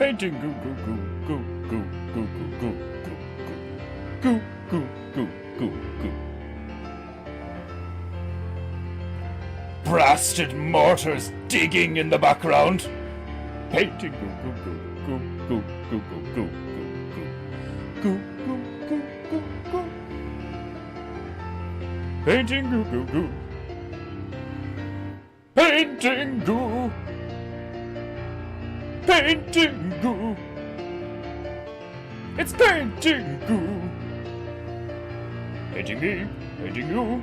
Painting goo goo goo goo goo goo goo goo goo goo goo goo. Blasted mortars digging in the background. Painting goo goo goo goo goo goo goo goo goo goo goo goo goo. Painting goo goo goo. Painting goo. Painting goo. It's painting goo. Painting me, painting you.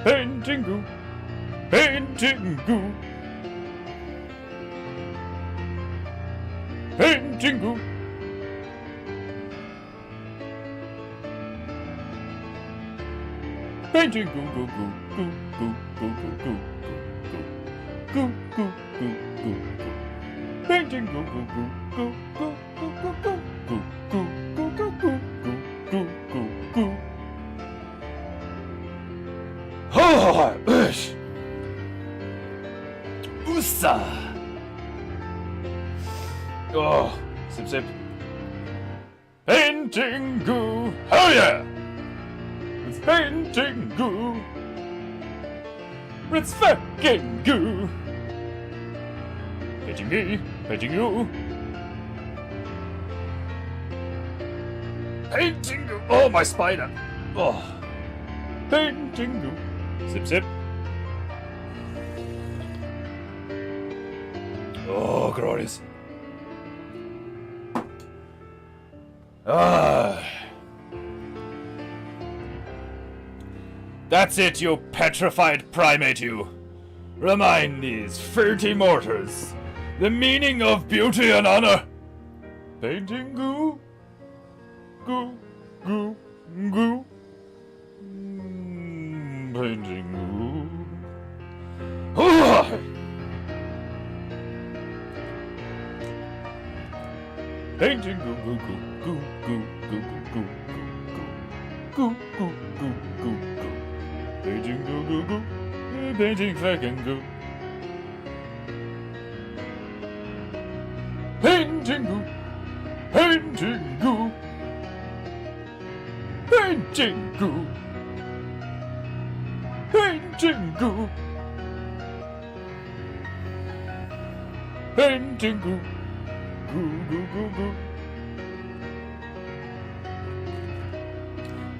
Painting goo. Painting goo. Painting goo. Painting goo goo goo goo goo goo goo goo. Goo goo goo goo goo. Painting goo goo goo goo goo goo goo goo goo goo goo goo goo goo goo. Oh, ush. Ussa. Oh, sip sip. Painting goo. Hell yeah. It's painting goo. It's fucking goo. Painting me, painting you. Painting goo. Oh, my spider. Oh. Painting goo. Sip, sip. Oh, glorious. Ah. That's it, you petrified primate, you. Remind these filthy mortars the meaning of beauty and honor. Painting goo. Goo. Goo. Goo. Painting goo. Painting goo goo goo goo goo goo goo goo goo goo goo goo goo. Painting goo goo goo. Painting fucking goo. Painting goo. Painting goo. Painting goo. Painting goo. Painting goo. Goo goo goo goo.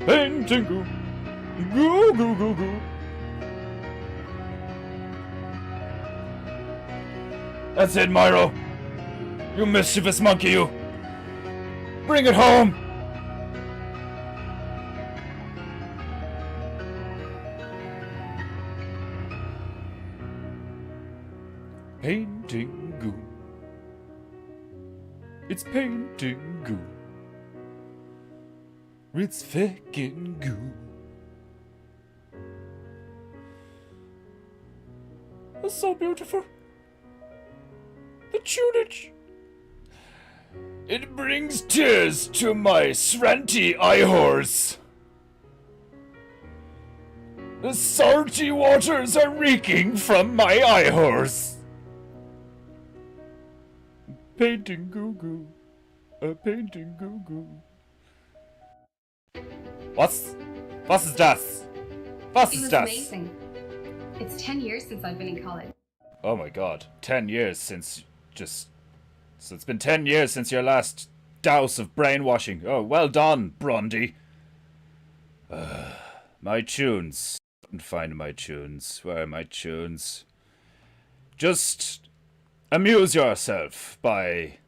Painting goo. Goo goo goo goo. That's it, Myro. You mischievous monkey, you. Bring it home. Painting goo. It's painting goo. It's fucking goo. It's so beautiful. The tunage. It brings tears to my sranty eye horse. The salty waters are reeking from my eye horse. Painting goo goo. A painting goo goo. Was ist das? Was ist das? Amazing. It's 10 years since I've been in college. Oh my god. 10 years since So it's been 10 years since your last douse of brainwashing. Oh, well done, Brondy. My tunes. I couldn't find my tunes. Where are my tunes? Just amuse yourself by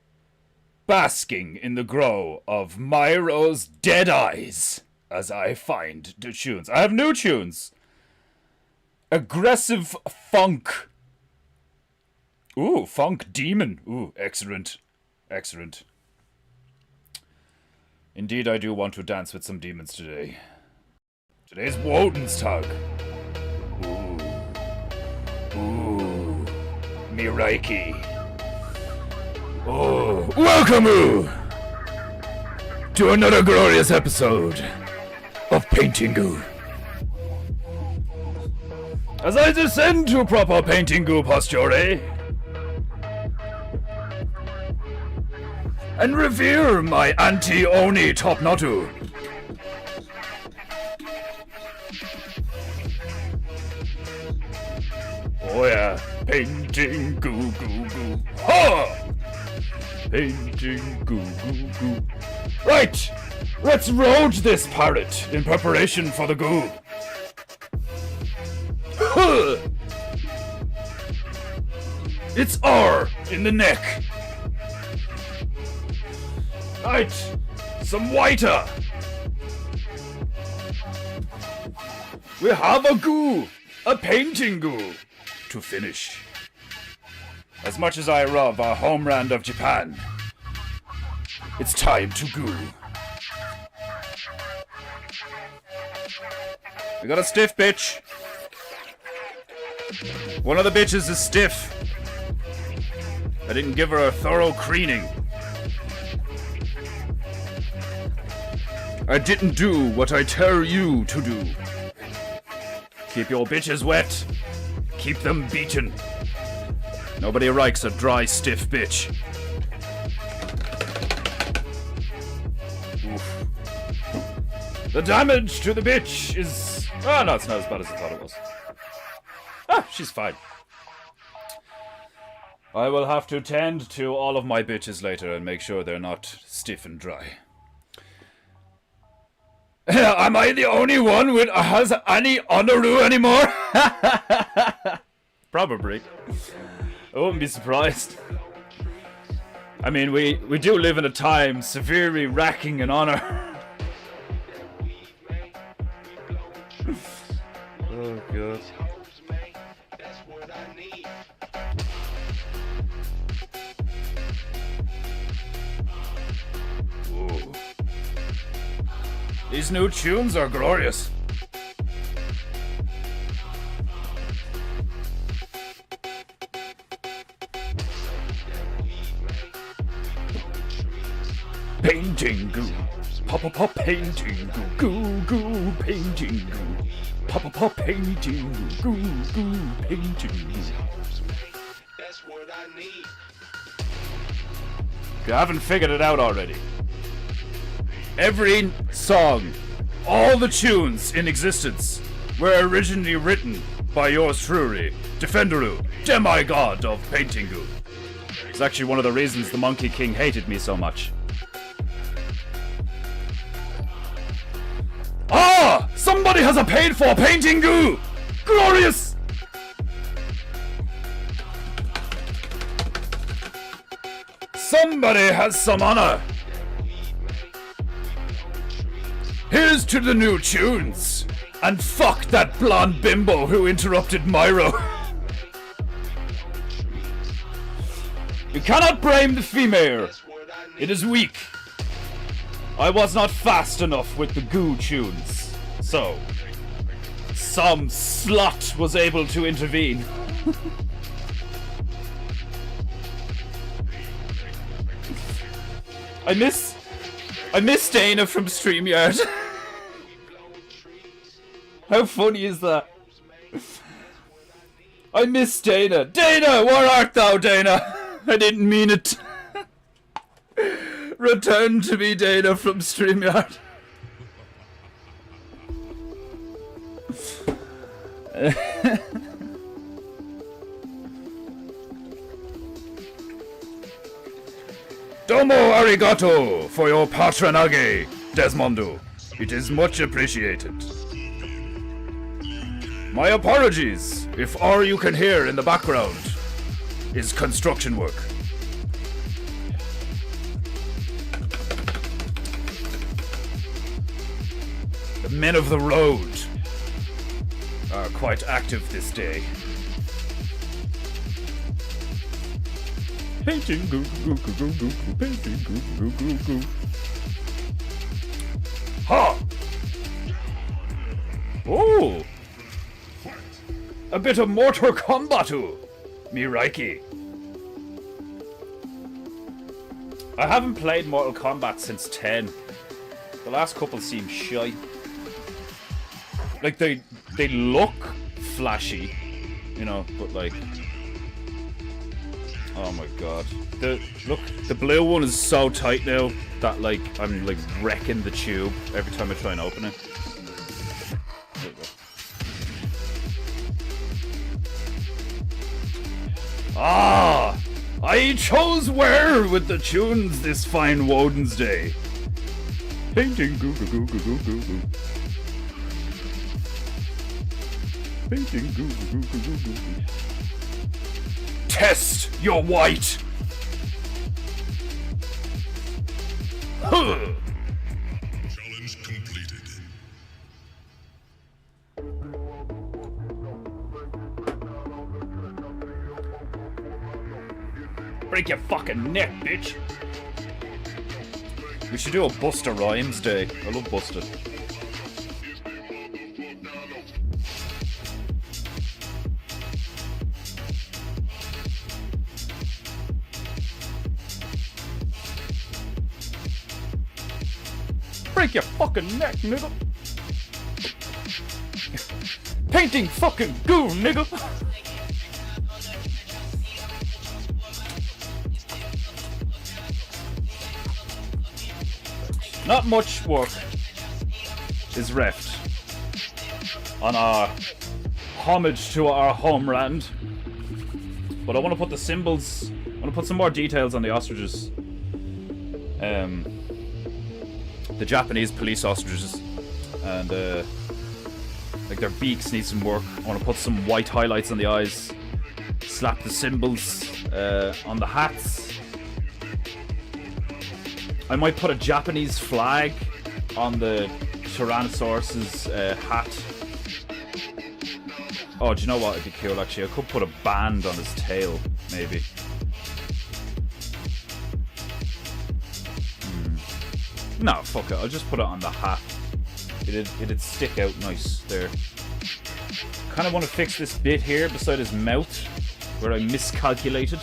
basking in the glow of Myro's dead eyes as I find the tunes. I have new tunes. Aggressive funk. Ooh, funk demon. Ooh, excellent. Excellent. Indeed, I do want to dance with some demons today. Today's Woden's Tug. Ooh. Ooh. Me Reiki. Oh, welcome to another glorious episode of Paintingu. As I descend to proper Paintingu posture, and revere my anti-oni topnotu. Oh yeah, painting goo goo goo. Ha! Painting goo goo goo. Right! Let's road this parrot in preparation for the goo. Huh! It's R in the neck. Right, some whiter. We have a goo, a painting goo, to finish. As much as I love our homeland of Japan, it's time to goo. We got a stiff bitch. One of the bitches is stiff. I didn't give her a thorough cleaning. I didn't do what I tell you to do. Keep your bitches wet. Keep them beaten. Nobody likes a dry, stiff bitch. Oof. The damage to the bitch is... Oh, no, it's not as bad as I thought it was. Ah, she's fine. I will have to tend to all of my bitches later and make sure they're not stiff and dry. Am I the only one who has any honoru anymore? Probably. I wouldn't be surprised. I mean, we do live in a time severely lacking in honor. Oh, God. Whoa. These new tunes are glorious. Painting goo, pop pop painting goo, goo goo painting goo, pop pop painting goo, goo painting goo. That's what I need. You haven't figured it out already. Every song, all the tunes in existence were originally written by yours truly, Defenderu, demigod of painting goo. It's actually one of the reasons the Monkey King hated me so much. Ah! Somebody has a paid for painting goo! Glorious! Somebody has some honor! Here's to the new tunes! And fuck that blonde bimbo who interrupted Myro! You cannot blame the female! It is weak. I was not fast enough with the goo tunes, so some slut was able to intervene. I miss Dana from StreamYard. How funny is that? I miss Dana. Dana, where art thou, Dana? I didn't mean it. Return to me, Dana from StreamYard. Domo arigato for your patronage, Desmondo. It is much appreciated. My apologies if all you can hear in the background is construction work. The men of the road are quite active this day. Painting goo goo goo goo goo goo, painting goo goo goo goo. Ha! Oh! A bit of Mortal Kombat-oo, Miraiki. I haven't played Mortal Kombat since 10. The last couple seem shy. Like they look flashy, you know, but like Oh my god. Look, the blue one is so tight now that like I'm like wrecking the tube every time I try and open it. There we go. Ah! I chose where with the tunes this fine Woden's day. Painting goo goo goo goo goo goo goo. Painting goo goo goo goo goo goo. Test your white. Huh. Challenge completed. Break your fucking neck, bitch. We should do a Busta Rhymes day. I love Busta. Break your fucking neck, nigga. Painting fucking goo, nigga. Not much work is left on our homage to our homeland, but I want to put the symbols. I want to put some more details on the ostriches. The Japanese police ostriches, and like their beaks need some work. I want to put some white highlights on the eyes, slap the symbols on the hats. I might put a Japanese flag on the Tyrannosaurus's hat. Oh, do you know what? It'd be cool actually. I could put a band on his tail, maybe. No, fuck it. I'll just put it on the hat. It'd stick out nice there. Kind of want to fix this bit here beside his mouth where I miscalculated.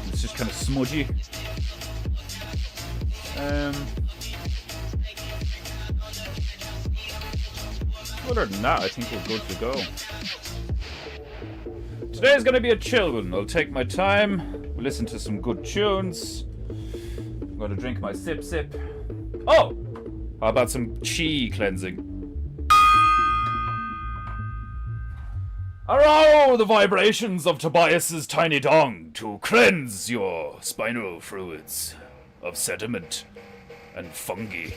It's just kind of smudgy. Other than that, I think we're good to go. Today's gonna be a chill one. I'll take my time, we'll listen to some good tunes. I'm gonna drink my sip. Oh! How about some chi cleansing? Allow the vibrations of Tobias's tiny dong to cleanse your spinal fluids of sediment and fungi.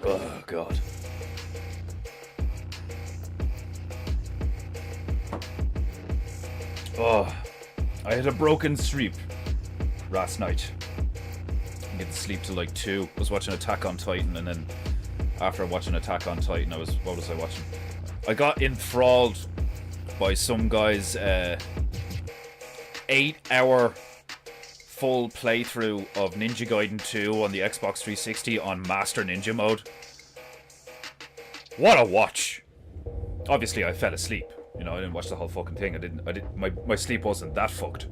Oh, God. Oh, I had a broken sleep last night. I didn't sleep till like 2. I was watching Attack on Titan, and then after watching Attack on Titan, what was I watching? I got enthralled by some guy's 8-hour full playthrough of Ninja Gaiden 2 on the Xbox 360 on Master Ninja mode. What a watch! Obviously, I fell asleep. You know, I didn't watch the whole fucking thing. My sleep wasn't that fucked.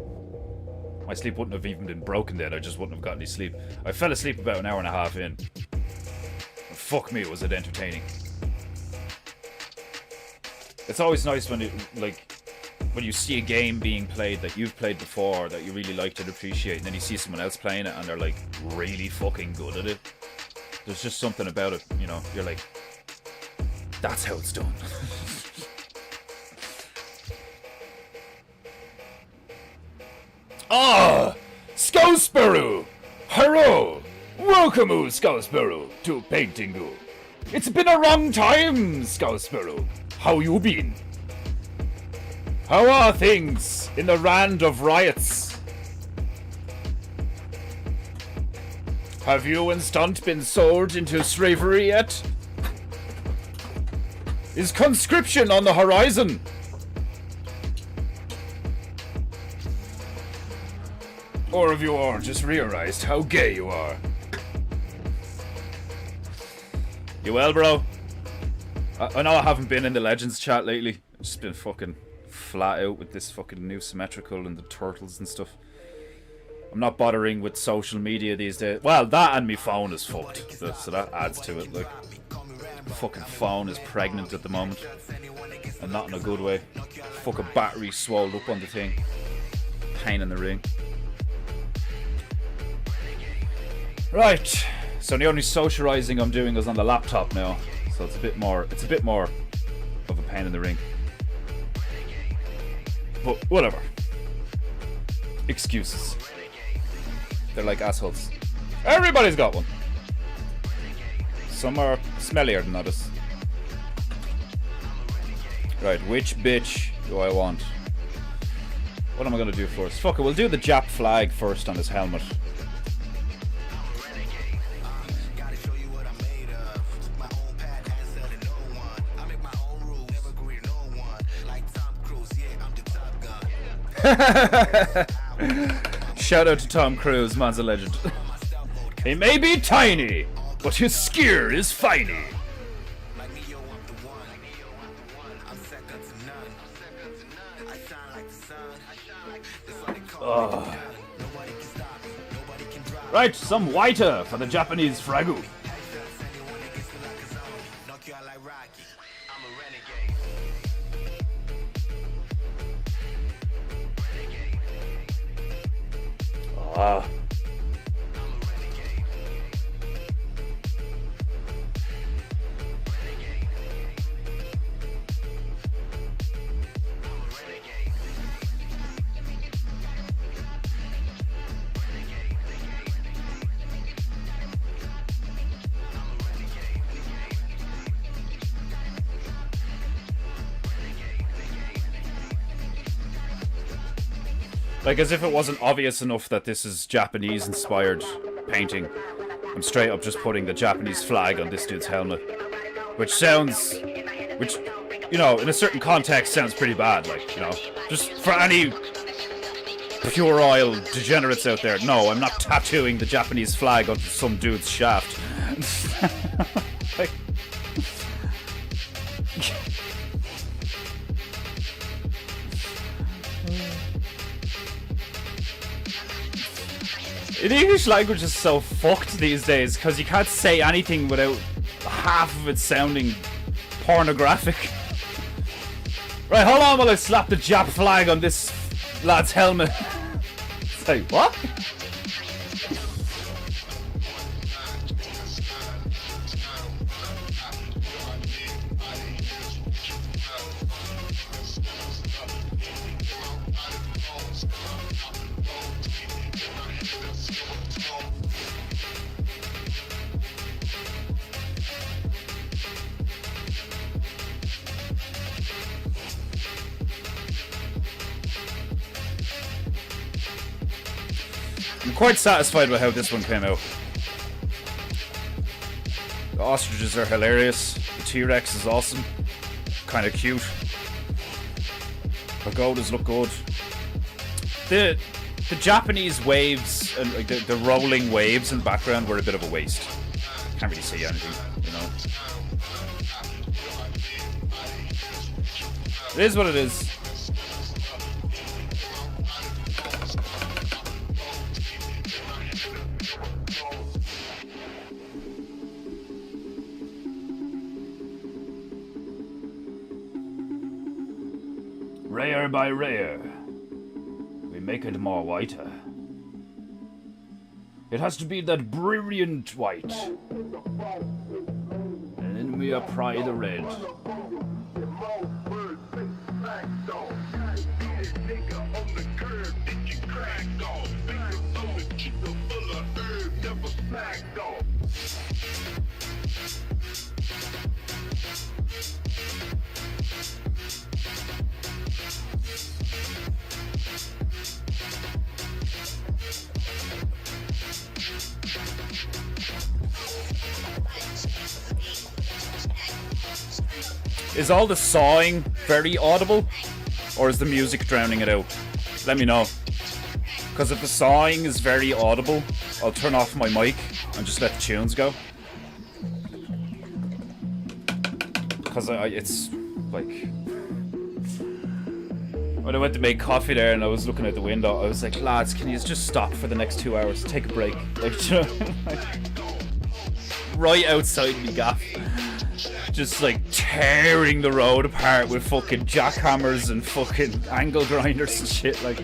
My sleep wouldn't have even been broken then. I just wouldn't have got any sleep. I fell asleep about an hour and a half in. And fuck me, was it entertaining. It's always nice when when you see a game being played that you've played before that you really liked and appreciate, and then you see someone else playing it and they're like really fucking good at it. There's just something about it, you know. You're like, that's how it's done. Ah! Scouseborough! Hello! Welcome, Scouseborough, to Paintingu. It's been a long time, Scouseborough. How you been? How are things in the land of riots? Have you and Stunt been sold into slavery yet? Is conscription on the horizon? Or have you all just realized how gay you are? You well, bro? I know I haven't been in the Legends chat lately. I've just been fucking flat out with this fucking new symmetrical and the turtles and stuff. I'm not bothering with social media these days. Well, that and my phone is fucked, so that adds to it. Like, the fucking phone is pregnant at the moment. And not in a good way. Fucking battery swelled up on the thing. Pain in the ring. Right. So the only socializing I'm doing is on the laptop now. So it's a bit more of a pain in the ring. But whatever. Excuses. They're like assholes. Everybody's got one. Some are smellier than others. Right, which bitch do I want? What am I gonna do first? Fuck it, we'll do the Jap flag first on his helmet. Shout out to Tom Cruise, man's a legend. He may be tiny, but his skier is finey. Oh. Right, some whiter for the Japanese fragu. Ah. Like, as if it wasn't obvious enough that this is Japanese-inspired painting. I'm straight up just putting the Japanese flag on this dude's helmet. Which, you know, in a certain context sounds pretty bad, like, you know. Just for any pure oil degenerates out there, no, I'm not tattooing the Japanese flag onto some dude's shaft. Like... The English language is so fucked these days because you can't say anything without half of it sounding pornographic. Right, hold on while I slap the Jap flag on this lad's helmet. Say, what? I'm quite satisfied with how this one came out. The ostriches are hilarious. The T-Rex is awesome. Kind of cute. Pagodas look good. The Japanese waves and like the rolling waves in the background were a bit of a waste. Can't really see anything, you know. It is what it is. Rare by rare, we make it more whiter. It has to be that brilliant white. And then we apply the red. Is all the sawing very audible? Or is the music drowning it out? Let me know. Because if the sawing is very audible, I'll turn off my mic and just let the tunes go. Because it's like... When I went to make coffee there and I was looking out the window, I was like, lads, can you just stop for the next 2 hours? Take a break. Like, you know? right outside me gaff. Just like tearing the road apart with fucking jackhammers and fucking angle grinders and shit, like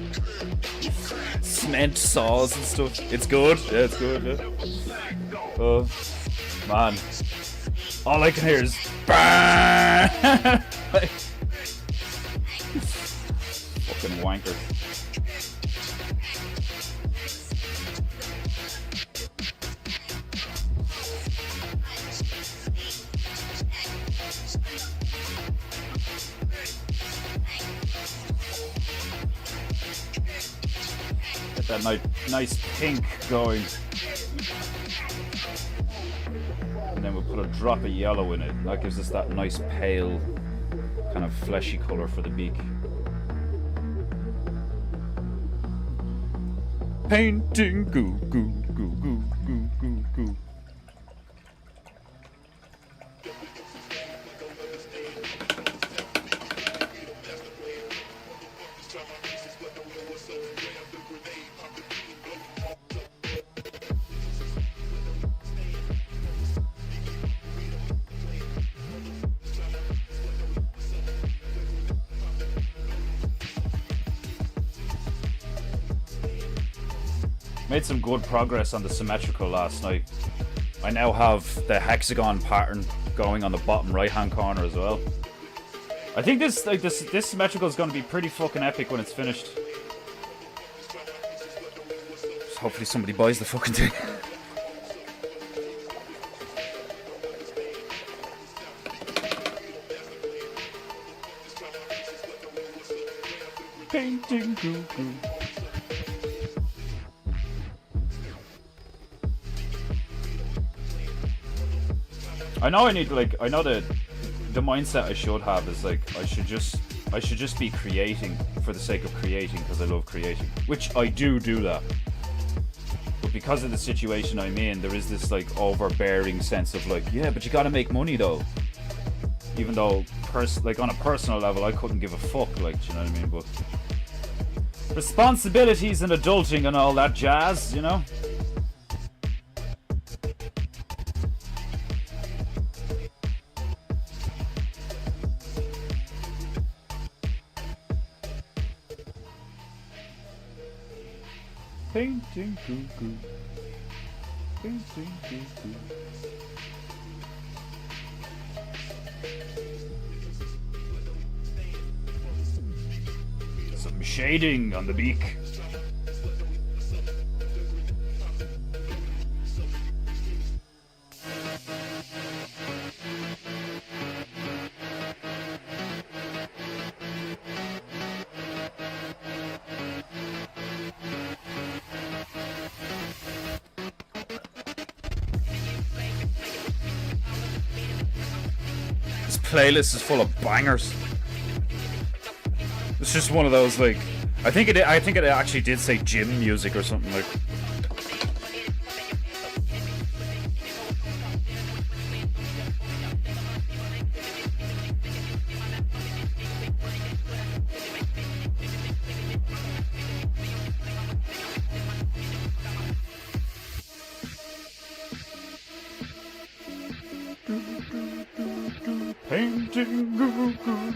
cement saws and stuff. It's good. Yeah, it's good. Yeah. Oh, man. All I can hear is bang! Like, fucking wanker. Get that nice pink going. And then we'll put a drop of yellow in it. That gives us that nice pale, kind of fleshy colour for the beak. Painting goo goo goo goo goo goo goo. Made some good progress on the symmetrical last night. I now have the hexagon pattern going on the bottom right hand corner as well. I think this symmetrical is going to be pretty fucking epic when it's finished. Just hopefully somebody buys the fucking thing. Painting goo goo. I know I need I know that the mindset I should have is like I should just be creating for the sake of creating because I love creating, which I do that. But because of the situation I'm in, there is this like overbearing sense of like, yeah, but you gotta make money though. Even though on a personal level I couldn't give a fuck, like, do you know what I mean? But responsibilities and adulting and all that jazz, you know? Painting goo goo. Painting goo goo. Some shading on the beak. Playlist is full of bangers. It's just one of those like I think it actually did say gym music or something like. Painting goo goo.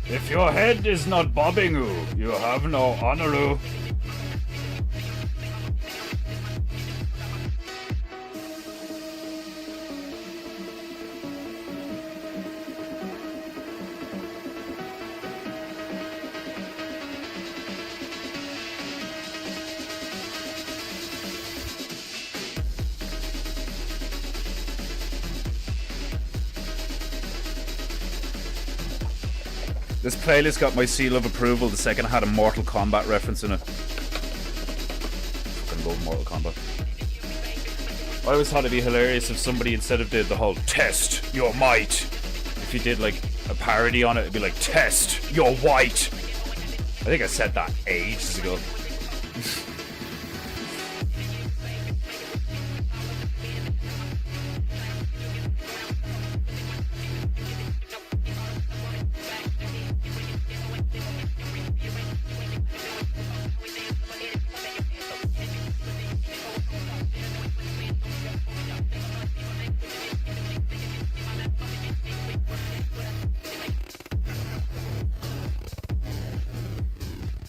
If your head is not bobbing you have no honor. This playlist got my seal of approval the second I had a Mortal Kombat reference in it. Fucking love Mortal Kombat. I always thought it'd be hilarious if somebody, instead of the whole test your might, if you did like a parody on it, it'd be like, test, you're white. I think I said that ages ago.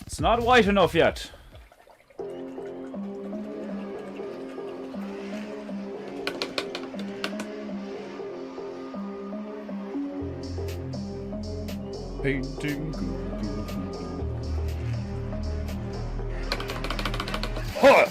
It's not white enough yet. Painting. Huh.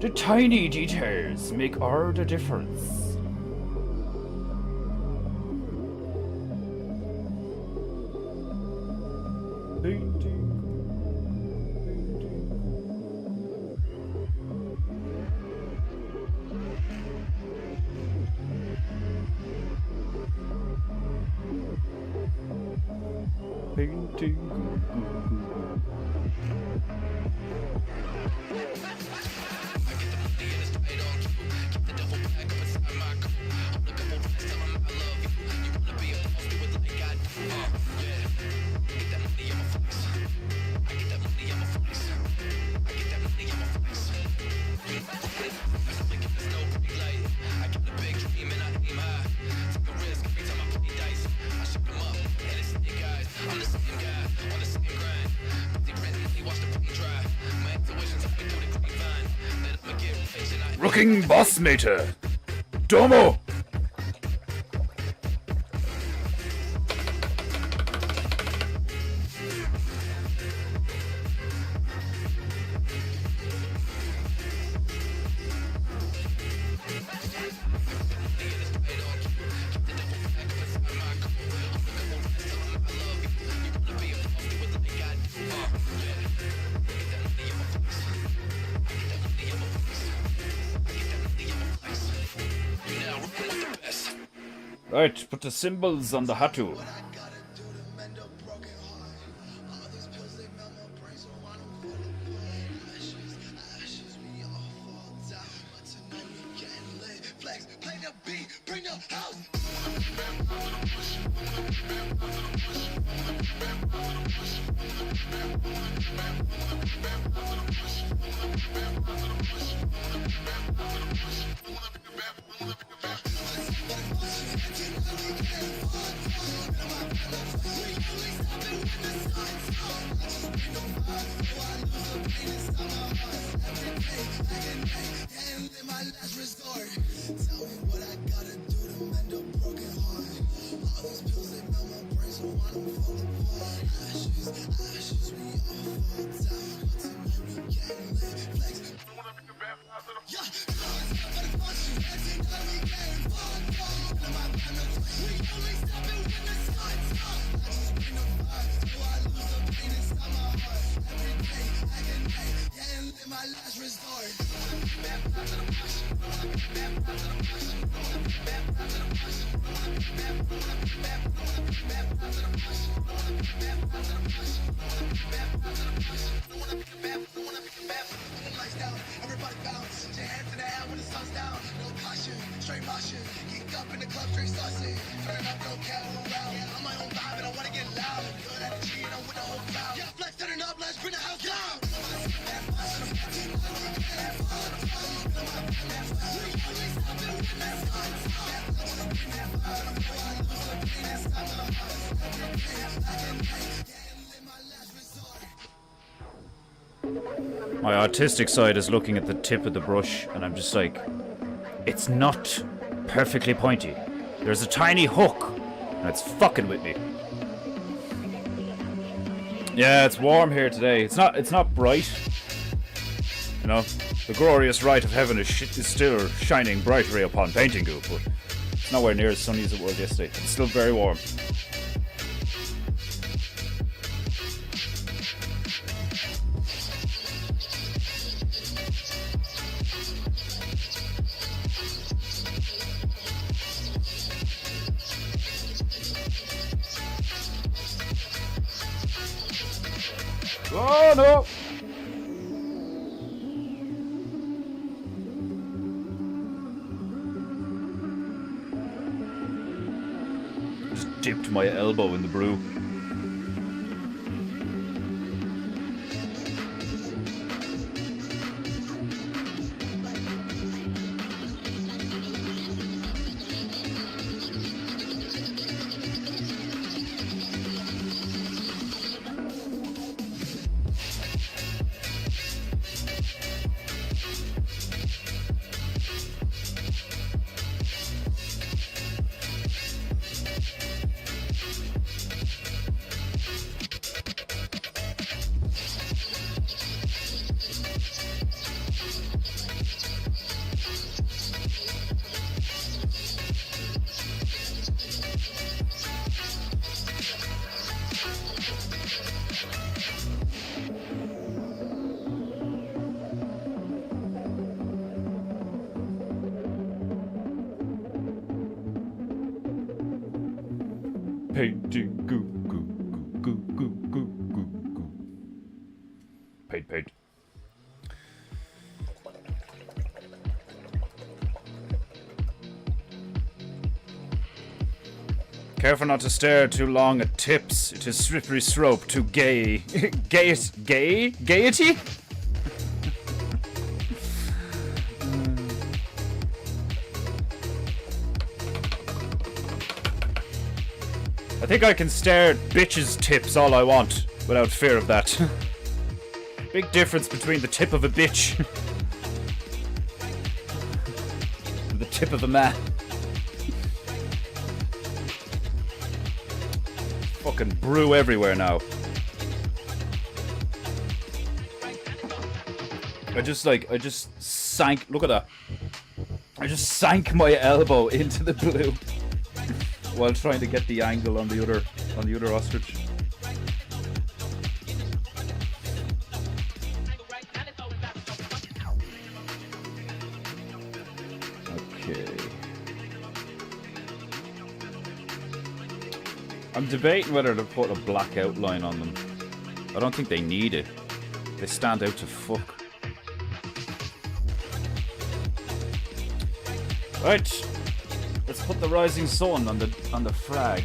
The tiny details make all the difference. Painting. Rocking boss meter. Domo. Right, put the symbols on the Hatu. My artistic side is looking at the tip of the brush, and I'm just like, it's not perfectly pointy. There's a tiny hook, and it's fucking with me. Yeah, it's warm here today. It's not bright. You know, the glorious light of heaven is still shining brightly upon Paintingu, but it's nowhere near as sunny as it was yesterday. It's still very warm. Oh no! Just dipped my elbow in the brew. Painting goo goo goo goo goo goo goo. Paint. Careful not to stare too long at tips. It is slippery slope to gaiety? I think I can stare at bitches' tips all I want without fear of that. Big difference between the tip of a bitch and the tip of a man. Fucking brew everywhere now. I just sank, look at that. I just sank my elbow into the blue while trying to get the angle on the other ostrich. Okay. I'm debating whether to put a black outline on them. I don't think they need it. They stand out to fuck. Right. Let's put the rising sun on the frag.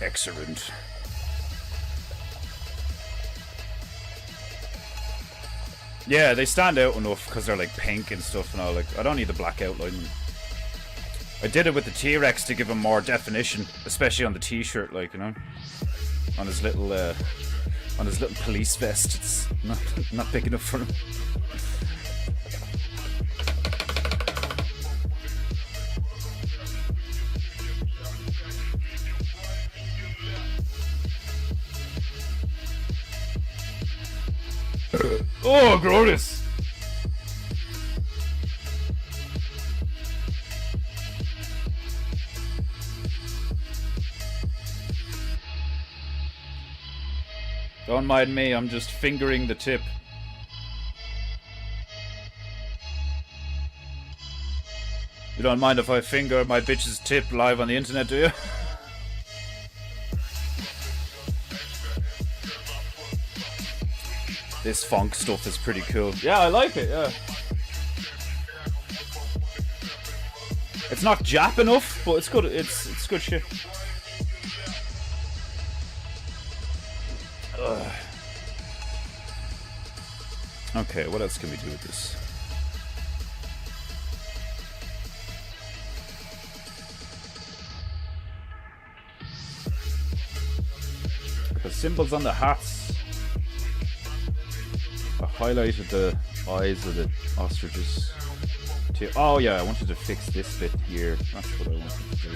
Excellent. Yeah, they stand out enough because they're like pink and stuff and all. Like, I don't need the black outline. I did it with the T-Rex to give him more definition, especially on the T-shirt, like, you know, on his little police vest. It's not big enough for him. Oh, glorious! Don't mind me, I'm just fingering the tip. You don't mind if I finger my bitch's tip live on the internet, do you? This funk stuff is pretty cool. Yeah, I like it, yeah. It's not Jap enough, but it's good. It's good shit. Ugh. Okay, what else can we do with this? The symbols on the hats. I highlighted the eyes of the ostriches. Oh yeah, I wanted to fix this bit here. That's what I wanted to do.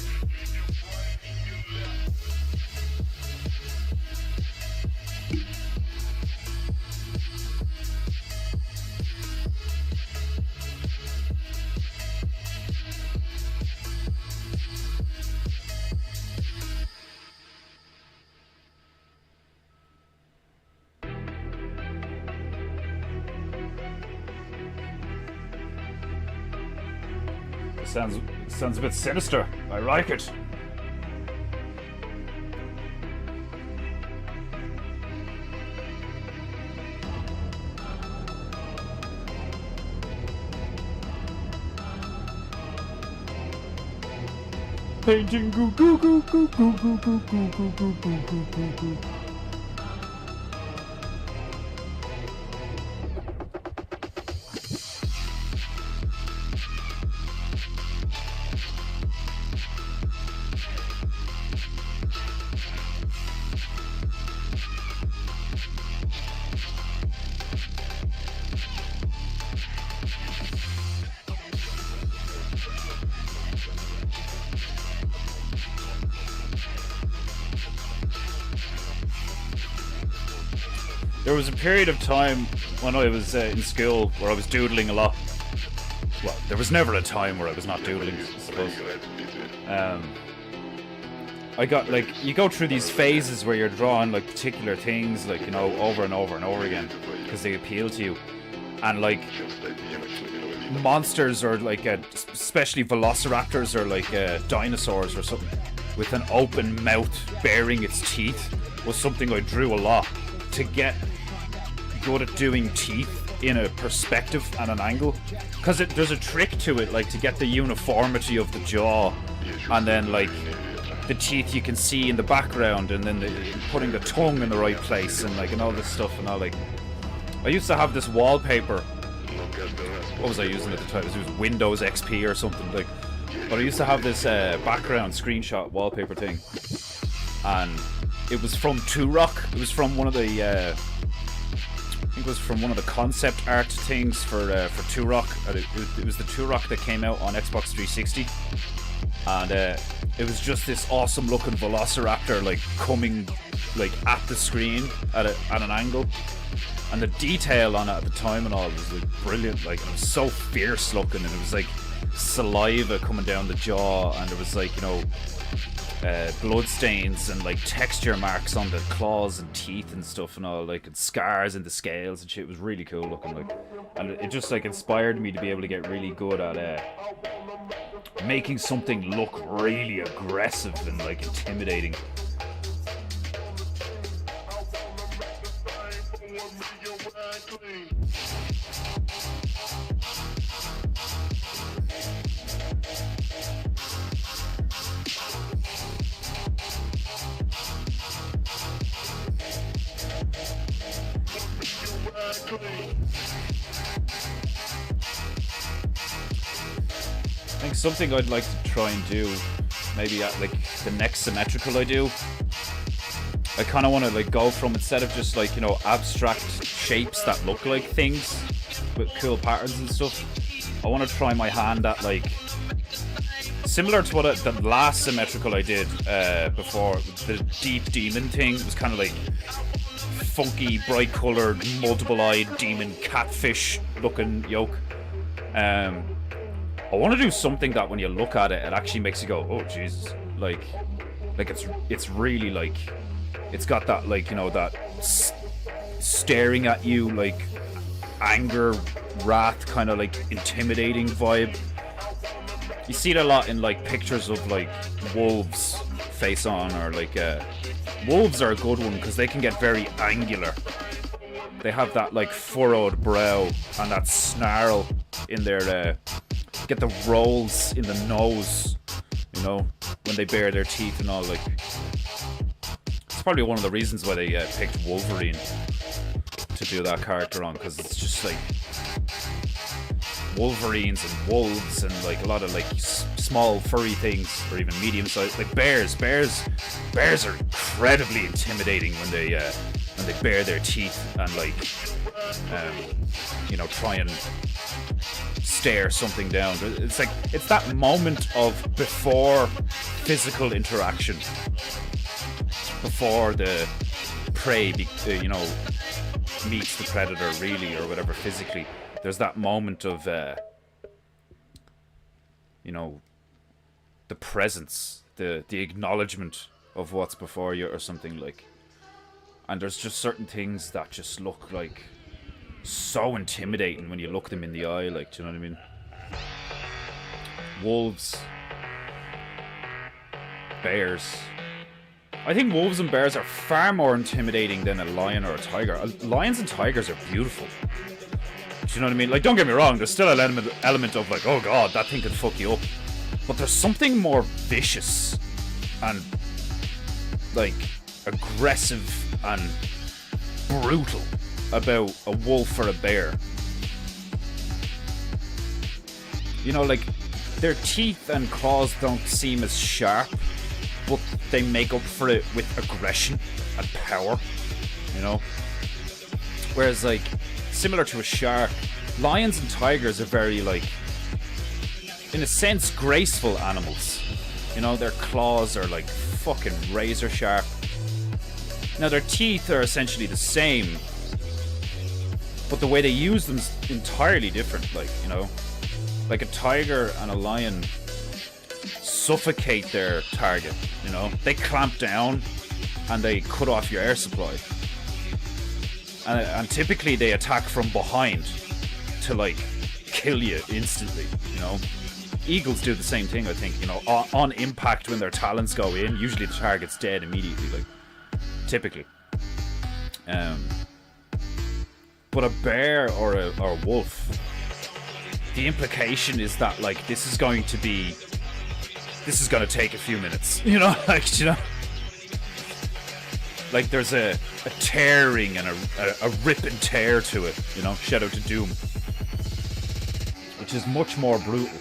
Sounds a bit sinister. I like it. Painting goo goo goo goo goo goo goo goo goo goo goo goo goo. There was a period of time when I was in school where I was doodling a lot. Well, there was never a time where I was not doodling, I suppose. I got, like, you go through these phases where you're drawing, like, particular things, like, you know, over and over and over again, because they appeal to you. And, like, monsters or, like, especially velociraptors or, like, dinosaurs or something, with an open mouth baring its teeth was something I drew a lot to get good at doing teeth in a perspective and an angle, because there's a trick to it, like to get the uniformity of the jaw, and then like the teeth you can see in the background, and then putting the tongue in the right place, and like and all this stuff. And all, like, I used to have this wallpaper. What was I using at the time? It was Windows XP or something, like. But I used to have this background screenshot wallpaper thing, and it was from Turok. It was from one of the I think it was from one of the concept art things for Turok. It was the Turok that came out on Xbox 360, and it was just this awesome looking velociraptor like coming like at the screen at an angle, and the detail on it at the time and all was like brilliant. Like, and it was so fierce looking, and it was like saliva coming down the jaw, and there was like, you know, blood stains and like texture marks on the claws and teeth and stuff and all, like, and scars in the scales and shit. It was really cool looking, like, and it just like inspired me to be able to get really good at making something look really aggressive and like intimidating. I think something I'd like to try and do, maybe at like the next symmetrical I do, I kind of want to like go from, instead of just like, you know, abstract shapes that look like things with cool patterns and stuff, I want to try my hand at like, similar to what the last symmetrical I did before, the deep demon thing. It was kind of like funky, bright coloured, multiple-eyed demon catfish looking yoke. I want to do something that when you look at it, it actually makes you go, oh Jesus, like it's really like, it's got that like, you know, that staring at you like anger, wrath, kind of like intimidating vibe. You see it a lot in like pictures of like wolves face on, or like wolves are a good one because they can get very angular. They have that like furrowed brow and that snarl in their get the rolls in the nose, you know, when they bare their teeth and all. Like, it's probably one of the reasons why they picked Wolverine to do that character on, because it's just like Wolverines and wolves and like a lot of like small furry things, or even medium sized, like bears. Bears are incredibly intimidating when they bare their teeth and like you know, try and stare something down. It's like, it's that moment of before physical interaction, before the prey you know, meets the predator really, or whatever, physically. There's that moment of you know, the presence, the acknowledgement of what's before you or something, like. And there's just certain things that just look like so intimidating when you look them in the eye, like, do you know what I mean? Wolves, bears. I think wolves and bears are far more intimidating than a lion or a tiger. Lions and tigers are beautiful. Do you know what I mean? Like, don't get me wrong, there's still an element of like, oh god, that thing could fuck you up. But there's something more vicious and like aggressive and brutal about a wolf or a bear. You know, like, their teeth and claws don't seem as sharp, but they make up for it with aggression and power, you know? Whereas, like, similar to a shark, lions and tigers are very, like, in a sense, graceful animals. You know, their claws are, like, fucking razor sharp. Now, their teeth are essentially the same, but the way they use them is entirely different, like, you know? Like, a tiger and a lion suffocate their target, you know? They clamp down and they cut off your air supply. And typically they attack from behind to, like, kill you instantly, you know? Eagles do the same thing, I think, you know? On impact, when their talons go in, usually the target's dead immediately, like, typically. But a bear or a wolf, the implication is that, like, this is going to take a few minutes, you know? Like, you know, like, there's a tearing and a rip and tear to it, you know? Shout out to Doom, which is much more brutal.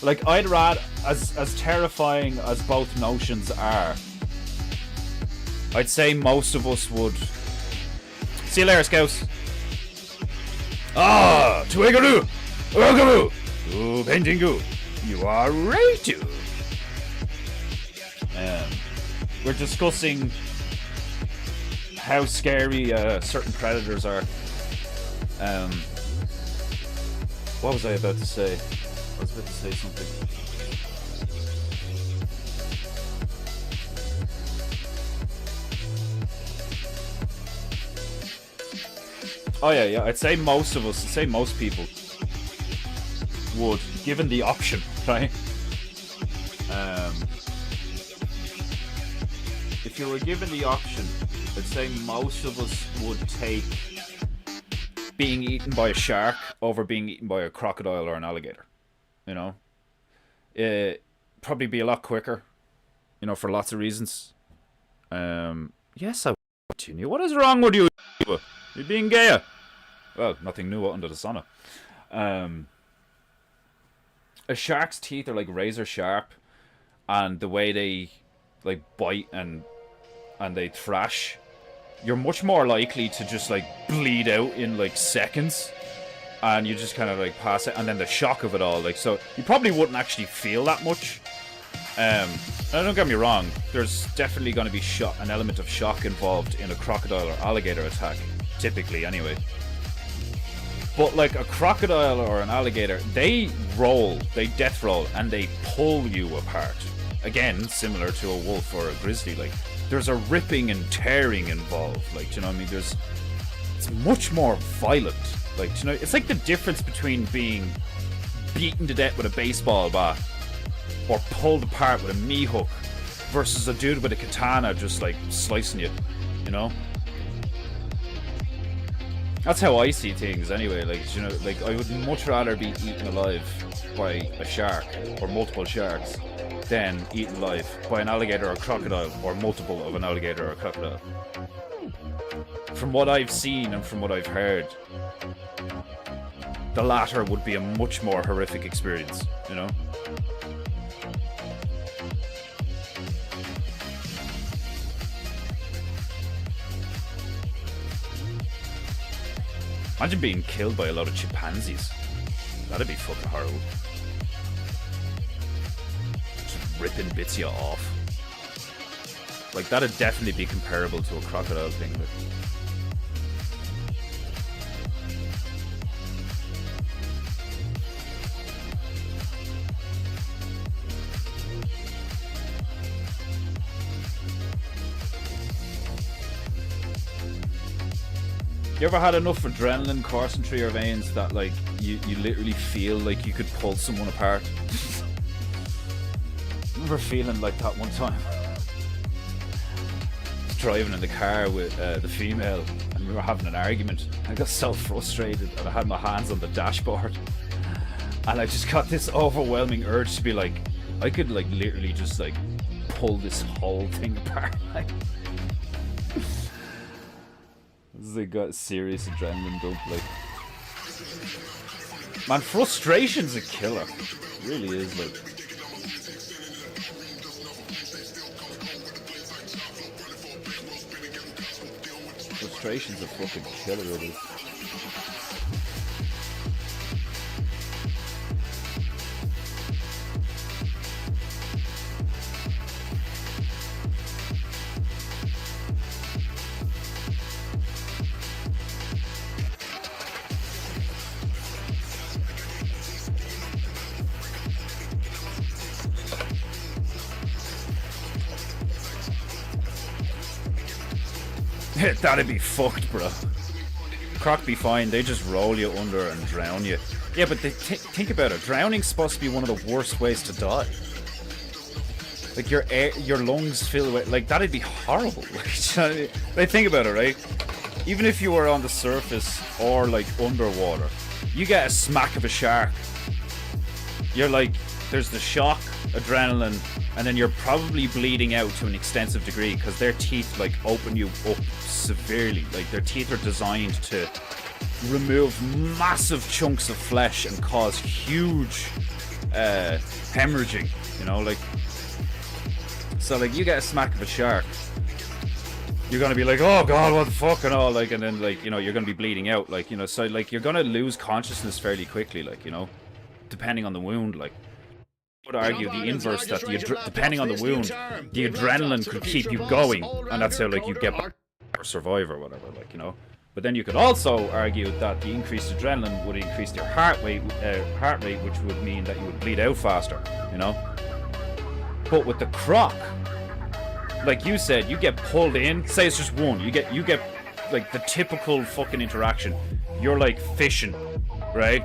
Like, I'd rather, as terrifying as both notions are, I'd say most of us would. See you later, Scouts. Ah, Tuegaru, Ugaru, Paintingu, you are ready to. We're discussing how scary certain predators are. What was I about to say? I was about to say something. Oh yeah, I'd say most of us, most people would, given the option, right? If you were given the option, I'd say most of us would take being eaten by a shark over being eaten by a crocodile or an alligator. You know, probably be a lot quicker, you know, for lots of reasons. Yes, I will continue. What is wrong with you? You're being gay. Well, nothing new under the sun. A shark's teeth are like razor sharp, and the way they like bite and they thrash, you're much more likely to just like bleed out in like seconds, and you just kind of like pass it, and then the shock of it all, like, so you probably wouldn't actually feel that much. Now, don't get me wrong, there's definitely going to be an element of shock involved in a crocodile or alligator attack, typically anyway. But like a crocodile or an alligator, they death roll, and they pull you apart. Again, similar to a wolf or a grizzly. Like, there's a ripping and tearing involved. Like, do you know what I mean? It's much more violent. Like, do you know, it's like the difference between being beaten to death with a baseball bat or pulled apart with a meat hook versus a dude with a katana just like slicing you, you know? That's how I see things anyway. Like, you know, like, I would much rather be eaten alive by a shark or multiple sharks than eaten alive by an alligator or a crocodile or multiple of an alligator or a crocodile. From what I've seen and from what I've heard, the latter would be a much more horrific experience, you know? Imagine being killed by a lot of chimpanzees. That'd be fucking horrible. Just ripping bits of you off. Like, that'd definitely be comparable to a crocodile thing. But you ever had enough adrenaline coursing through your veins that, like, you literally feel like you could pull someone apart? I remember feeling like that one time. I was driving in the car with the female, and we were having an argument. I got so frustrated, and I had my hands on the dashboard, and I just got this overwhelming urge to be like, I could, like, literally just, like, pull this whole thing apart. Like, they got serious adrenaline dump, like. Man, frustration's a killer. It really is, like. Frustration's a fucking killer, it is. That'd be fucked, bro. Croc be fine, they just roll you under and drown you. Yeah, but think about it, drowning's supposed to be one of the worst ways to die. Like, your lungs fill with, like, that'd be horrible. Like, think about it, right? Even if you were on the surface or, like, underwater, you get a smack of a shark. You're like, there's the shock, adrenaline, and then you're probably bleeding out to an extensive degree because their teeth, like, open you up severely. Like, their teeth are designed to remove massive chunks of flesh and cause huge hemorrhaging, you know, like. So, like, you get a smack of a shark, you're gonna be like, oh god, what the fuck, and all, like, and then, like, you know, you're gonna be bleeding out, like, you know, so, like, you're gonna lose consciousness fairly quickly, like, you know, depending on the wound. Like, I would argue the inverse, that depending on the wound, the adrenaline could keep you going, and that's how, like, you get back or survive or whatever, like, you know. But then you could also argue that the increased adrenaline would increase your heart rate, which would mean that you would bleed out faster, you know. But with the croc, like you said, you get pulled in. Say it's just one. You get like the typical fucking interaction. You're like fishing, right?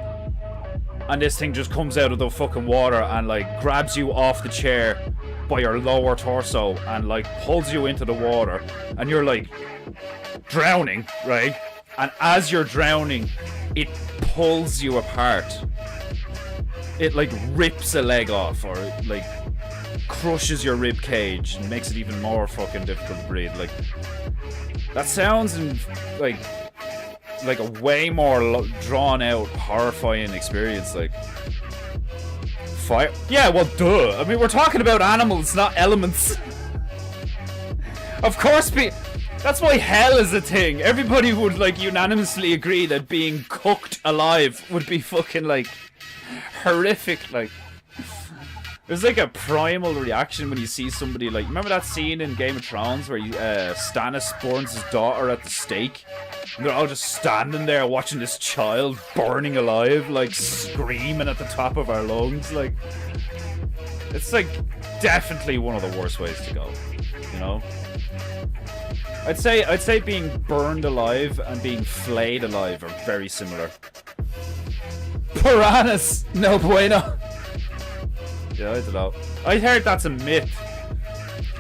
And this thing just comes out of the fucking water and, like, grabs you off the chair by your lower torso and, like, pulls you into the water, and you're, like, drowning, right? And as you're drowning, it pulls you apart. It, like, rips a leg off, or, like, crushes your rib cage and makes it even more fucking difficult to breathe. Like, that sounds like a way more drawn out, horrifying experience. Like, fire. Yeah, well, duh. I mean, we're talking about animals, not elements. Of course, that's why hell is a thing. Everybody would like unanimously agree that being cooked alive would be fucking like horrific. Like, there's like a primal reaction when you see somebody like, remember that scene in Game of Thrones where Stannis burns his daughter at the stake, and they're all just standing there watching this child burning alive, like screaming at the top of our lungs. Like, it's like definitely one of the worst ways to go, you know. I'd say being burned alive and being flayed alive are very similar. Piranhas, no bueno. Yeah, I don't know. I heard that's a myth.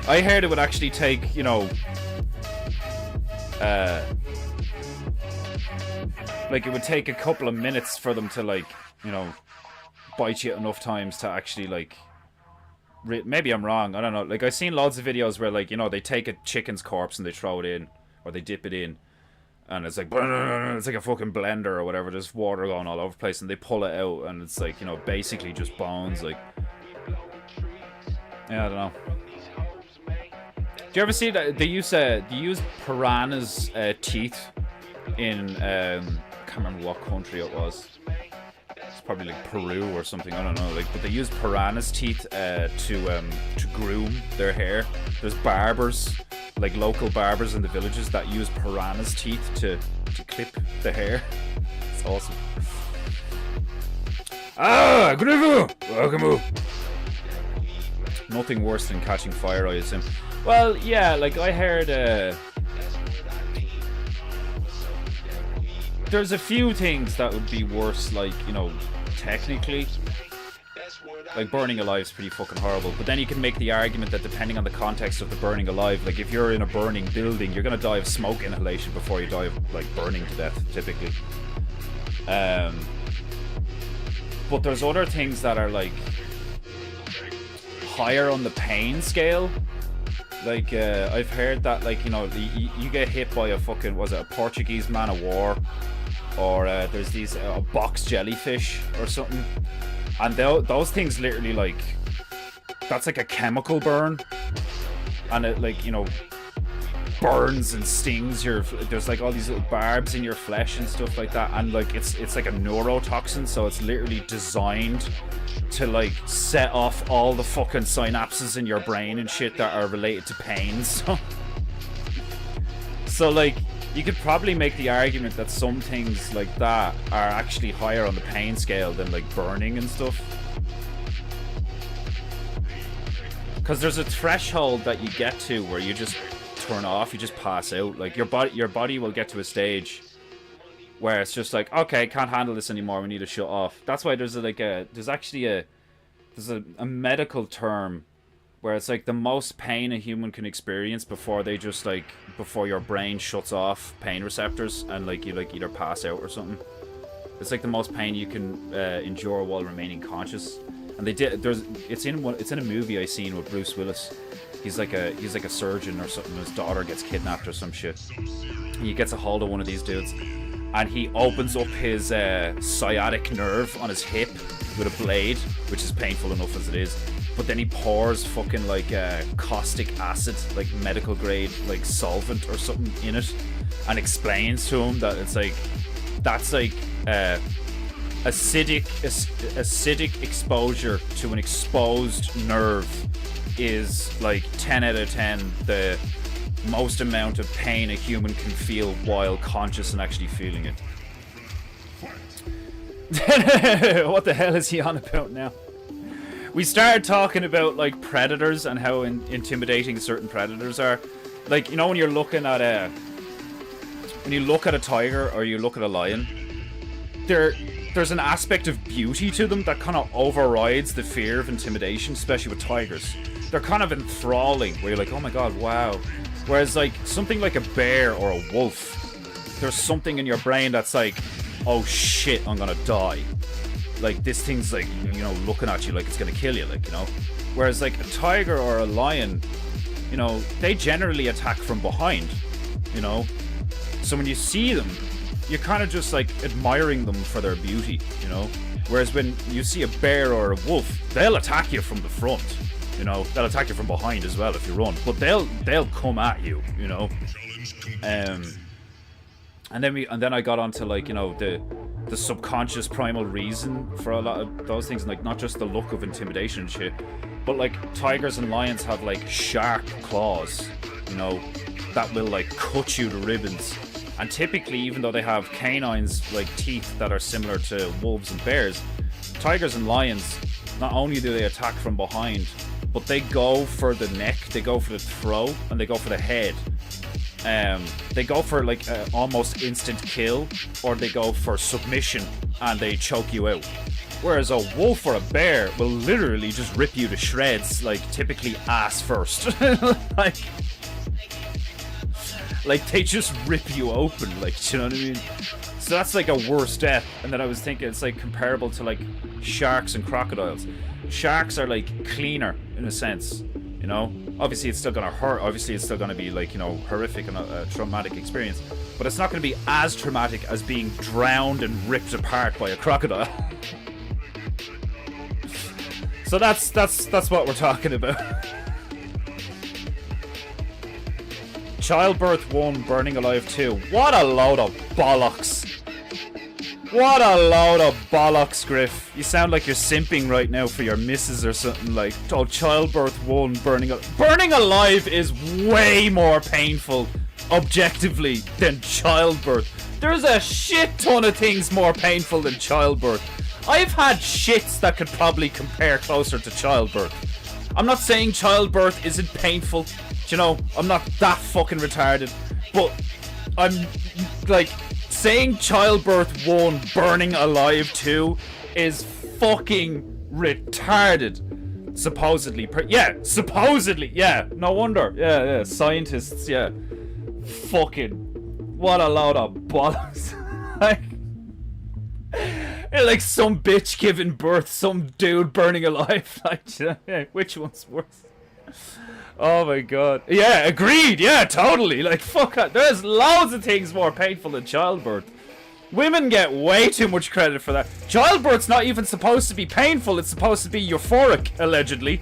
I heard it would actually take, you know, like it would take a couple of minutes for them to, like, you know, bite you enough times to actually, like, maybe I'm wrong, I don't know. Like, I've seen lots of videos where, like, you know, they take a chicken's corpse and they throw it in, or they dip it in, and it's like a fucking blender or whatever, there's water going all over the place, and they pull it out, and it's like, you know, basically just bones. Like, yeah, I don't know. Do you ever see that they use piranha's teeth in I can't remember what country it was. It's probably like Peru or something, I don't know. Like, but they use piranha's teeth to groom their hair. There's barbers, like local barbers in the villages, that use piranha's teeth to clip the hair. It's awesome. Ah, Grivu! Welcome. Nothing worse than catching fire, I assume. Well, yeah, like I heard there's a few things that would be worse, like, you know, technically. Like, burning alive is pretty fucking horrible, but then you can make the argument that depending on the context of the burning alive, like if you're in a burning building, you're gonna die of smoke inhalation before you die of, like, burning to death, typically. But there's other things that are, like, higher on the pain scale. Like, I've heard that, like, you know, you get hit by a fucking, was it a Portuguese man of war? Or there's these box jellyfish or something. And those things literally, like, that's like a chemical burn. And it, like, you know, burns and stings your, there's like all these little barbs in your flesh and stuff like that. And like, it's like a neurotoxin, so it's literally designed to, like, set off all the fucking synapses in your brain and shit that are related to pain. So like, you could probably make the argument that some things like that are actually higher on the pain scale than, like, burning and stuff. Because there's a threshold that you get to where you just turn off, you just pass out. Like, your body will get to a stage where it's just like, okay, can't handle this anymore, we need to shut off. That's why there's a medical term where it's like the most pain a human can experience before they just, like, before your brain shuts off pain receptors and, like, you, like, either pass out or something. It's like the most pain you can endure while remaining conscious. And it's in a movie I seen with Bruce Willis. He's like a surgeon or something. His daughter gets kidnapped or some shit. He gets a hold of one of these dudes, and he opens up his sciatic nerve on his hip with a blade, which is painful enough as it is. But then he pours fucking, like, caustic acid, like medical grade, like solvent or something in it, and explains to him that it's like, that's like acidic exposure to an exposed nerve is like 10 out of 10 the most amount of pain a human can feel while conscious and actually feeling it. What the hell is he on about now? We started talking about, like, predators and how intimidating certain predators are. Like, you know, when you're looking at when you look at a tiger or you look at a lion, there's an aspect of beauty to them that kind of overrides the fear of intimidation, especially with tigers. They're kind of enthralling, where you're like, oh my god, wow. Whereas, like, something like a bear or a wolf, there's something in your brain that's like, oh shit, I'm gonna die. like this thing's like, you know, looking at you like it's gonna kill you, like, you know. Whereas like a tiger or a lion, you know, they generally attack from behind, you know. So when you see them, you're kind of just like admiring them for their beauty, you know. Whereas when you see a bear or a wolf, they'll attack you from the front, you know. They'll attack you from behind as well if you run, but they'll come at you, you know. And then I got onto, like, you know, the subconscious primal reason for a lot of those things, and like not just the look of intimidation and shit, but like tigers and lions have like sharp claws, you know, that will like cut you to ribbons. And typically, even though they have canines like teeth that are similar to wolves and bears, tigers and lions, not only do they attack from behind, but they go for the neck, they go for the throat, and they go for the head. They go for like almost instant kill, or they go for submission and they choke you out. Whereas a wolf or a bear will literally just rip you to shreds, like typically ass first. like they just rip you open, like, you know what I mean? So that's like a worse death. And then I was thinking it's like comparable to like sharks and crocodiles. Sharks are like cleaner in a sense, you know. Obviously it's still gonna hurt, obviously it's still gonna be like, you know, horrific and a traumatic experience, but it's not gonna be as traumatic as being drowned and ripped apart by a crocodile. So that's what we're talking about. Childbirth 1, burning alive 2. What a load of bollocks. What a load of bollocks, Griff. You sound like you're simping right now for your missus or something. Like, oh, childbirth 1, burning alive is way more painful, objectively, than childbirth. There's a shit ton of things more painful than childbirth. I've had shits that could probably compare closer to childbirth. I'm not saying childbirth isn't painful. You know, I'm not that fucking retarded. But I'm, like, saying childbirth 1, burning alive 2 is fucking retarded. Supposedly. Supposedly. Yeah, no wonder. Yeah, scientists, yeah. Fucking, what a load of bollocks. Like some bitch giving birth, some dude burning alive. Like, yeah, which one's worse? Oh my god. Yeah, agreed. Yeah, totally. Like, fuck that. There's loads of things more painful than childbirth. Women get way too much credit for that. Childbirth's not even supposed to be painful. It's supposed to be euphoric, allegedly.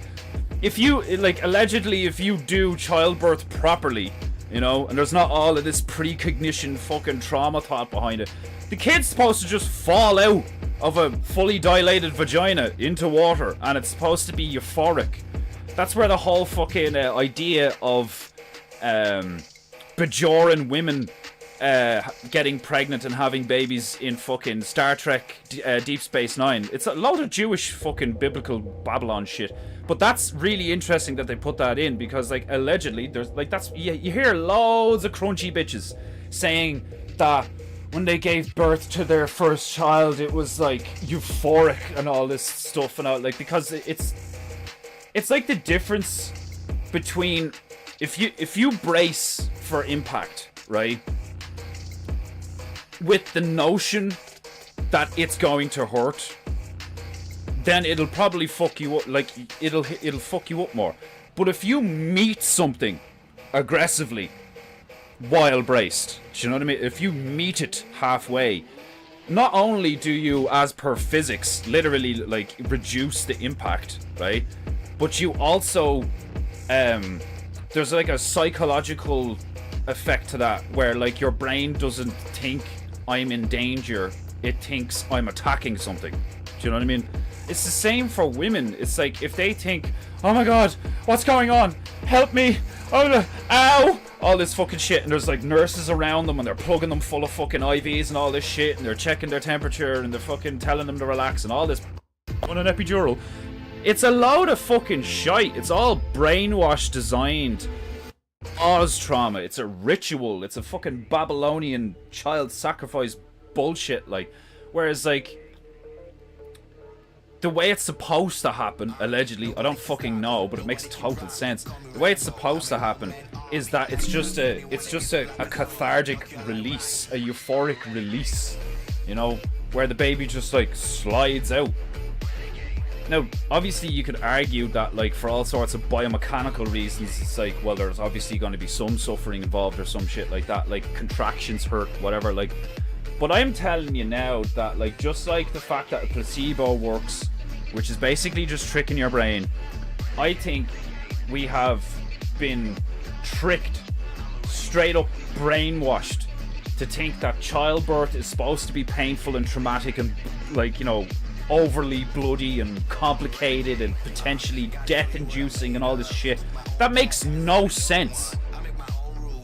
If you, like, allegedly, if you do childbirth properly, you know, and there's not all of this precognition fucking trauma thought behind it, the kid's supposed to just fall out of a fully dilated vagina into water, and it's supposed to be euphoric. That's where the whole fucking idea of bajoran women getting pregnant and having babies in fucking Star Trek Deep Space Nine. It's a load of Jewish fucking biblical Babylon shit. But that's really interesting that they put that in, because like allegedly there's like, that's, you hear loads of crunchy bitches saying that when they gave birth to their first child it was like euphoric and all this stuff and all, like, because it's like the difference between if you brace for impact, right, with the notion that it's going to hurt, then it'll probably fuck you up. Like, it'll fuck you up more. But if you meet something aggressively while braced, do you know what I mean? If you meet it halfway, not only do you, as per physics, literally like reduce the impact, right? But you also, there's like a psychological effect to that, where like your brain doesn't think I'm in danger, it thinks I'm attacking something. Do you know what I mean? It's the same for women. It's like if they think, oh my god, what's going on? Help me! Oh, ow! All this fucking shit, and there's like nurses around them and they're plugging them full of fucking IVs and all this shit, and they're checking their temperature and they're fucking telling them to relax and all this on an epidural. It's a load of fucking shite. It's all brainwash designed Oz trauma. It's a ritual. It's a fucking Babylonian child sacrifice bullshit, like. Whereas, like, the way it's supposed to happen, allegedly, I don't fucking know, but it makes total sense. The way it's supposed to happen is that it's just a cathartic release, a euphoric release, you know, where the baby just like slides out. Now, obviously you could argue that like for all sorts of biomechanical reasons, it's like, well, there's obviously going to be some suffering involved or some shit like that, like contractions hurt, whatever, like. But I'm telling you now that like just like the fact that a placebo works, which is basically just tricking your brain, I think we have been tricked, straight up brainwashed to think that childbirth is supposed to be painful and traumatic and like, you know, overly bloody and complicated and potentially death-inducing and all this shit. That makes no sense.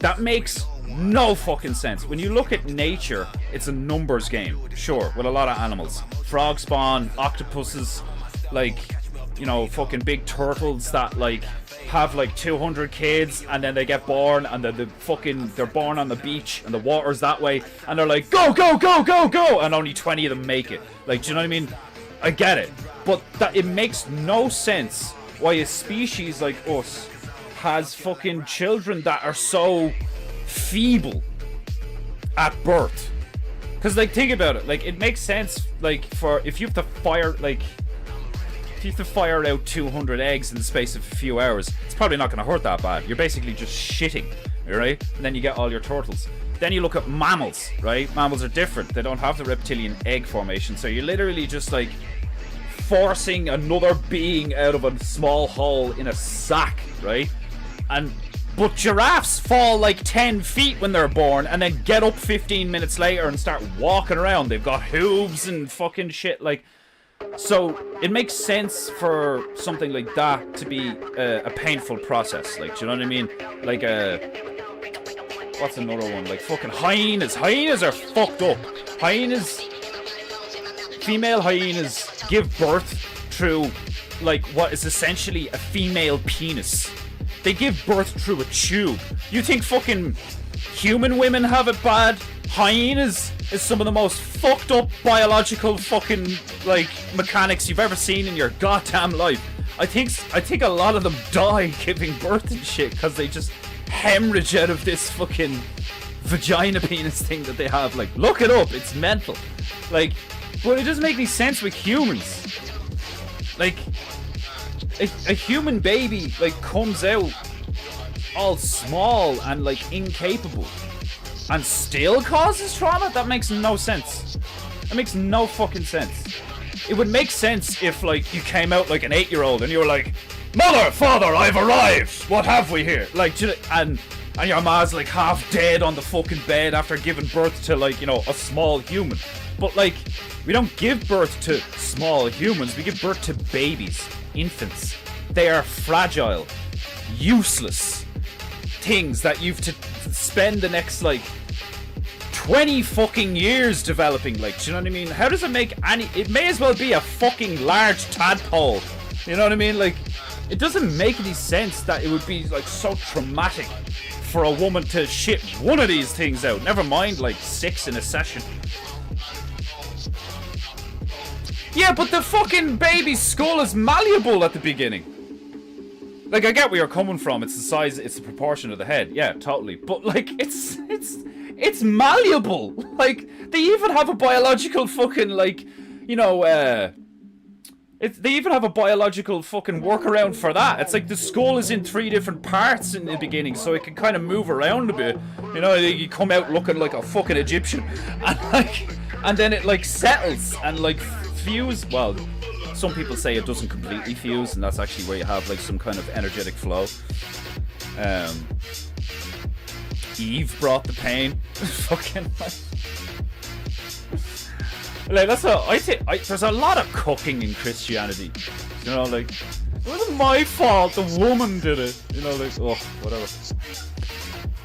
That makes no fucking sense. When you look at nature, it's a numbers game, sure, with a lot of animals. Frog spawn, octopuses, like, you know, fucking big turtles that like have like 200 kids and then they get born and they're born on the beach and the water's that way and they're like go go go go go and only 20 of them make it. Like, do you know what I mean? I get it, but that it makes no sense why a species like us has fucking children that are so feeble at birth. Because like, think about it, like it makes sense like for if you have to fire out 200 eggs in the space of a few hours, it's probably not going to hurt that bad. You're basically just shitting, right? And then you get all your turtles. Then you look at mammals, right? Mammals are different. They don't have the reptilian egg formation, so you're literally just like forcing another being out of a small hole in a sack, right? But giraffes fall like 10 feet when they're born and then get up 15 minutes later and start walking around. They've got hooves and fucking shit, like. So it makes sense for something like that to be a painful process, like, do you know what I mean? Like what's another one? Like fucking hyenas. Hyenas are fucked up. Female hyenas give birth through like what is essentially a female penis. They give birth through a tube. You think fucking human women have it bad? Hyenas is some of the most fucked up biological fucking like mechanics you've ever seen in your goddamn life. I think a lot of them die giving birth and shit because they just hemorrhage out of this fucking vagina penis thing that they have. Like, look it up, it's mental. Like, but it doesn't make any sense with humans. Like, a human baby like comes out all small and like incapable and still causes trauma? That makes no sense. That makes no fucking sense. It would make sense if like you came out like an 8-year-old and you were like, mother, father, I've arrived, what have we here? Like, and your ma's like half dead on the fucking bed after giving birth to like, you know, a small human. But like, we don't give birth to small humans, we give birth to babies, infants. They are fragile, useless things that you've to spend the next like 20 fucking years developing. Like, do you know what I mean? How does it make any? It may as well be a fucking large tadpole. You know what I mean? Like, it doesn't make any sense that it would be like so traumatic for a woman to shit one of these things out. Never mind like 6 in a session. Yeah, but the fucking baby's skull is malleable at the beginning. Like, I get where you're coming from. It's the size, it's the proportion of the head. Yeah, totally. But like, it's malleable. Like, they even have a biological fucking like, you know, they even have a biological fucking workaround for that. It's like the skull is in 3 different parts in the beginning, so it can kind of move around a bit. You know, you come out looking like a fucking Egyptian, and then it like settles and like fuse. Well, some people say it doesn't completely fuse, and that's actually where you have like some kind of energetic flow. Eve brought the pain. Fucking like that's what I think. There's a lot of cooking in Christianity. You know, like, it wasn't my fault. The woman did it. You know, like, oh, whatever.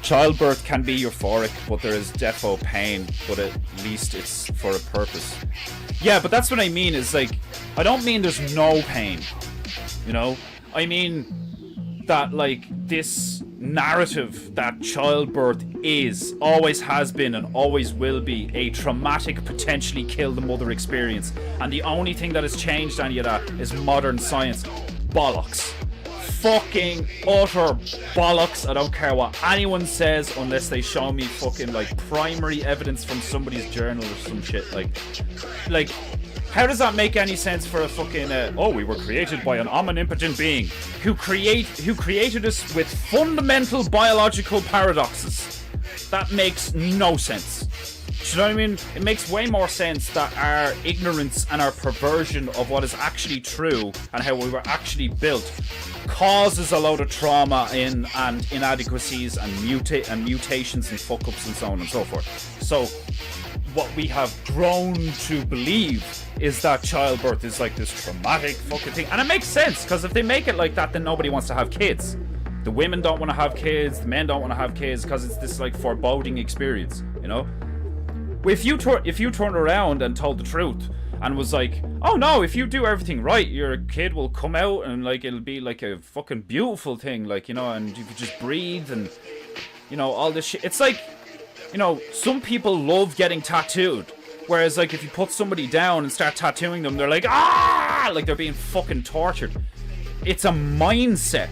Childbirth can be euphoric, but there is defo pain. But at least it's for a purpose. Yeah, but that's what I mean. Is like, I don't mean there's no pain. You know, I mean that like this narrative that childbirth is, always has been and always will be a traumatic, potentially kill the mother experience, and the only thing that has changed any of that is modern science. Bollocks. fucking utter bollocks. I don't care what anyone says unless they show me fucking like primary evidence from somebody's journal or some shit. Like, how does that make any sense for a fucking we were created by an omnipotent being who created us with fundamental biological paradoxes? That makes no sense. Do you know what I mean? It makes way more sense that our ignorance and our perversion of what is actually true and how we were actually built causes a load of trauma and inadequacies and mutations and fuck-ups and so on and so forth. So what we have grown to believe is that childbirth is like this traumatic fucking thing. And it makes sense, because if they make it like that, then nobody wants to have kids. The women don't want to have kids, the men don't want to have kids, because it's this like foreboding experience, you know? If you turned around and told the truth and was like, oh no, if you do everything right, your kid will come out and like it'll be like a fucking beautiful thing, like, you know, and you could just breathe and, you know, all this shit. It's like, you know, some people love getting tattooed, whereas like if you put somebody down and start tattooing them, they're like, ah, like they're being fucking tortured. It's a mindset.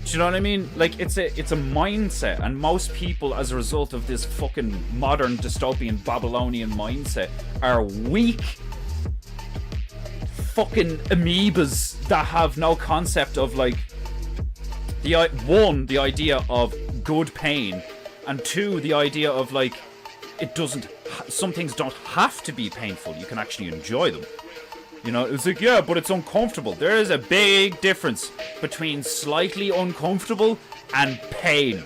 Do you know what I mean? Like, it's a mindset, and most people, as a result of this fucking modern dystopian Babylonian mindset, are weak fucking amoebas that have no concept of like the idea of good pain, and two, the idea of like some things don't have to be painful. You can actually enjoy them. You know, it's like, yeah, but it's uncomfortable. There is a big difference between slightly uncomfortable and pain,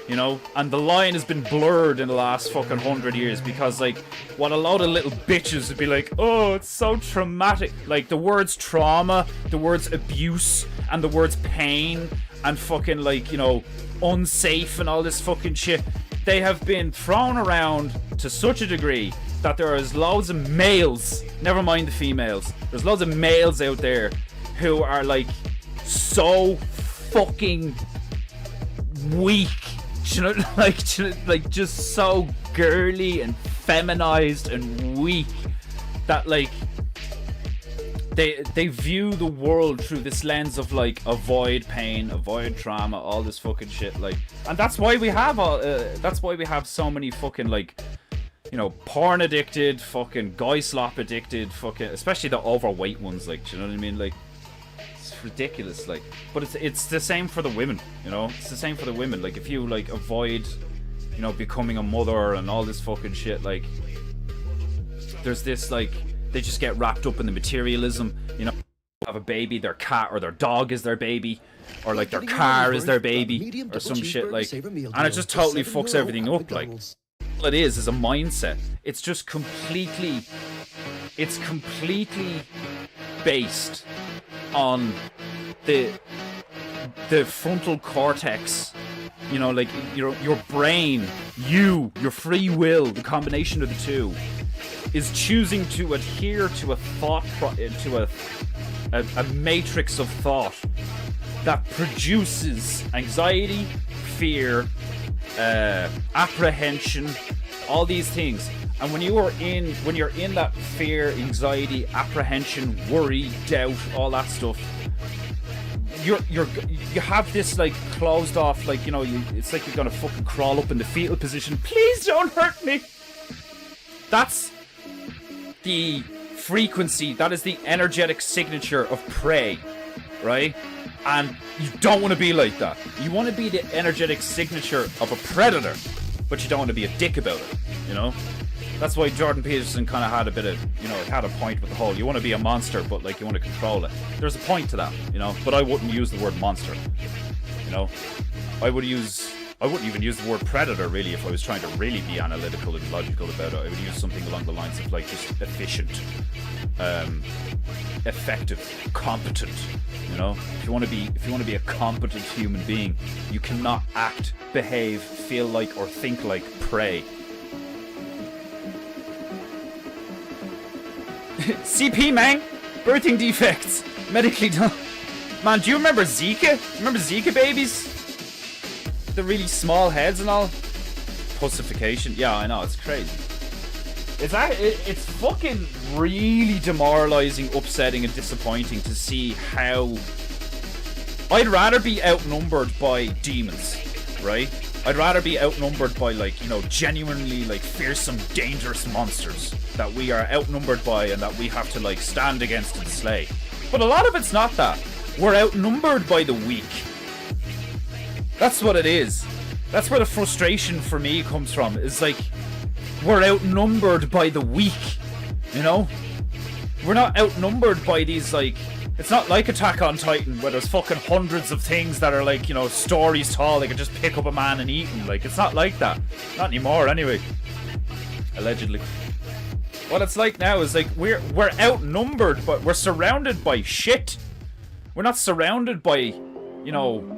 you know? And the line has been blurred in the last fucking 100 years, because, like, what a load of little bitches would be like, oh, it's so traumatic. Like, the words trauma, the words abuse, and the words pain, and fucking, like, you know, unsafe and all this fucking shit, they have been thrown around to such a degree that there is loads of males, never mind the females, there's loads of males out there who are like so fucking weak, you know, like just so girly and feminized and weak that like they view the world through this lens of like avoid pain, avoid trauma, all this fucking shit, like, and that's why we have so many fucking like, you know, porn addicted, fucking guy slop addicted, fucking, especially the overweight ones, like, do you know what I mean? Like, it's ridiculous, like, but it's the same for the women, you know? It's the same for the women. Like, if you, like, avoid, you know, becoming a mother and all this fucking shit, like, there's this, like, they just get wrapped up in the materialism, you know, have a baby, their cat or their dog is their baby, or, like, their car is their baby, or some shit, like, and it just totally fucks everything up, like. It is a mindset. It's just completely based on the frontal cortex, you know, like your brain, your free will, the combination of the two is choosing to adhere to a matrix of thought that produces anxiety, fear, apprehension, all these things. And when you're in that fear, anxiety, apprehension, worry, doubt, all that stuff, you have this like closed off, like, you know, it's like you're gonna fucking crawl up in the fetal position. Please don't hurt me. That's the frequency, that is the energetic signature of prey, right? And you don't want to be like that. You want to be the energetic signature of a predator, but you don't want to be a dick about it, you know? That's why Jordan Peterson kind of had a bit of, you know, had a point with the whole, you want to be a monster, but like you want to control it. There's a point to that, you know? But I wouldn't use the word monster, you know? I wouldn't even use the word predator, really, if I was trying to really be analytical and logical about it. I would use something along the lines of like just efficient, effective, competent. You know, if you want to be a competent human being, you cannot act, behave, feel like, or think like prey. CP, man, birthing defects, medically done. Man, do you remember Zika? Remember Zika babies? The really small heads and all. Pussification. Yeah, I know, it's crazy. It's fucking really demoralizing, upsetting, and disappointing to see how I'd rather be outnumbered by demons, right? I'd rather be outnumbered by, like, you know, genuinely, like, fearsome, dangerous monsters that we are outnumbered by and that we have to, like, stand against and slay. But a lot of it's not that. We're outnumbered by the weak. That's what it is. That's where the frustration for me comes from. Is like, we're outnumbered by the weak, you know? We're not outnumbered by these, like... It's not like Attack on Titan, where there's fucking hundreds of things that are, like, you know, stories tall. They can just pick up a man and eat him. Like, it's not like that. Not anymore, anyway. Allegedly. What it's like now is, like, we're outnumbered, but we're surrounded by shit. We're not surrounded by, you know...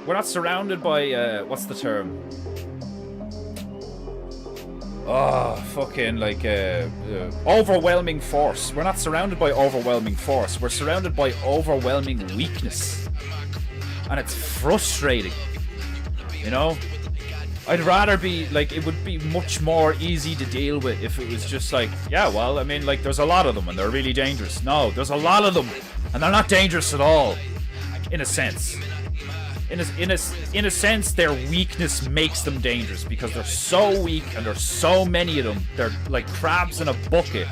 We're not surrounded by, what's the term? Oh, fucking, like, overwhelming force. We're not surrounded by overwhelming force. We're surrounded by overwhelming weakness. And it's frustrating. You know? I'd rather be, like, it would be much more easy to deal with if it was just like, yeah, well, I mean, like, there's a lot of them and they're really dangerous. No, there's a lot of them and they're not dangerous at all. In a sense. In a sense, their weakness makes them dangerous because they're so weak and there's so many of them. They're like crabs in a bucket.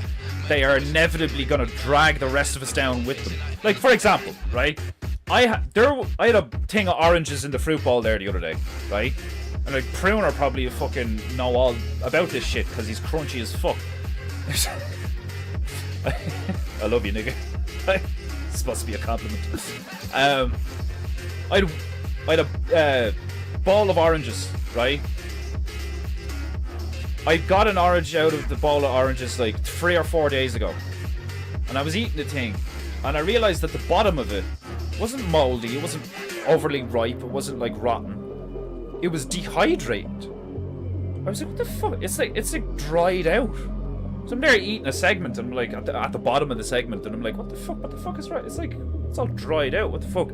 They are inevitably going to drag the rest of us down with them. Like, for example, right? I had a thing of oranges in the fruit bowl there the other day, right? And like Pruner probably fucking know all about this shit because he's crunchy as fuck. I love you, nigga. It's supposed to be a compliment. I had a bowl of oranges, right? I got an orange out of the bowl of oranges like 3 or 4 days ago. And I was eating the thing. And I realized that the bottom of it wasn't moldy. It wasn't overly ripe. It wasn't like rotten. It was dehydrated. I was like, what the fuck? It's like dried out. So I'm there eating a segment. And I'm like at the bottom of the segment. And I'm like, what the fuck is right? It's like, it's all dried out. What the fuck?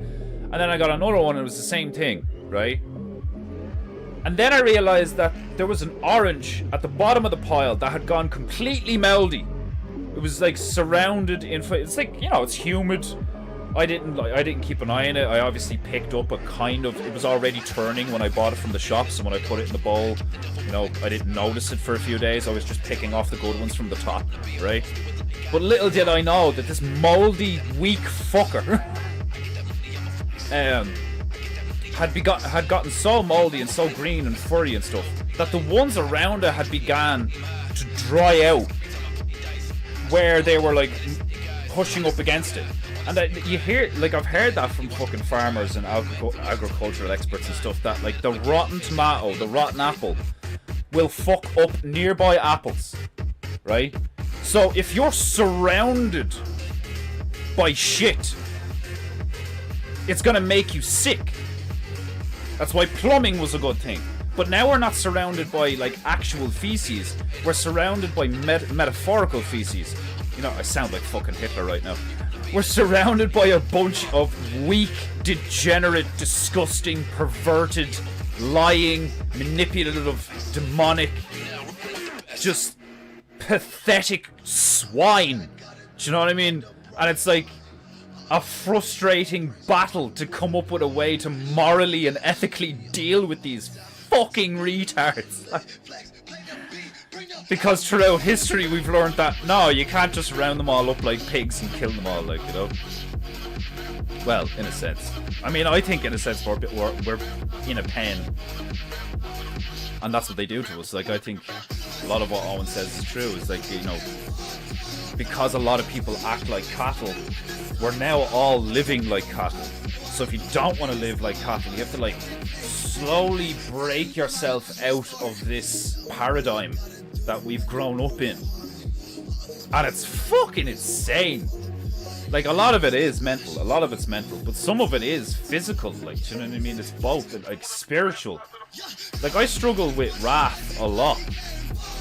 And then I got another one and it was the same thing, right? And then I realized that there was an orange at the bottom of the pile that had gone completely mouldy. It was like surrounded in... It's like, you know, it's humid. I didn't keep an eye on it. I obviously picked up a kind of... It was already turning when I bought it from the shop. So when I put it in the bowl, you know, I didn't notice it for a few days. I was just picking off the good ones from the top, right? But little did I know that this mouldy, weak fucker... had gotten so moldy and so green and furry and stuff that the ones around it had began to dry out where they were like pushing up against it. And you hear, like, I've heard that from fucking farmers and agricultural experts and stuff, that like the rotten tomato, the rotten apple will fuck up nearby apples, right? So if you're surrounded by shit, it's gonna make you sick. That's why plumbing was a good thing. But now we're not surrounded by, like, actual feces. We're surrounded by metaphorical feces. You know, I sound like fucking Hitler right now. We're surrounded by a bunch of weak, degenerate, disgusting, perverted, lying, manipulative, demonic, just pathetic swine. Do you know what I mean? And it's like a frustrating battle to come up with a way to morally and ethically deal with these fucking retards. Because throughout history we've learned that, no, you can't just round them all up like pigs and kill them all, like, you know. Well, in a sense. I mean, I think in a sense we're in a pen. And that's what they do to us. Like, I think a lot of what Owen says is true. Is like, you know, because a lot of people act like cattle, we're now all living like cattle. So if you don't want to live like cattle, you have to, like, slowly break yourself out of this paradigm that we've grown up in. And it's fucking insane. Like, a lot of it is mental, a lot of it's mental, but some of it is physical, like, do you know what I mean? It's both, like, spiritual. Like, I struggle with wrath a lot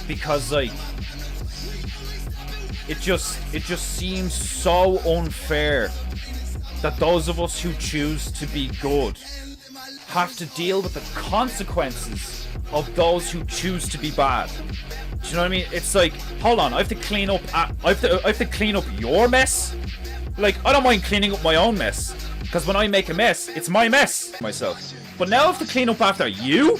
because, like, it just seems so unfair that those of us who choose to be good have to deal with the consequences of those who choose to be bad. Do you know what I mean? It's like, hold on, I have to clean up. I have to clean up your mess. Like, I don't mind cleaning up my own mess, because when I make a mess, it's my mess myself. But now I have to clean up after you.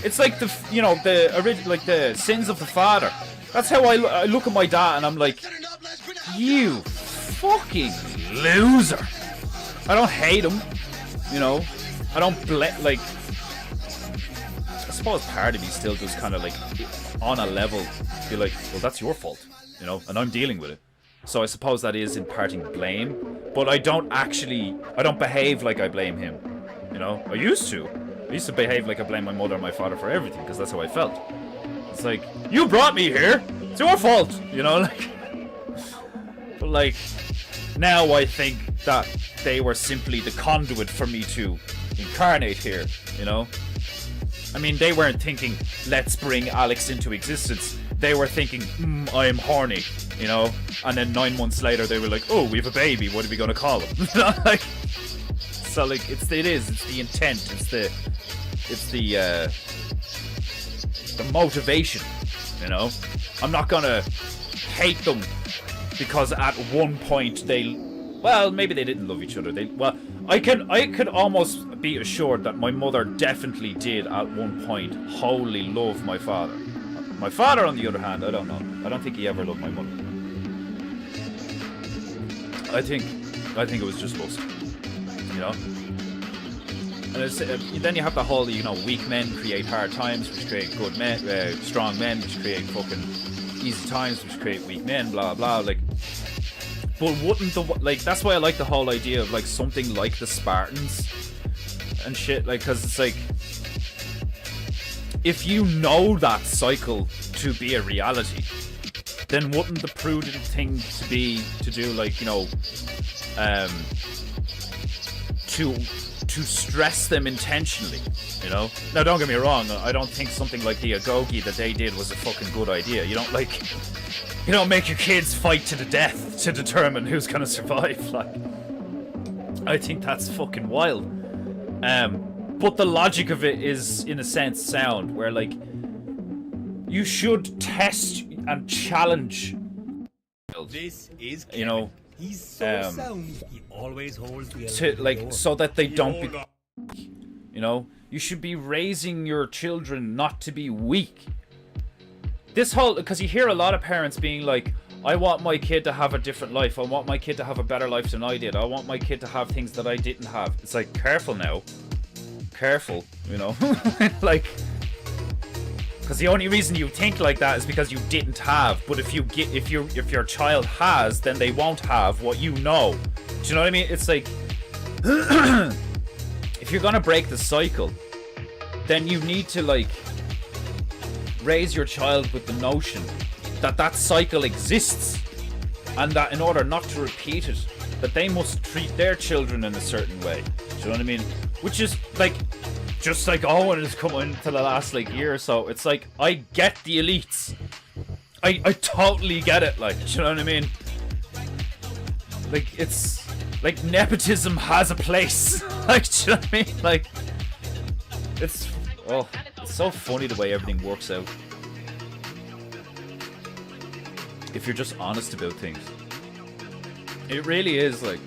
It's like the, you know, the sins of the father. That's how I look at my dad, and I'm like, you fucking loser. I don't hate him, you know. I don't like. I suppose part of me still just kind of like, on a level, be like, well, that's your fault, you know, and I'm dealing with it. So I suppose that is imparting blame, but I don't behave like I blame him, you know. I used to behave like I blame my mother and my father for everything, because that's how I felt. It's like, you brought me here, it's your fault, you know, like. But like, now I think that they were simply the conduit for me to incarnate here, you know. I mean, they weren't thinking, let's bring Alex into existence. They were thinking, I'm horny, you know. And then 9 months later, they were like, oh, we have a baby. What are we gonna call him? Like, so like, it's the intent. It's the motivation, you know. I'm not gonna hate them because at one point maybe they didn't love each other. I could almost be assured that my mother definitely did at one point wholly love my father. My father, on the other hand, I don't know. I don't think he ever loved my mother. I think it was just lust, you know. And then you have the whole, you know, weak men create hard times, which create good men, strong men, which create fucking easy times, which create weak men, blah blah. Like, but wouldn't that's why I like the whole idea of like something like the Spartans and shit, like, because it's like, if you know that cycle to be a reality, then wouldn't the prudent thing to be to do, like, you know, to stress them intentionally, you know? Now, don't get me wrong, I don't think something like the Agogi that they did was a fucking good idea. You don't make your kids fight to the death to determine who's gonna survive. Like, I think that's fucking wild. But the logic of it is, in a sense, sound, where, like, you should test and challenge, This is Kevin. you know, He's so sound. He always holds the to, like, so that they don't be, Hold you know, you should be raising your children not to be weak. This whole, because you hear a lot of parents being like, I want my kid to have a different life. I want my kid to have a better life than I did. I want my kid to have things that I didn't have. It's like, careful now. Careful, you know. Like, because the only reason you think like that is because you didn't have. But if your child has, then they won't have what you know. Do you know what I mean? It's like, if you're gonna break the cycle, then you need to, like, raise your child with the notion that that cycle exists, and that in order not to repeat it, that they must treat their children in a certain way. Do you know what I mean? Which is like, just like Owen has come into the last, like, year or so. It's like, I get the elites. I totally get it. Like, do you know what I mean? Like, it's like nepotism has a place. Like, do you know what I mean? Like, it's so funny the way everything works out. If you're just honest about things. It really is, like,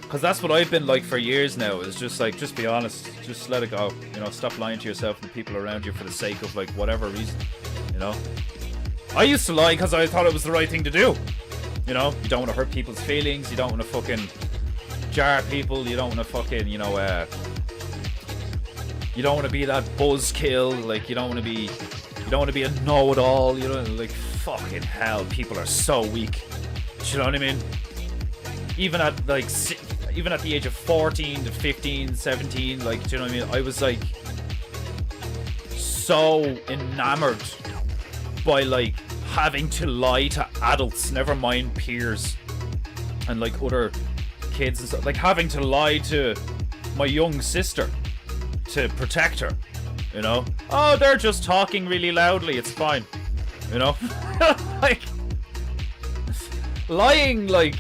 because that's what I've been like for years now, is just like, just be honest, just let it go, you know, stop lying to yourself and people around you for the sake of, like, whatever reason, you know. I used to lie because I thought it was the right thing to do, you know. You don't want to hurt people's feelings, you don't want to fucking jar people, you don't want to fucking, you know, you don't want to be that buzzkill, like, you don't want to be a know-it-all, you know, like, fucking hell, people are so weak. Do you know what I mean? Even at the age of 14 to 15, 17, like, do you know what I mean? I was, like, so enamored by, like, having to lie to adults, never mind peers and, like, other kids and stuff. Like, having to lie to my young sister to protect her, you know? Oh, they're just talking really loudly, it's fine, you know? Like, lying, like,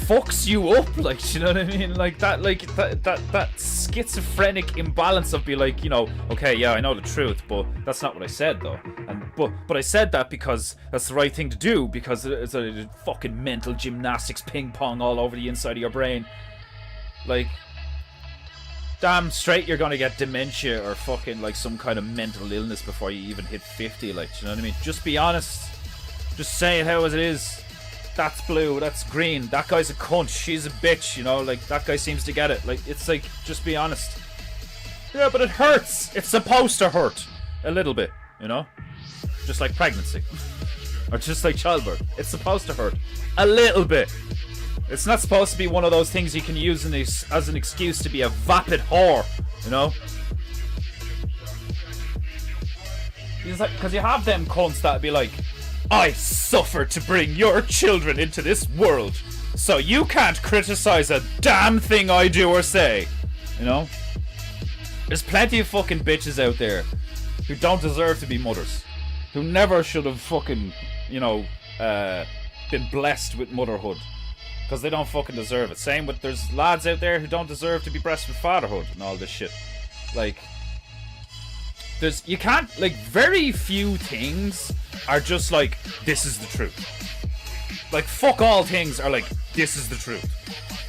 fucks you up, like, do you know what I mean? Like that schizophrenic imbalance of be like, you know, okay, yeah, I know the truth, but that's not what I said though. And but I said that because that's the right thing to do, because it's a fucking mental gymnastics ping pong all over the inside of your brain. Like, damn straight you're gonna get dementia or fucking like some kind of mental illness before you even hit 50, like, do you know what I mean? Just be honest. Just say it how it is. That's blue, that's green, that guy's a cunt, she's a bitch, you know, like, that guy seems to get it. Like, it's like, just be honest. Yeah, but it hurts. It's supposed to hurt. A little bit, you know? Just like pregnancy. Or just like childbirth. It's supposed to hurt. A little bit. It's not supposed to be one of those things you can use as an excuse to be a vapid whore, you know? Because you have them cunts that'd be like, I suffer to bring your children into this world, so you can't criticize a damn thing I do or say. You know? There's plenty of fucking bitches out there who don't deserve to be mothers. Who never should have fucking, you know, been blessed with motherhood. Because they don't fucking deserve it. Same with, there's lads out there who don't deserve to be blessed with fatherhood and all this shit. Like, you can't, like, very few things are just like, this is the truth. Like, fuck all things are like, this is the truth.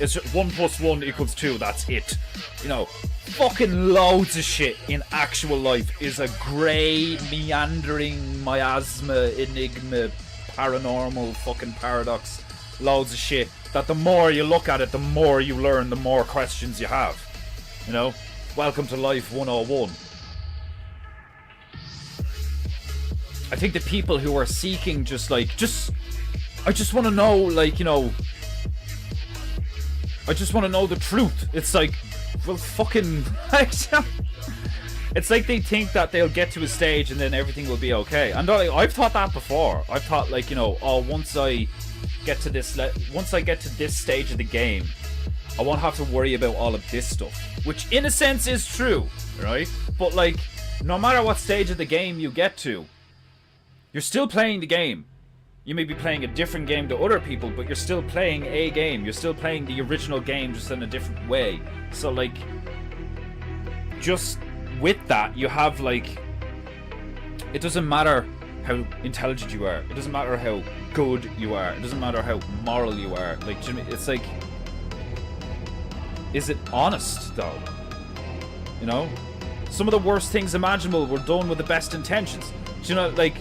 It's just 1 + 1 = 2, that's it. You know, fucking loads of shit in actual life is a grey, meandering, miasma, enigma, paranormal fucking paradox. Loads of shit that the more you look at it, the more you learn, the more questions you have. You know? Welcome to Life 101. I think the people who are seeking I just want to know, like, you know, I just want to know the truth. It's like, well, fucking, it's like they think that they'll get to a stage and then everything will be okay. And I've thought that before. I've thought, like, you know, oh, once I get to this stage of the game, I won't have to worry about all of this stuff, which in a sense is true, right? But, like, no matter what stage of the game you get to, you're still playing the game. You may be playing a different game to other people, but you're still playing a game. You're still playing the original game, just in a different way. So, like, just with that, you have, like, it doesn't matter how intelligent you are. It doesn't matter how good you are. It doesn't matter how moral you are. Like, Jimmy, it's like, is it honest, though? You know? Some of the worst things imaginable were done with the best intentions. Do you know, like,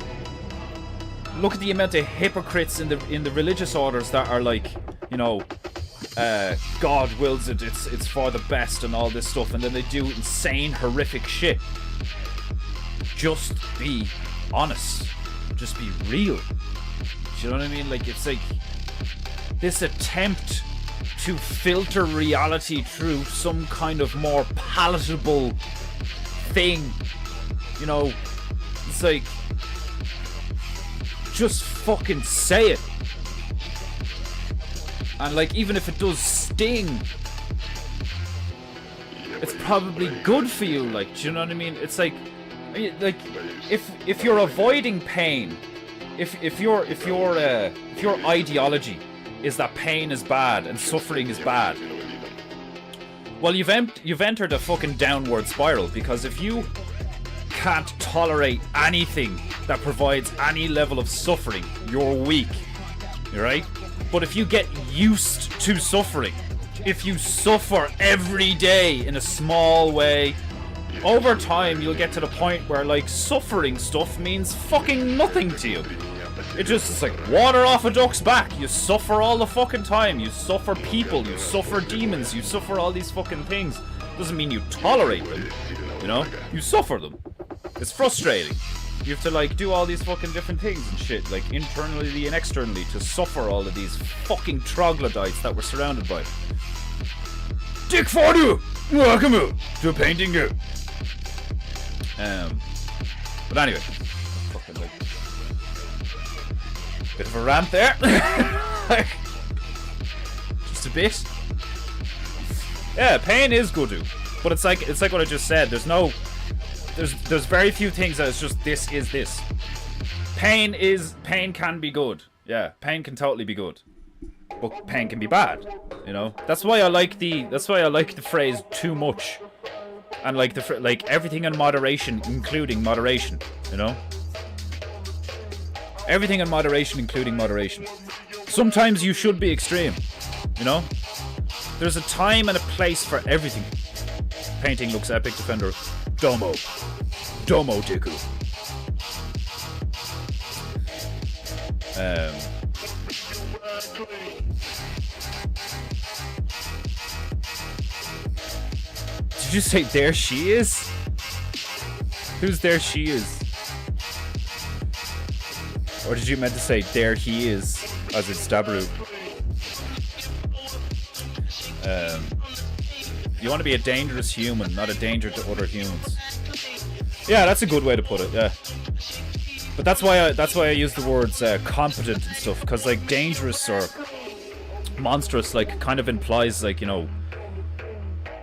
look at the amount of hypocrites in the religious orders that are like, you know, God wills it, it's for the best and all this stuff, and then they do insane, horrific shit. Just be honest. Just be real. Do you know what I mean? Like, it's like this attempt to filter reality through some kind of more palatable thing. You know, it's like, just fucking say it. And, like, even if it does sting, it's probably good for you. Like, do you know what I mean? It's like if you're avoiding pain, if your ideology is that pain is bad and suffering is bad, well, you've entered a fucking downward spiral, because if you can't tolerate anything that provides any level of suffering, you're weak, right? But if you get used to suffering, if you suffer every day in a small way, over time you'll get to the point where, like, suffering stuff means fucking nothing to you. It's like water off a duck's back. You suffer all the fucking time. You suffer people, you suffer demons, you suffer all these fucking things. Doesn't mean you tolerate them, you know? You suffer them. It's frustrating. You have to, like, do all these fucking different things and shit, like, internally and externally, to suffer all of these fucking troglodytes that we're surrounded by. Dick for you! Welcome to Paintingu. But anyway, fucking, like, bit of a rant there. Just a bit. Yeah, pain is good, but it's like what I just said. There's very few things that it's just this is this. Pain can be good. Yeah, pain can totally be good. but paint can be bad. You know, that's why I like the phrase too much, and like like everything in moderation, including moderation. You know, everything in moderation, including moderation. Sometimes you should be extreme. You know, there's a time and a place for everything. Painting looks epic. Defender, Domo Diku. Did you say there she is? Who's there she is? Or did you meant to say there he is, as in Stabru? You want to be a dangerous human, not a danger to other humans. Yeah, that's a good way to put it. Yeah, but that's why I use the words competent and stuff, because like dangerous or monstrous like kind of implies like, you know,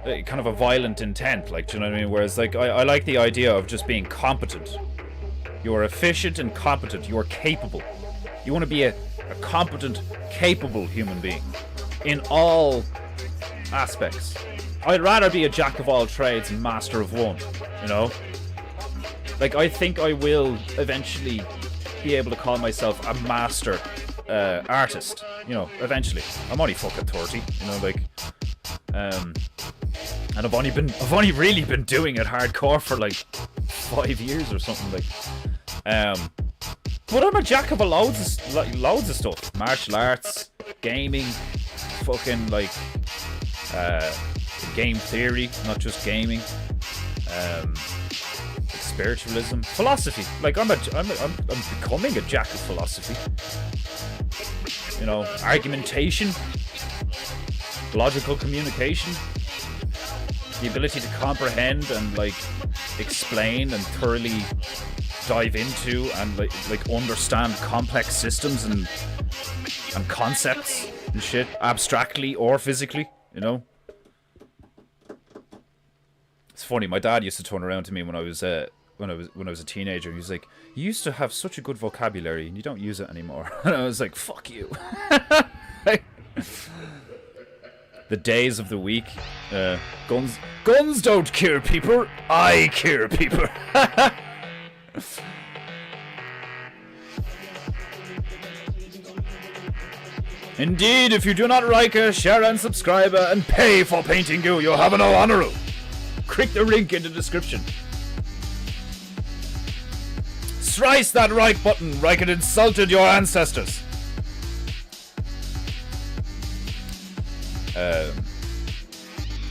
kind of a violent intent, like, do you know what I mean? Whereas like I like the idea of just being competent. You are efficient and competent. You are capable. You want to be a competent, capable human being in all aspects. I'd rather be a jack of all trades and master of one, you know? Like, I think I will eventually be able to call myself a master artist, you know, eventually. I'm only fucking 30, you know, like, and I've only really been doing it hardcore for like 5 years or something, like, but I'm a jack of loads of stuff. Martial arts, gaming, fucking like, game theory, not just gaming, spiritualism, philosophy. Like I'm becoming a jack of philosophy. You know, argumentation, logical communication, the ability to comprehend and like explain and thoroughly dive into and like understand complex systems and concepts and shit, abstractly or physically, you know. It's funny, my dad used to turn around to me when I was a teenager, and he was like, "You used to have such a good vocabulary and you don't use it anymore." And I was like, "Fuck you." The days of the week, guns don't cure people, I cure people. Indeed, if you do not like share and subscribe and pay for Paintingu, you have no honor. Click the link in the description. Slice that right button like it insulted your ancestors.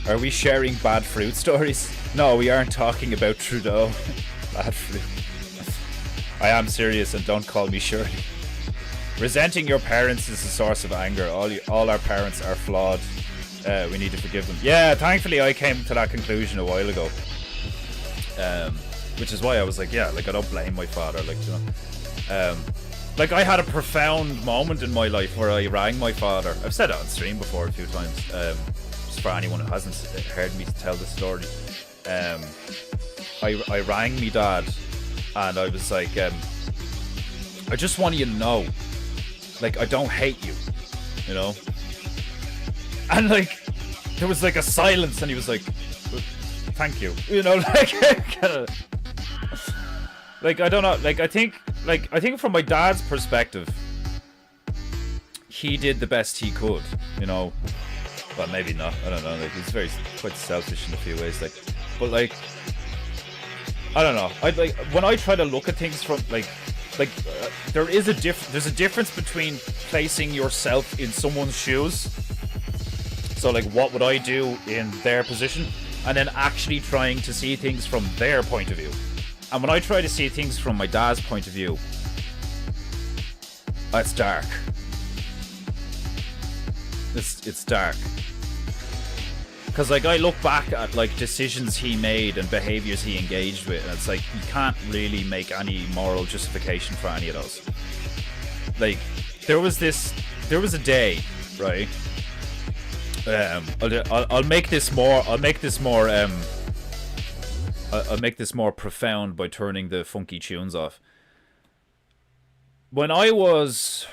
Are we sharing bad fruit stories? No, we aren't talking about Trudeau. Bad fruit. I am serious, and don't call me Shirley. Resenting your parents is a source of anger. All our parents are flawed. We need to forgive them. Yeah, thankfully I came to that conclusion a while ago. Which is why I was like, yeah, like I don't blame my father, like, you know. Like I had a profound moment in my life where I rang my father. I've said it on stream before a few times. Just for anyone who hasn't heard me tell the story. I rang me dad and I was like, I just want you to know, like, I don't hate you, you know? And like, there was like a silence and he was like, thank you, you know, like, kinda, like, I don't know, like, I think from my dad's perspective, he did the best he could, you know. Well, maybe not, I don't know, like, he's quite selfish in a few ways, like, but like, I don't know, when I try to look at things from, there's a difference between placing yourself in someone's shoes, so like, what would I do in their position, and then actually trying to see things from their point of view. And when I try to see things from my dad's point of view, it's dark. It's dark. Because like I look back at like decisions he made and behaviors he engaged with, and it's like you can't really make any moral justification for any of those. Like there was a day, right? I'll make this more profound by turning the funky tunes off. When I was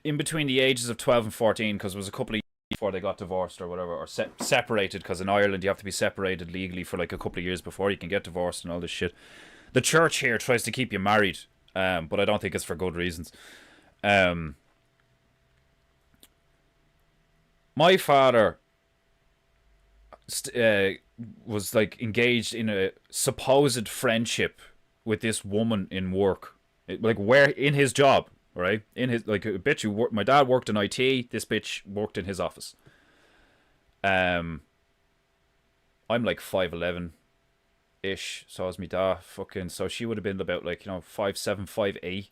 in between the ages of 12 and 14, because it was a couple of years before they got divorced or whatever, or separated, because in Ireland you have to be separated legally for like a couple of years before you can get divorced and all this shit. The church here tries to keep you married, but I don't think it's for good reasons. My father was like engaged in a supposed friendship with this woman in work, like where in his job, right? In his like a bitch who worked. My dad worked in IT. This bitch worked in his office. I'm like 5'11" ish. So was my dad. Fucking. So she would have been about like 5'7",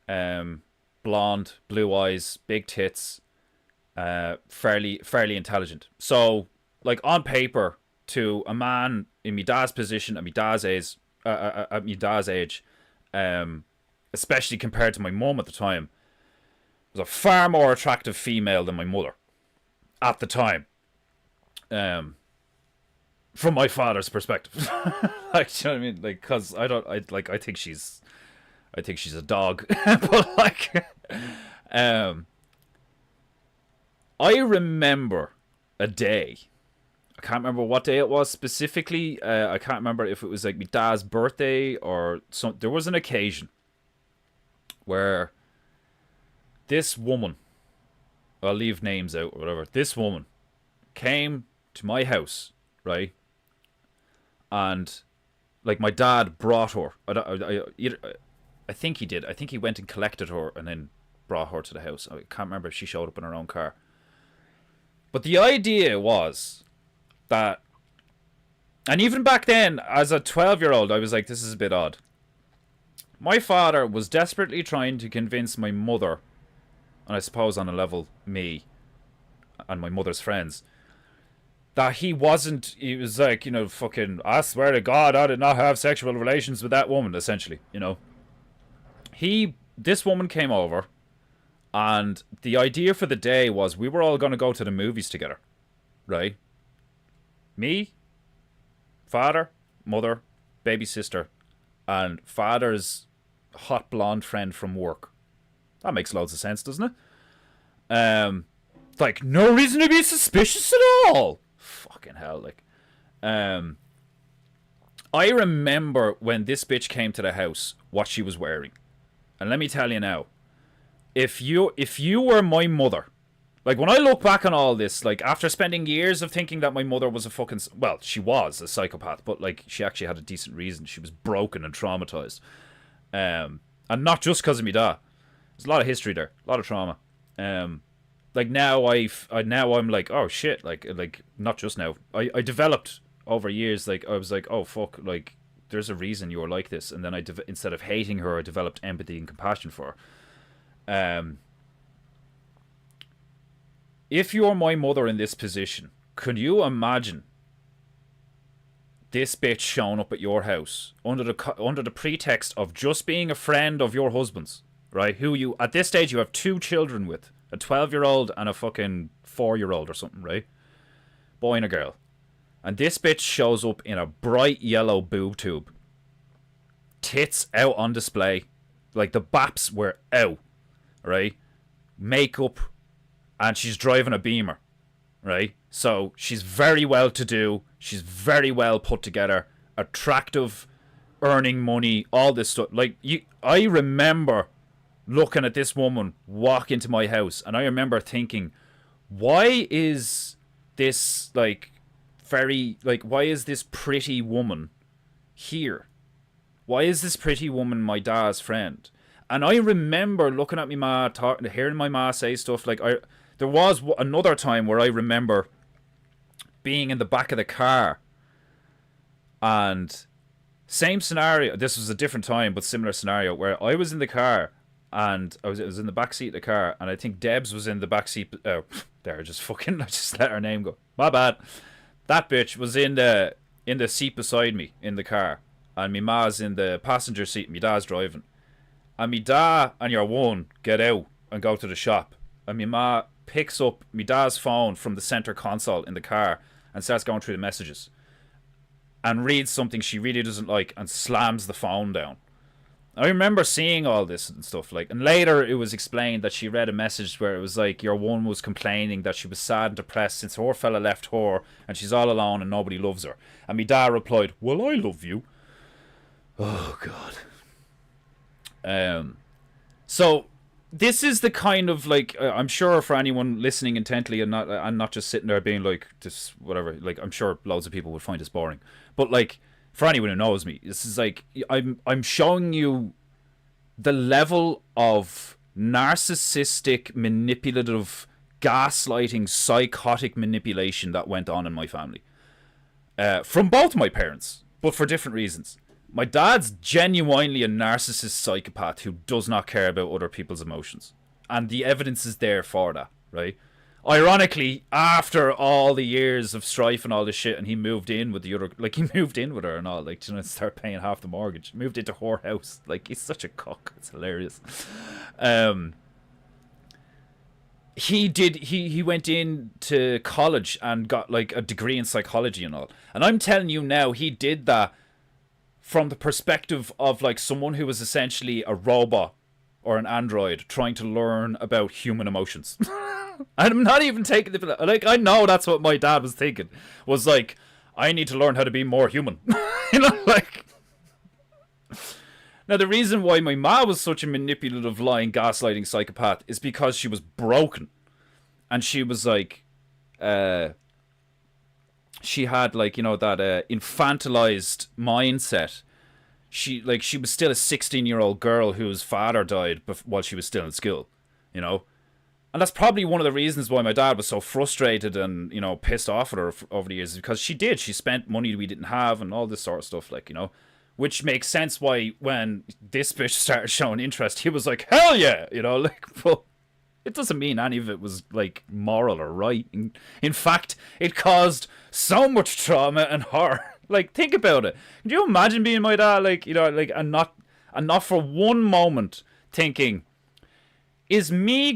5'8". Blonde, blue eyes, big tits. Fairly intelligent. So like on paper, to a man in my dad's position at my dad's age, especially compared to my mum at the time, was a far more attractive female than my mother at the time. From my father's perspective, like, you know what I mean? Like, cause I think she's a dog, but like, I remember a day. I can't remember what day it was specifically. I can't remember if it was like my dad's birthday or some. There was an occasion where this woman, I'll leave names out or whatever. This woman came to my house, right? And like my dad brought her. I think he did. I think he went and collected her and then brought her to the house. I can't remember if she showed up in her own car. But the idea was that, and even back then, as a 12-year-old, I was like, this is a bit odd. My father was desperately trying to convince my mother, and I suppose on a level me and my mother's friends, that he was like, fucking, I swear to God, I did not have sexual relations with that woman, essentially, This woman came over, and the idea for the day was we were all going to go to the movies together, right? Me, father, mother, baby sister, and father's hot blonde friend from work. That makes loads of sense, doesn't it? Like, no reason to be suspicious at all. Fucking hell, like. I remember when this bitch came to the house, what she was wearing. And let me tell you now, if you were my mother, like when I look back on all this, like after spending years of thinking that my mother was a fucking, well, she was a psychopath, but like she actually had a decent reason. She was broken and traumatized. And not just because of me dad. There's a lot of history there, a lot of trauma. Like now I'm like, oh shit, like not just now. I developed over years, like I was like, oh fuck, like there's a reason you were like this, and then instead of hating her, I developed empathy and compassion for her. If you're my mother in this position, could you imagine this bitch showing up at your house under the pretext of just being a friend of your husband's, right? Who you, at this stage, you have 2 children with, a 12-year-old and a fucking 4-year-old or something, right? Boy and a girl. And this bitch shows up in a bright yellow boob tube. Tits out on display. Like the baps were out, right? Makeup. And she's driving a Beamer, right? So she's very well to do. She's very well put together. Attractive, earning money, all this stuff. Like, I remember looking at this woman walk into my house, and I remember thinking, why is this, like, why is this pretty woman here? Why is this pretty woman my dad's friend? And I remember looking at my ma, hearing my ma say stuff like, there was another time where I remember being in the back of the car, and same scenario. This was a different time, but similar scenario, where I was in the car and I was in the back seat of the car, and I think Debs was in the back seat. I just let her name go. My bad. That bitch was in the seat beside me in the car, and me ma's in the passenger seat. Me dad's driving, and me dad and your one get out and go to the shop, and me ma picks up me dad's phone from the center console in the car and starts going through the messages and reads something she really doesn't like and slams the phone down. I remember seeing all this and stuff, like, and later it was explained that she read a message where it was like, your one was complaining that she was sad and depressed since her fella left her and she's all alone and nobody loves her. And my dad replied, well, I love you. Oh, God. So this is the kind of, like, I'm sure for anyone listening intently and not just sitting there being like, this, whatever, like, I'm sure loads of people would find this boring. But, like, for anyone who knows me, this is like, I'm showing you the level of narcissistic, manipulative, gaslighting, psychotic manipulation that went on in my family. From both my parents, but for different reasons. My dad's genuinely a narcissist psychopath who does not care about other people's emotions. And the evidence is there for that, right? Ironically, after all the years of strife and all this shit, and he moved in with the other, like, he moved in with her and all, like, you know, start paying half the mortgage. Moved into her house. Like, he's such a cock. It's hilarious. He went into college and got, like, a degree in psychology and all. And I'm telling you now, he did that from the perspective of, like, someone who was essentially a robot or an android trying to learn about human emotions. I'm not even taking the, like, I know that's what my dad was thinking, was like, I need to learn how to be more human. You know, like, now the reason why my ma was such a manipulative, lying, gaslighting psychopath is because she was broken, and she was like, she had, like, you know, that infantilized mindset. She was still a 16-year-old girl whose father died while she was still in school, you know. And that's probably one of the reasons why my dad was so frustrated and, you know, pissed off at her over the years, because she spent money we didn't have and all this sort of stuff, like, you know, which makes sense why when this bitch started showing interest, he was like, hell yeah, you know, like, well, it doesn't mean any of it was, like, moral or right. In fact, it caused so much trauma and horror. Like, think about it. Can you imagine being my dad, like, you know, like, and not for one moment thinking, is me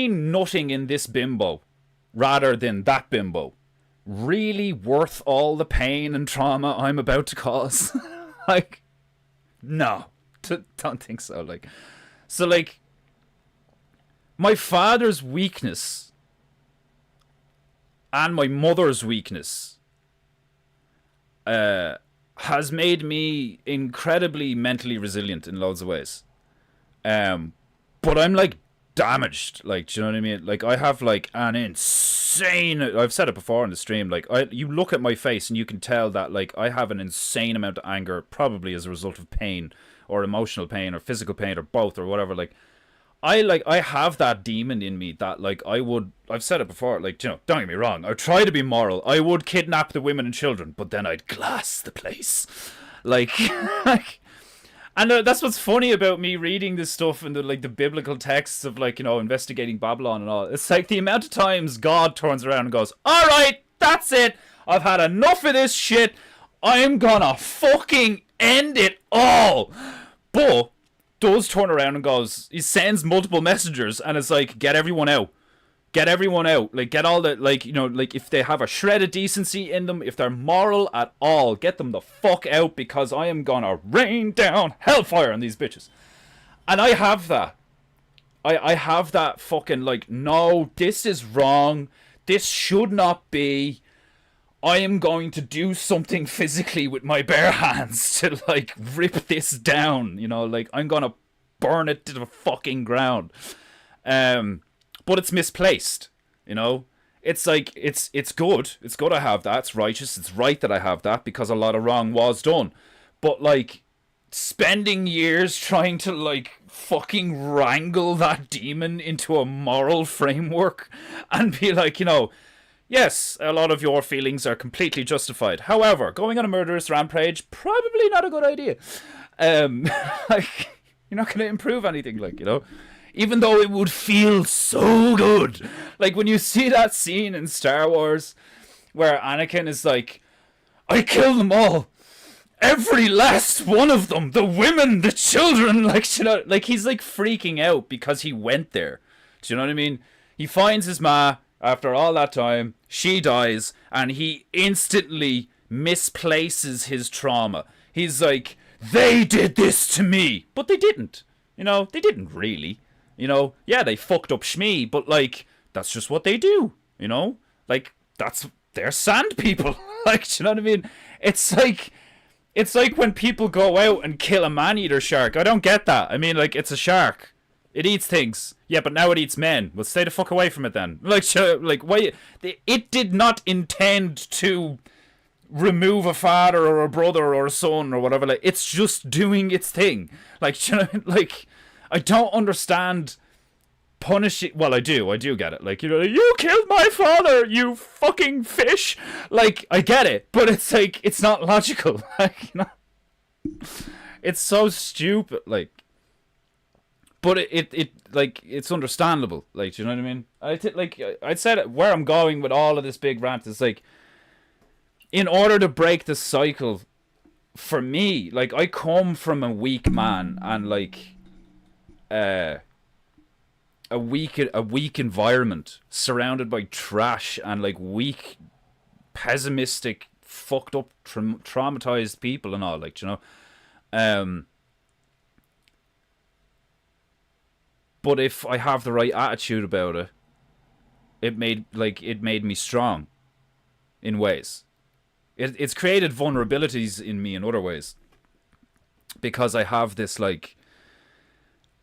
nutting in this bimbo rather than that bimbo really worth all the pain and trauma I'm about to cause? Like, no, don't think so. Like, so, like, my father's weakness and my mother's weakness has made me incredibly mentally resilient in loads of ways. But I'm, like, damaged, like, do you know what I mean? Like, I have, like, an insane, I've said it before on the stream, like, you look at my face and you can tell that, like, I have an insane amount of anger, probably as a result of pain or emotional pain or physical pain or both or whatever. Like, I have that demon in me that, like, I've said it before, like, you know, don't get me wrong, I try to be moral. I would kidnap the women and children, but then I'd glass the place. Like, like, and that's what's funny about me reading this stuff and the biblical texts of, like, you know, investigating Babylon and all. It's like the amount of times God turns around and goes, all right, that's it. I've had enough of this shit. I'm gonna fucking end it all. But does turn around and goes, he sends multiple messengers and it's like, get everyone out. Get everyone out. Like, get all the, like, you know, like, if they have a shred of decency in them, if they're moral at all, get them the fuck out, because I am gonna rain down hellfire on these bitches. And I have that. I have that fucking, like, no, this is wrong. This should not be. I am going to do something physically with my bare hands to, like, rip this down, you know, like, I'm gonna burn it to the fucking ground. But it's misplaced, you know. It's like, it's good. It's good I have that. It's righteous. It's right that I have that, because a lot of wrong was done. But, like, spending years trying to, like, fucking wrangle that demon into a moral framework and be like, you know, yes, a lot of your feelings are completely justified. However, going on a murderous rampage, probably not a good idea. Like, you're not going to improve anything, like, you know. Even though it would feel so good. Like, when you see that scene in Star Wars where Anakin is like, I killed them all. Every last one of them. The women, the children. Like, you know, like, he's, like, freaking out because he went there. Do you know what I mean? He finds his ma after all that time. She dies. And he instantly misplaces his trauma. He's like, they did this to me. But they didn't. You know, they didn't really. You know, yeah, they fucked up Shmee, but, like, that's just what they do. You know? Like, they're sand people. Like, do you know what I mean? It's like when people go out and kill a man-eater shark. I don't get that. I mean, like, it's a shark. It eats things. Yeah, but now it eats men. Well, stay the fuck away from it then. Like why? It did not intend to remove a father or a brother or a son or whatever. Like, it's just doing its thing. Like, you know, like, I don't understand punishing. Well, I do get it. Like, you know, you killed my father, you fucking fish. Like, I get it, but it's like, it's not logical. Like, you know, it's so stupid. Like. But it like, it's understandable. Like, do you know what I mean? I'd said where I'm going with all of this big rant is, like, in order to break the cycle, for me, like, I come from a weak man and, like, a weak environment surrounded by trash and, like, weak, pessimistic, fucked up, traumatized people and all, like, you know. But if I have the right attitude about it, it made me strong in ways. It's created vulnerabilities in me in other ways. Because I have this, like,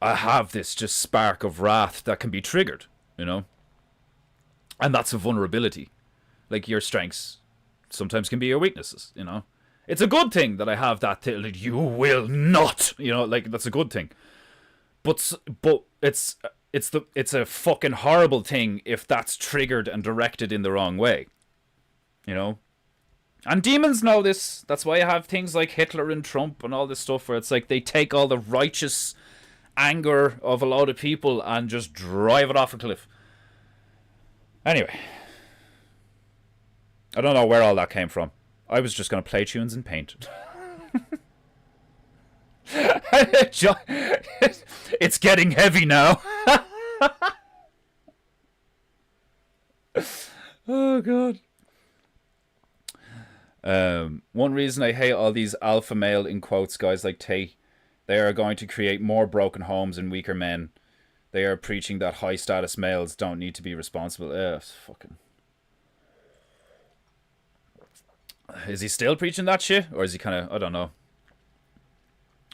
just spark of wrath that can be triggered, you know? And that's a vulnerability. Like, your strengths sometimes can be your weaknesses, you know? It's a good thing that I have that, like, you will not, you know, like, that's a good thing. But it's a fucking horrible thing if that's triggered and directed in the wrong way, you know. And demons know this. That's why you have things like Hitler and Trump and all this stuff where it's like they take all the righteous anger of a lot of people and just drive it off a cliff. Anyway, I don't know where all that came from. I was just gonna play tunes and paint. It's getting heavy now. Oh god. One reason I hate all these alpha male in quotes guys like Tate, they are going to create more broken homes and weaker men. They are preaching that high status males don't need to be responsible. Fucking. Is he still preaching that shit, or is he kind of, I don't know.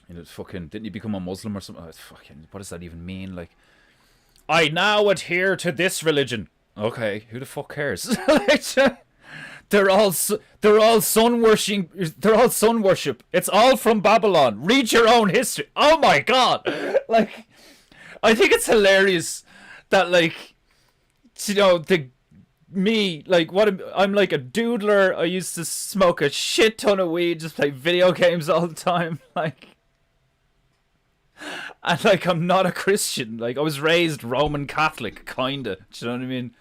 You know, fucking, didn't he become a Muslim or something? Oh, fucking, what does that even mean? Like, I now adhere to this religion. Okay, who the fuck cares? They're all sun worshiping. They're all sun worship. It's all from Babylon. Read your own history. Oh my god! Like, I think it's hilarious that, like, you know, I'm like a doodler. I used to smoke a shit ton of weed, just play video games all the time, like. And, like, I'm not a Christian. Like, I was raised Roman Catholic, kinda. Do you know what I mean?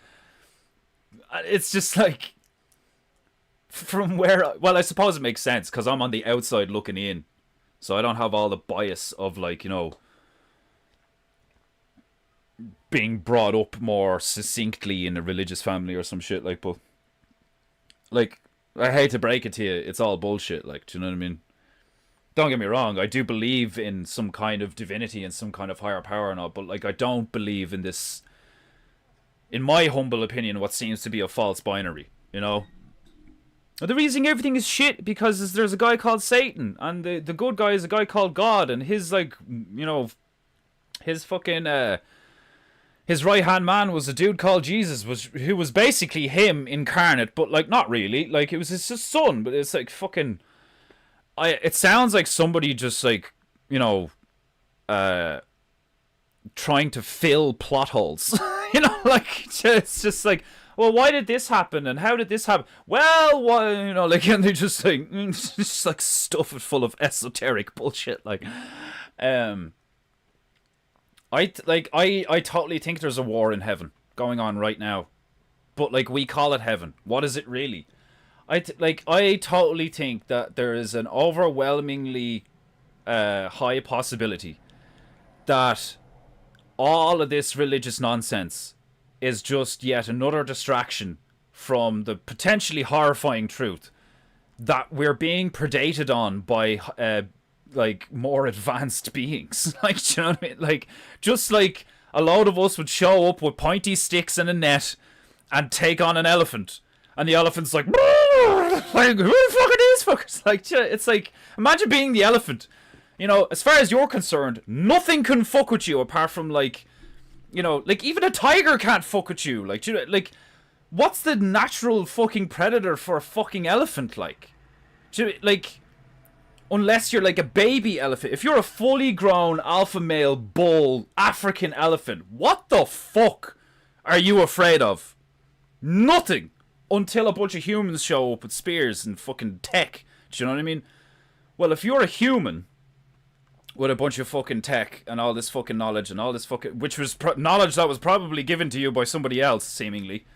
It's just, like, from where... Well, I suppose it makes sense, because I'm on the outside looking in. So I don't have all the bias of, like, you know, being brought up more succinctly in a religious family or some shit, like, but... Like, I hate to break it to you, it's all bullshit, like, do you know what I mean? Don't get me wrong, I do believe in some kind of divinity and some kind of higher power and all, but, like, I don't believe in this, in my humble opinion, what seems to be a false binary, you know? The reason everything is shit because there's a guy called Satan, and the good guy is a guy called God, and his, like, you know, his fucking, his right-hand man was a dude called Jesus, who was basically him incarnate, but, like, not really. Like, it was his son, but it's, like, fucking... It sounds like somebody just, like, you know, trying to fill plot holes. You know, like, it's just like, well, why did this happen, and how did this happen? Well, why, you know, like, and they just, like, just, like, stuff it full of esoteric bullshit, like, I totally think there's a war in heaven going on right now, but, like, we call it heaven. What is it really? I totally think that there is an overwhelmingly high possibility that all of this religious nonsense is just yet another distraction from the potentially horrifying truth that we're being predated on by like more advanced beings. Like, do you know what I mean? Like, just like a load of us would show up with pointy sticks and a net and take on an elephant, and the elephant's like, like, who the fuck are these fuckers? Like, it's like, imagine being the elephant. You know, as far as you're concerned, nothing can fuck with you apart from, like, you know, like, even a tiger can't fuck with you. Like, you know, like, what's the natural fucking predator for a fucking elephant, like? Do you, like, unless you're like a baby elephant. If you're a fully grown alpha male bull African elephant, what the fuck are you afraid of? Nothing. Until a bunch of humans show up with spears and fucking tech. Do you know what I mean? Well, if you're a human with a bunch of fucking tech and all this fucking knowledge and all this fucking... which was knowledge that was probably given to you by somebody else, seemingly...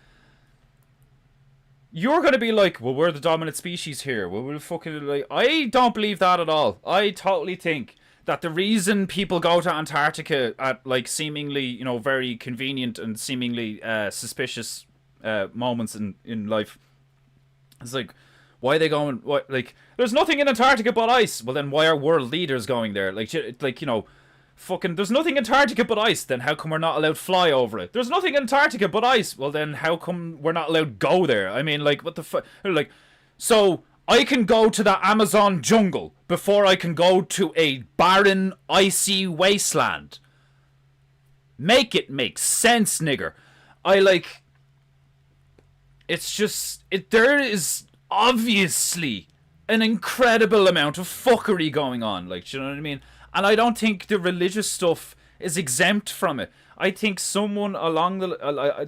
you're gonna be like, well, we're the dominant species here. Well, we're fucking like, I don't believe that at all. I totally think that the reason people go to Antarctica at like seemingly, you know, very convenient and seemingly suspicious moments in life, it's like, why are they going? What, like, there's nothing in Antarctica but ice. Well, then why are world leaders going there? Like, you know. Fucking, there's nothing in Antarctica but ice, then how come we're not allowed to fly over it? There's nothing in Antarctica but ice, well then how come we're not allowed to go there? I mean, like, what the fuck? Like, so, I can go to the Amazon jungle before I can go to a barren, icy wasteland. Make it make sense, nigger. It's just, there is obviously an incredible amount of fuckery going on, like, do you know what I mean? And I don't think the religious stuff is exempt from it. I think someone along the,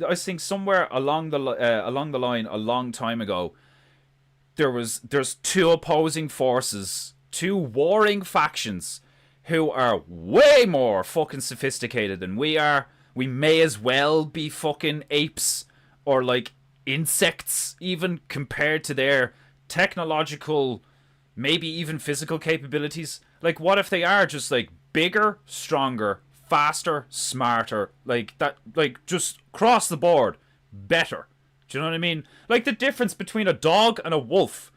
I think somewhere along the line a long time ago, there's two opposing forces, two warring factions, who are way more fucking sophisticated than we are. We may as well be fucking apes or like insects, even compared to their technological, maybe even physical capabilities. Like, what if they are just, like, bigger, stronger, faster, smarter, like, that, like, just across the board, better. Do you know what I mean? Like, the difference between a dog and a wolf.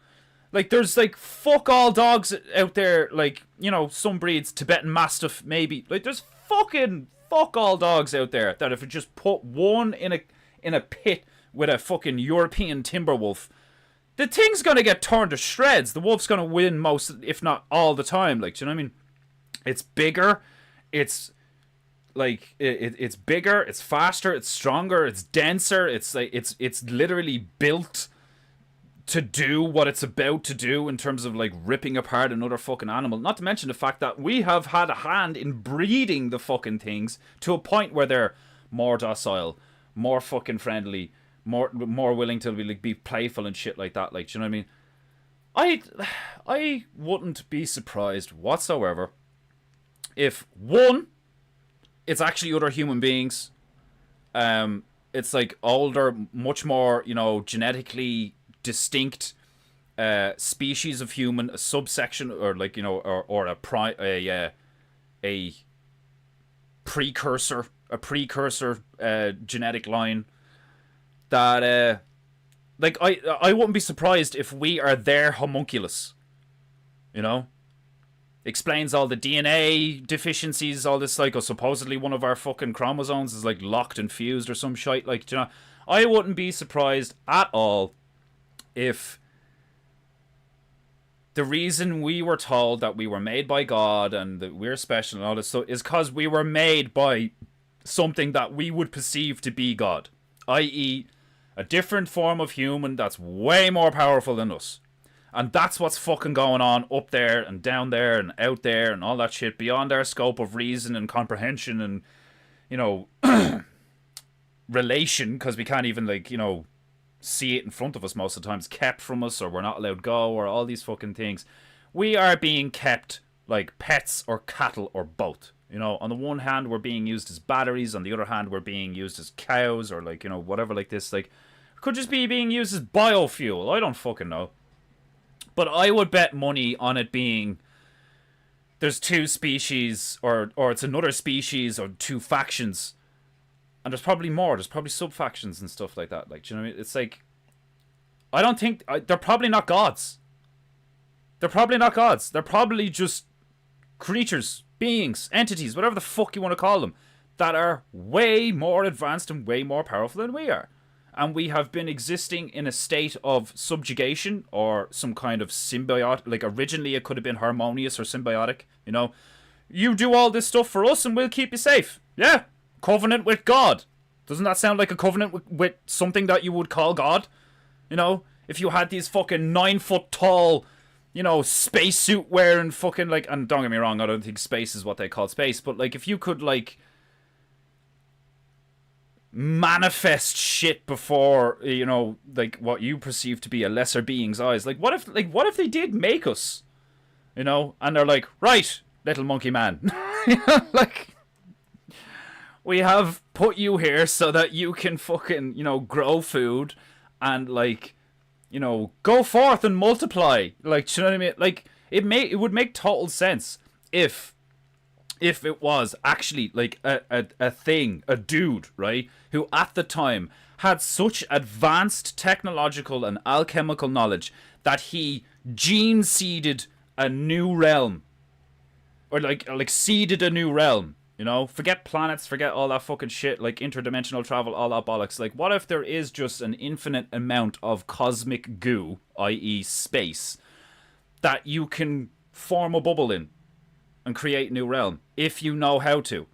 Like, there's, like, fuck all dogs out there, like, you know, some breeds, Tibetan Mastiff, maybe. Like, there's fucking fuck all dogs out there that if you just put one in a pit with a fucking European timber wolf, the thing's gonna get torn to shreds. The wolf's gonna win most, if not all the time. Like, do you know what I mean? It's bigger. It's like it's bigger. It's faster. It's stronger. It's denser. It's like it's literally built to do what it's about to do in terms of like ripping apart another fucking animal. Not to mention the fact that we have had a hand in breeding the fucking things to a point where they're more docile, more fucking friendly, more willing to be playful and shit like that. Like, do you know what I mean? I wouldn't be surprised whatsoever if, one, it's actually other human beings. It's like older, much more, you know, genetically distinct species of human, a subsection, or like, you know, or a precursor genetic line. That, like, I wouldn't be surprised if we are their homunculus. You know? Explains all the DNA deficiencies, all this, like, supposedly one of our fucking chromosomes is, like, locked and fused or some shite. Like, you know, I wouldn't be surprised at all if the reason we were told that we were made by God and that we're special and all this stuff is because we were made by something that we would perceive to be God. I.e., a different form of human that's way more powerful than us. And that's what's fucking going on up there and down there and out there and all that shit beyond our scope of reason and comprehension and, you know, relation, because we can't even, like, you know, see it in front of us most of the time. It's kept from us, or we're not allowed to go, or all these fucking things. We are being kept like pets or cattle or both. You know, on the one hand, we're being used as batteries. On the other hand, we're being used as cows or, like, you know, whatever like this. Like, could just be being used as biofuel. I don't fucking know. But I would bet money on it being there's two species or it's another species or two factions. And there's probably more. There's probably sub-factions and stuff like that. Like, do you know what I mean? It's like, I don't think... they're probably not gods. They're probably not gods. They're probably just creatures, beings, entities, whatever the fuck you want to call them, that are way more advanced and way more powerful than we are. And we have been existing in a state of subjugation or some kind of symbiotic. Like, originally it could have been harmonious or symbiotic, you know. You do all this stuff for us and we'll keep you safe. Yeah. Covenant with God. Doesn't that sound like a covenant with something that you would call God? You know, if you had these fucking 9 foot tall, you know, spacesuit wearing fucking, like, and don't get me wrong, I don't think space is what they call space, but, like, if you could, like, manifest shit before, you know, like, what you perceive to be a lesser being's eyes, like, what if they did make us, you know, and they're like, right, little monkey man, like, we have put you here so that you can fucking, you know, grow food and, like, you know, go forth and multiply. Like, do you know what I mean? Like, it would make total sense if it was actually, like, a thing, a dude, right, who at the time had such advanced technological and alchemical knowledge that he gene-seeded a new realm. Or, like seeded a new realm. You know, forget planets, forget all that fucking shit, like interdimensional travel, all that bollocks. Like, what if there is just an infinite amount of cosmic goo, i.e. space, that you can form a bubble in and create a new realm, if you know how to?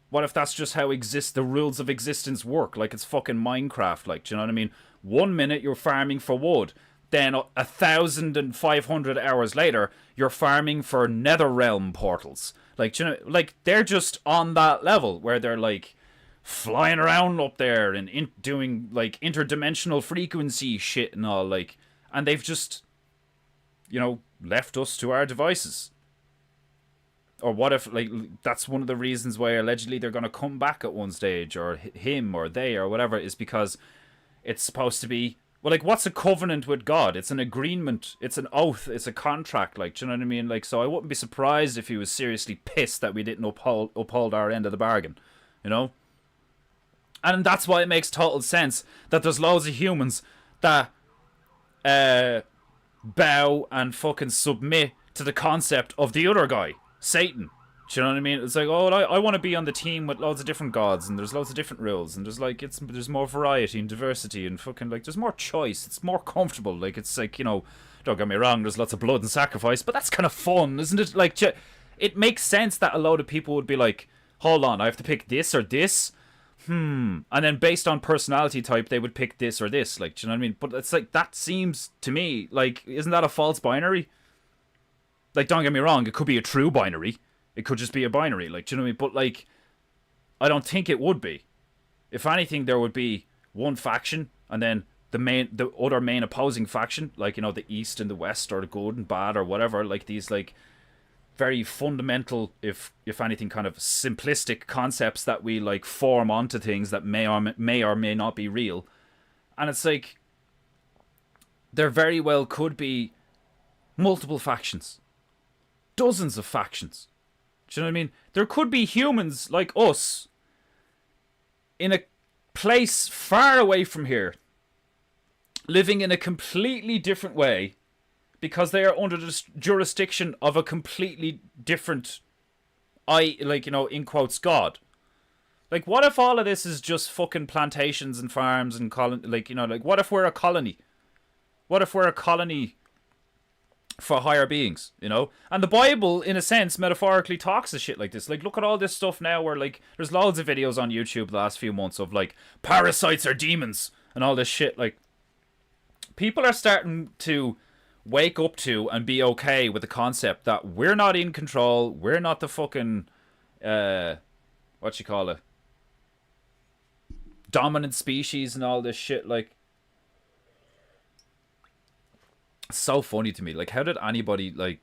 What if that's just how the rules of existence work, like it's fucking Minecraft, like, do you know what I mean? 1 minute you're farming for wood, then 1,500 hours later, you're farming for nether realm portals. Like, you know, like, they're just on that level where they're, like, flying around up there and doing, like, interdimensional frequency shit and all, like, and they've just, you know, left us to our devices. Or what if, like, that's one of the reasons why allegedly they're going to come back at one stage, or him or they or whatever, is because it's supposed to be, well, like, what's a covenant with God? It's an agreement. It's an oath. It's a contract. Like, do you know what I mean? Like, so I wouldn't be surprised if he was seriously pissed that we didn't uphold our end of the bargain. You know? And that's why it makes total sense that there's loads of humans that bow and fucking submit to the concept of the other guy, Satan. Do you know what I mean? It's like, oh, I want to be on the team with loads of different gods, and there's loads of different rules, and there's, like, there's more variety and diversity, and fucking, like, there's more choice. It's more comfortable. Like, it's like, you know, don't get me wrong, there's lots of blood and sacrifice, but that's kind of fun, isn't it? Like, it makes sense that a load of people would be like, hold on, I have to pick this or this. And then based on personality type, they would pick this or this. Like, do you know what I mean? But it's like, that seems to me like, isn't that a false binary? Like, don't get me wrong, it could be a true binary. It could just be a binary, like, do you know what I mean? But, like, I don't think it would be. If anything, there would be one faction, and then the other main opposing faction, like, you know, the East and the West, or the good and bad, or whatever, like, these, like, very fundamental, if anything, kind of simplistic concepts that we, like, form onto things that may or may not be real. And it's like, there very well could be multiple factions. Dozens of factions. Do you know what I mean? There could be humans like us in a place far away from here, living in a completely different way, because they are under the jurisdiction of a completely different, like, you know, in quotes, God. Like, what if all of this is just fucking plantations and farms and like, you know, like, what if we're a colony? What if we're a colony for higher beings, you know? And the Bible, in a sense, metaphorically talks of shit like this. Like, look at all this stuff now where, like, there's loads of videos on YouTube the last few months of, like, parasites are demons and all this shit. Like, people are starting to wake up to and be okay with the concept that we're not in control, we're not the fucking, dominant species and all this shit. Like, so funny to me. Like, how did anybody, like,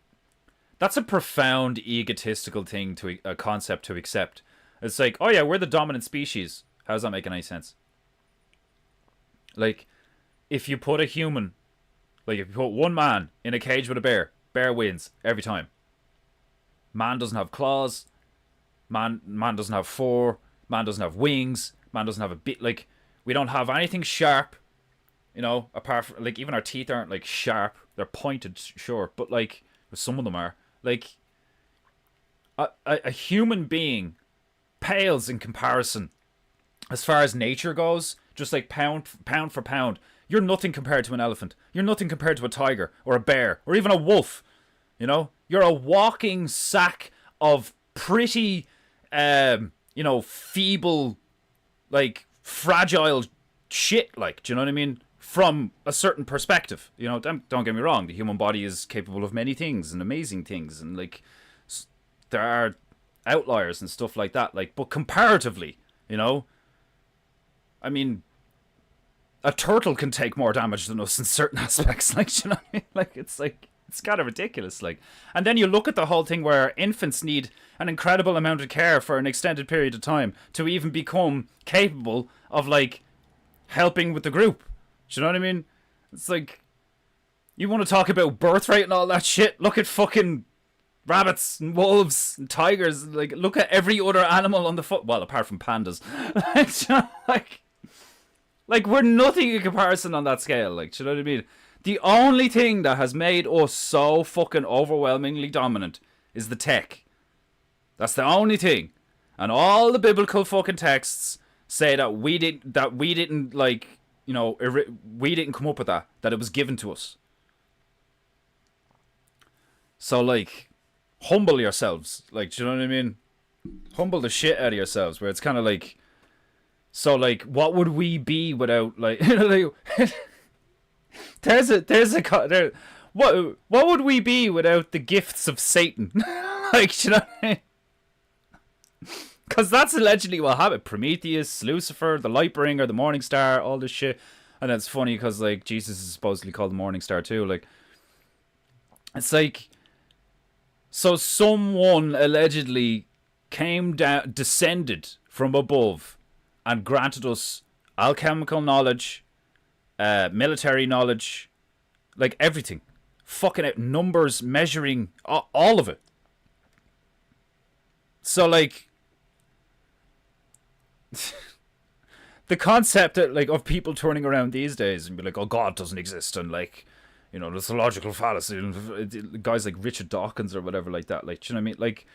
that's a profound egotistical thing, to a concept to accept. It's like, oh yeah, we're the dominant species. How does that make any sense? Like, if you put a human, like, if you put one man in a cage with a bear wins every time. Man doesn't have claws, man doesn't have fur, man doesn't have wings, man doesn't have a bit, like, we don't have anything sharp. You know, apart from, like, even our teeth aren't, like, sharp. They're pointed, sure, but, like, some of them are. Like, a human being pales in comparison as far as nature goes. Just like pound for pound, you're nothing compared to an elephant. You're nothing compared to a tiger or a bear or even a wolf. You know, you're a walking sack of pretty, feeble, like fragile shit. Like, do you know what I mean? From a certain perspective, you know, don't get me wrong. The human body is capable of many things and amazing things, and like there are outliers and stuff like that. Like, but comparatively, you know, I mean, a turtle can take more damage than us in certain aspects. Like, you know what I mean? Like, it's kind of ridiculous. Like, and then you look at the whole thing where infants need an incredible amount of care for an extended period of time to even become capable of like helping with the group. Do you know what I mean? It's like, you want to talk about birth rate and all that shit? Look at fucking rabbits and wolves and tigers. Like, look at every other animal on the foot. Well, apart from pandas. like, we're nothing in comparison on that scale. Like, do you know what I mean? The only thing that has made us so fucking overwhelmingly dominant is the tech. That's the only thing. And all the biblical fucking texts say that we didn't like, you know, we didn't come up with that it was given to us. So, like, humble yourselves. Like, do you know what I mean? Humble the shit out of yourselves, where it's kind of like, so, like, what would we be without, like, what would we be without the gifts of Satan? Like, do you know what I mean? Because that's allegedly what happened. Prometheus, Lucifer, the Lightbringer, the Morning Star, all this shit. And it's funny because, like, Jesus is supposedly called the Morning Star too. Like, it's like, so someone allegedly came down, descended from above, and granted us alchemical knowledge, military knowledge, like everything. Fucking out numbers, measuring, all of it. So, like, the concept that, like, of people turning around these days and be like, oh, God doesn't exist, and, like, you know, there's a logical fallacy, and guys like Richard Dawkins or whatever like that, like, do you know what I mean? Like,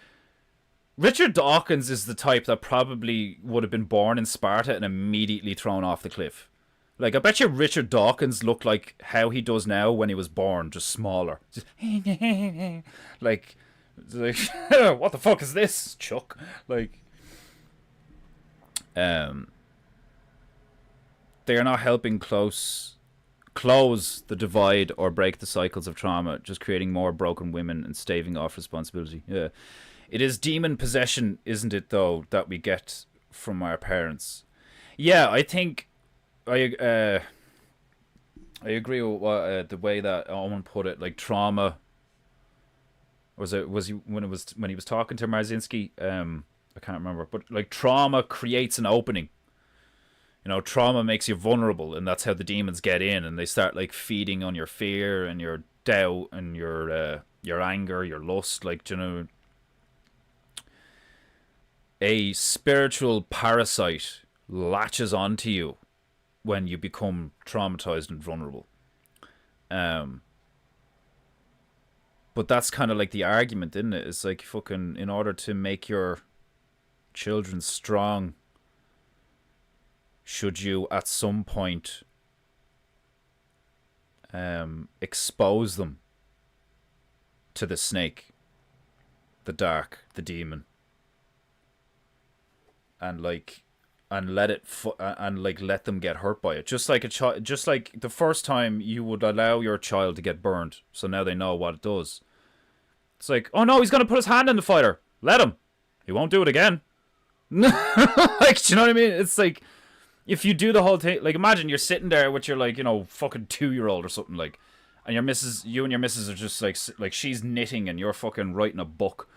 Richard Dawkins is the type that probably would have been born in Sparta and immediately thrown off the cliff. Like, I bet you Richard Dawkins looked like how he does now when he was born, just smaller. Just like, what the fuck is this, Chuck? Like, they are not helping close the divide or break the cycles of trauma, just creating more broken women and staving off responsibility. Yeah. It is demon possession, isn't it, though, that we get from our parents? Yeah, I think I agree with what, the way that Owen put it. Like, trauma, when he was talking to Marzinski, I can't remember, but like, trauma creates an opening. You know, trauma makes you vulnerable, and that's how the demons get in, and they start like feeding on your fear and your doubt and your anger, your lust. Like, you know, a spiritual parasite latches onto you when you become traumatized and vulnerable. But that's kind of like the argument, isn't it? It's like, fucking, in order to make your children strong, should you at some point expose them to the snake, the dark, the demon, and like, and let it let them get hurt by it, just like a child, just like the first time you would allow your child to get burned, so now they know what it does. It's like, oh no, he's gonna put his hand in the fire, let him, he won't do it again. Like, do you know what I mean? It's like, if you do the whole thing, like, imagine you're sitting there with your, like, you know, fucking 2-year-old or something, like, and you and your missus are just like she's knitting and you're fucking writing a book,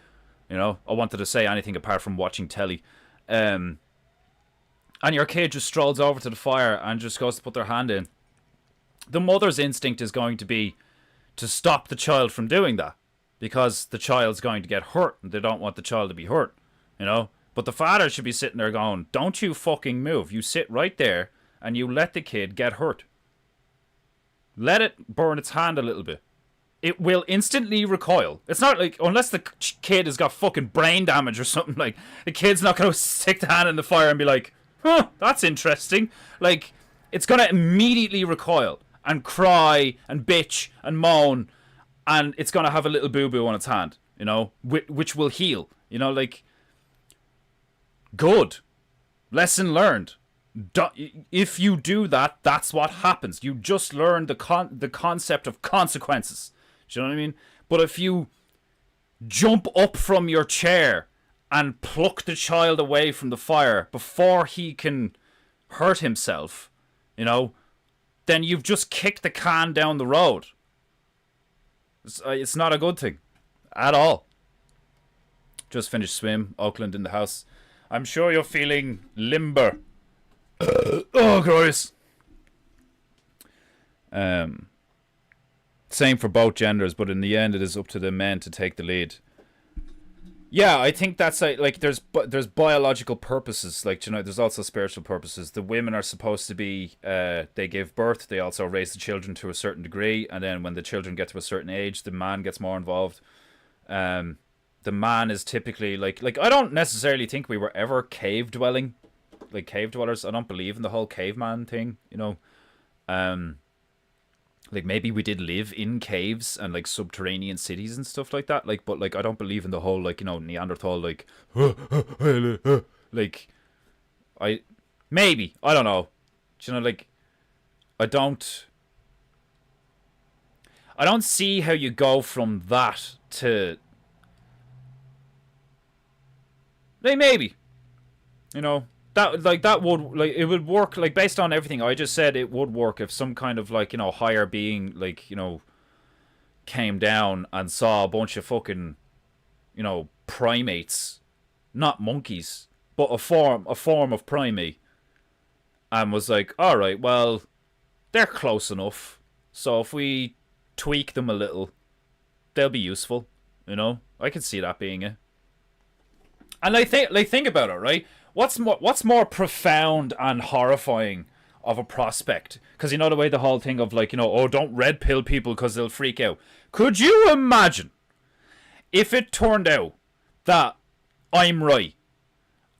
you know. I wanted to say anything apart from watching telly. And your kid just strolls over to the fire and just goes to put their hand in. The mother's instinct is going to be to stop the child from doing that, because the child's going to get hurt and they don't want the child to be hurt, you know. But the father should be sitting there going, don't you fucking move. You sit right there and you let the kid get hurt. Let it burn its hand a little bit. it will instantly recoil. It's not like, unless the kid has got fucking brain damage or something, like, the kid's not going to stick the hand in the fire and be like, huh, that's interesting. Like, it's going to immediately recoil and cry and bitch and moan, and it's going to have a little boo-boo on its hand, you know, which will heal. You know, like, good. Lesson learned. If you do that, that's what happens. You just learn the concept of consequences. Do you know what I mean? But if you jump up from your chair and pluck the child away from the fire before he can hurt himself, you know, then you've just kicked the can down the road. It's not a good thing at all. Just finished swim. Auckland in the house. I'm sure you're feeling limber. Oh, gross. Same for both genders, but in the end, it is up to the men to take the lead. Yeah, I think that's like there's biological purposes, like, you know, there's also spiritual purposes. The women are supposed to be, they give birth, they also raise the children to a certain degree, and then when the children get to a certain age, the man gets more involved. The man is typically like I don't necessarily think we were ever cave dwellers. I don't believe in the whole caveman thing, you know. Like, maybe we did live in caves and, like, subterranean cities and stuff like that. Like, but, like, I don't believe in the whole, like, you know, Neanderthal, like, like, I don't know. You know, like, I don't see how you go from that to, like, maybe, you know. That would, like, it would work, like, based on everything I just said, it would work if some kind of, like, you know, higher being, like, you know, came down and saw a bunch of fucking, you know, primates, not monkeys, but a form of primate, and was like, alright, well, they're close enough, so if we tweak them a little, they'll be useful, you know? I could see that being it. And think about it, right? What's more profound and horrifying of a prospect? Because, you know, the way the whole thing of, like, you know, oh, don't red pill people because they'll freak out. Could you imagine if it turned out that I'm right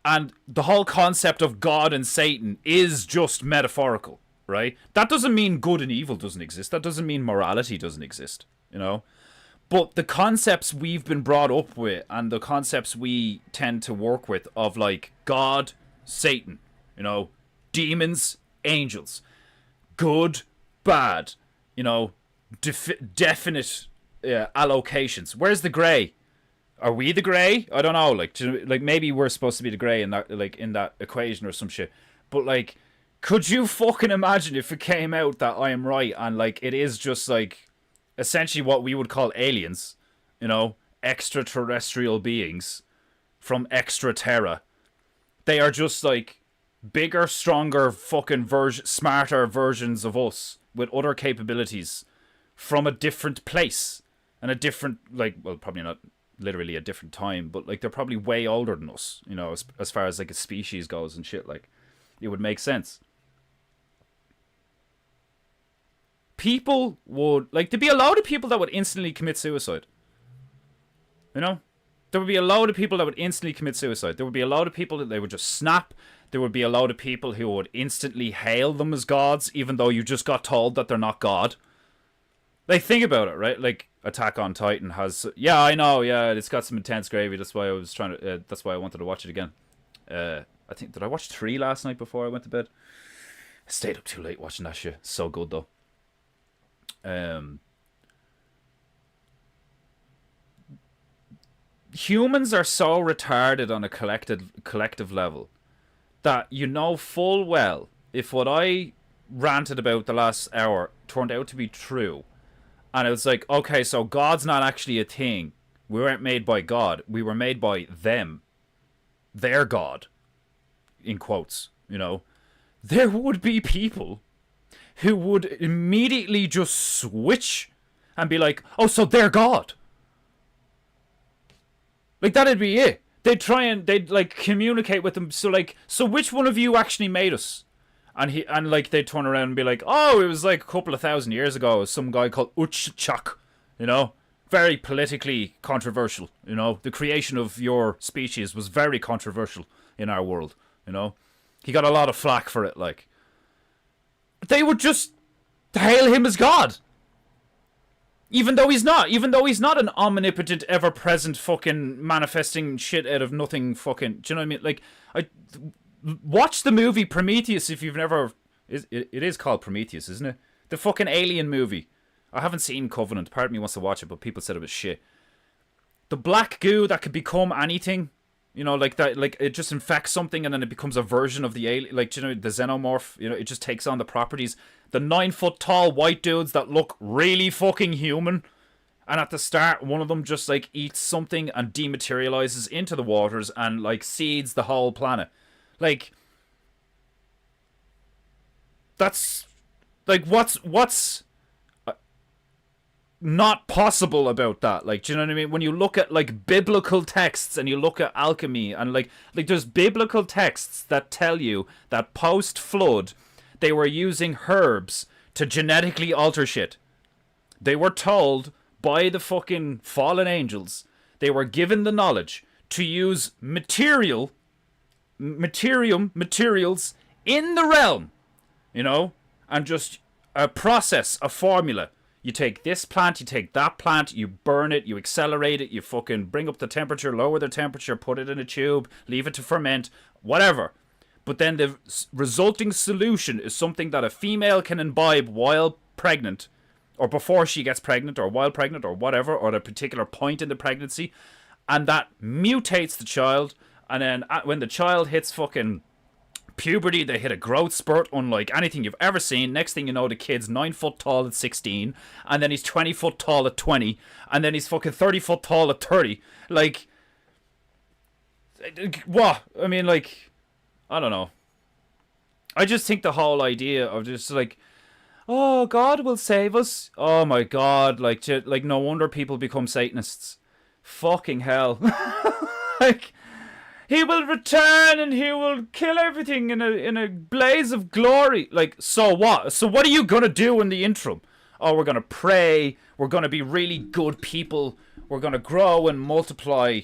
and the whole concept of God and Satan is just metaphorical, right? That doesn't mean good and evil doesn't exist. That doesn't mean morality doesn't exist, you know? But the concepts we've been brought up with and the concepts we tend to work with of, like, God, Satan, you know, demons, angels, good, bad, you know, definite allocations. Where's the grey? Are we the grey? I don't know. Like, maybe we're supposed to be the grey in that, like, in that equation or some shit. But, like, could you fucking imagine if it came out that I am right and, like, it is just, like, essentially what we would call aliens, you know, extraterrestrial beings from extra terra. They are just, like, bigger, stronger, fucking smarter versions of us with other capabilities from a different place and a different, like, well, probably not literally a different time, but, like, they're probably way older than us, you know, as far as, like, a species goes and shit. Like, it would make sense. People would, like, there'd be a lot of people that would instantly commit suicide. You know? There would be a lot of people that would instantly commit suicide. There would be a lot of people that they would just snap. There would be a lot of people who would instantly hail them as gods, even though you just got told that they're not God. Like, think about it, right? Like, Attack on Titan has, yeah, I know, yeah, it's got some intense gravy. That's why I was trying to, that's why I wanted to watch it again. I think, did I watch 3 last night before I went to bed? I stayed up too late watching that shit. So good, though. Humans are so retarded on a collective level that you know full well if what I ranted about the last hour turned out to be true, and it was like, okay, so God's not actually a thing. We weren't made by God. We were made by them. Their God, in quotes, you know. There would be people who would immediately just switch and be like, oh, so they're God. Like, that'd be it. They'd like communicate with them. So, like, so which one of you actually made us? And like, they'd turn around and be like, oh, it was like a couple of thousand years ago. Some guy called Uchchak, You know, very politically controversial. You know, the creation of your species was very controversial in our world. You know, he got a lot of flack for it. Like, they would just hail him as God. Even though he's not an omnipotent, ever-present fucking manifesting shit out of nothing fucking... Do you know what I mean? Like, watch the movie Prometheus if you've never... It is called Prometheus, isn't it? The fucking alien movie. I haven't seen Covenant. Part of me wants to watch it, but people said it was shit. The black goo that could become anything... You know, like that, like it just infects something and then it becomes a version of the alien, like, you know, the xenomorph, you know, it just takes on the properties. The 9-foot tall white dudes that look really fucking human. And at the start, one of them just like eats something and dematerializes into the waters and like seeds the whole planet. Like, that's like, what's not possible about that? Like, do you know what I mean? When you look at like biblical texts and you look at alchemy and like there's biblical texts that tell you that post flood they were using herbs to genetically alter shit. They were told by the fucking fallen angels, they were given the knowledge to use materials in the realm, you know, and just a process, a formula. You take this plant, you take that plant, you burn it, you accelerate it, you fucking bring up the temperature, lower the temperature, put it in a tube, leave it to ferment, whatever. But then the resulting solution is something that a female can imbibe while pregnant, or before she gets pregnant, or while pregnant, or whatever, or at a particular point in the pregnancy, and that mutates the child, and then when the child hits fucking puberty, they hit a growth spurt unlike anything you've ever seen. Next thing you know, the kid's 9 foot tall at 16, and then he's 20 foot tall at 20, and then he's fucking 30 foot tall at 30. Like, what? I mean, like, I don't know. I just think the whole idea of just like, oh, God will save us. Oh my God, like no wonder people become Satanists. Fucking hell. Like, he will return and he will kill everything in a blaze of glory. Like, so what? So what are you going to do in the interim? Oh, we're going to pray. We're going to be really good people. We're going to grow and multiply.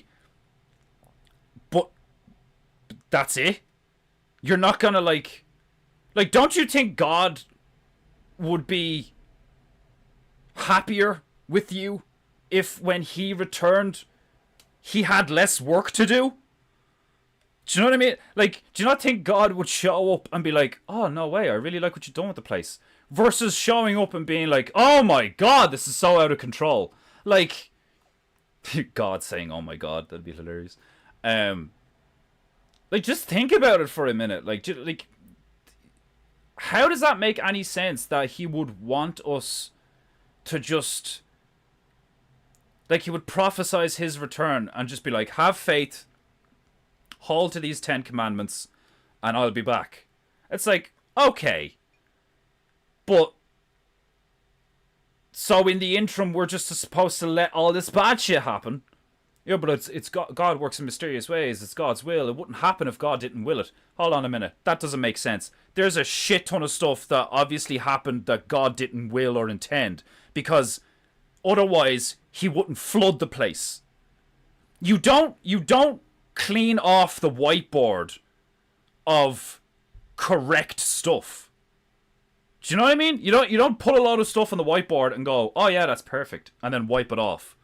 But that's it? You're not going to like, don't you think God would be happier with you if when he returned, he had less work to do? Do you know what I mean? Like, do you not think God would show up and be like, oh, no way, I really like what you've done with the place? Versus showing up and being like, oh my God, this is so out of control. Like, God saying, oh my God, that'd be hilarious. Like, just think about it for a minute. Like, how does that make any sense that he would want us to just, like, he would prophesize his return and just be like, have faith, hold to these 10 commandments, and I'll be back. It's like, okay. But, so in the interim, we're just supposed to let all this bad shit happen? Yeah, but it's God works in mysterious ways. It's God's will. It wouldn't happen if God didn't will it. Hold on a minute. That doesn't make sense. There's a shit ton of stuff that obviously happened that God didn't will or intend. Because otherwise, he wouldn't flood the place. You don't clean off the whiteboard of correct stuff. Do you know what I mean? You don't put a load of stuff on the whiteboard and go, oh yeah, that's perfect, and then wipe it off.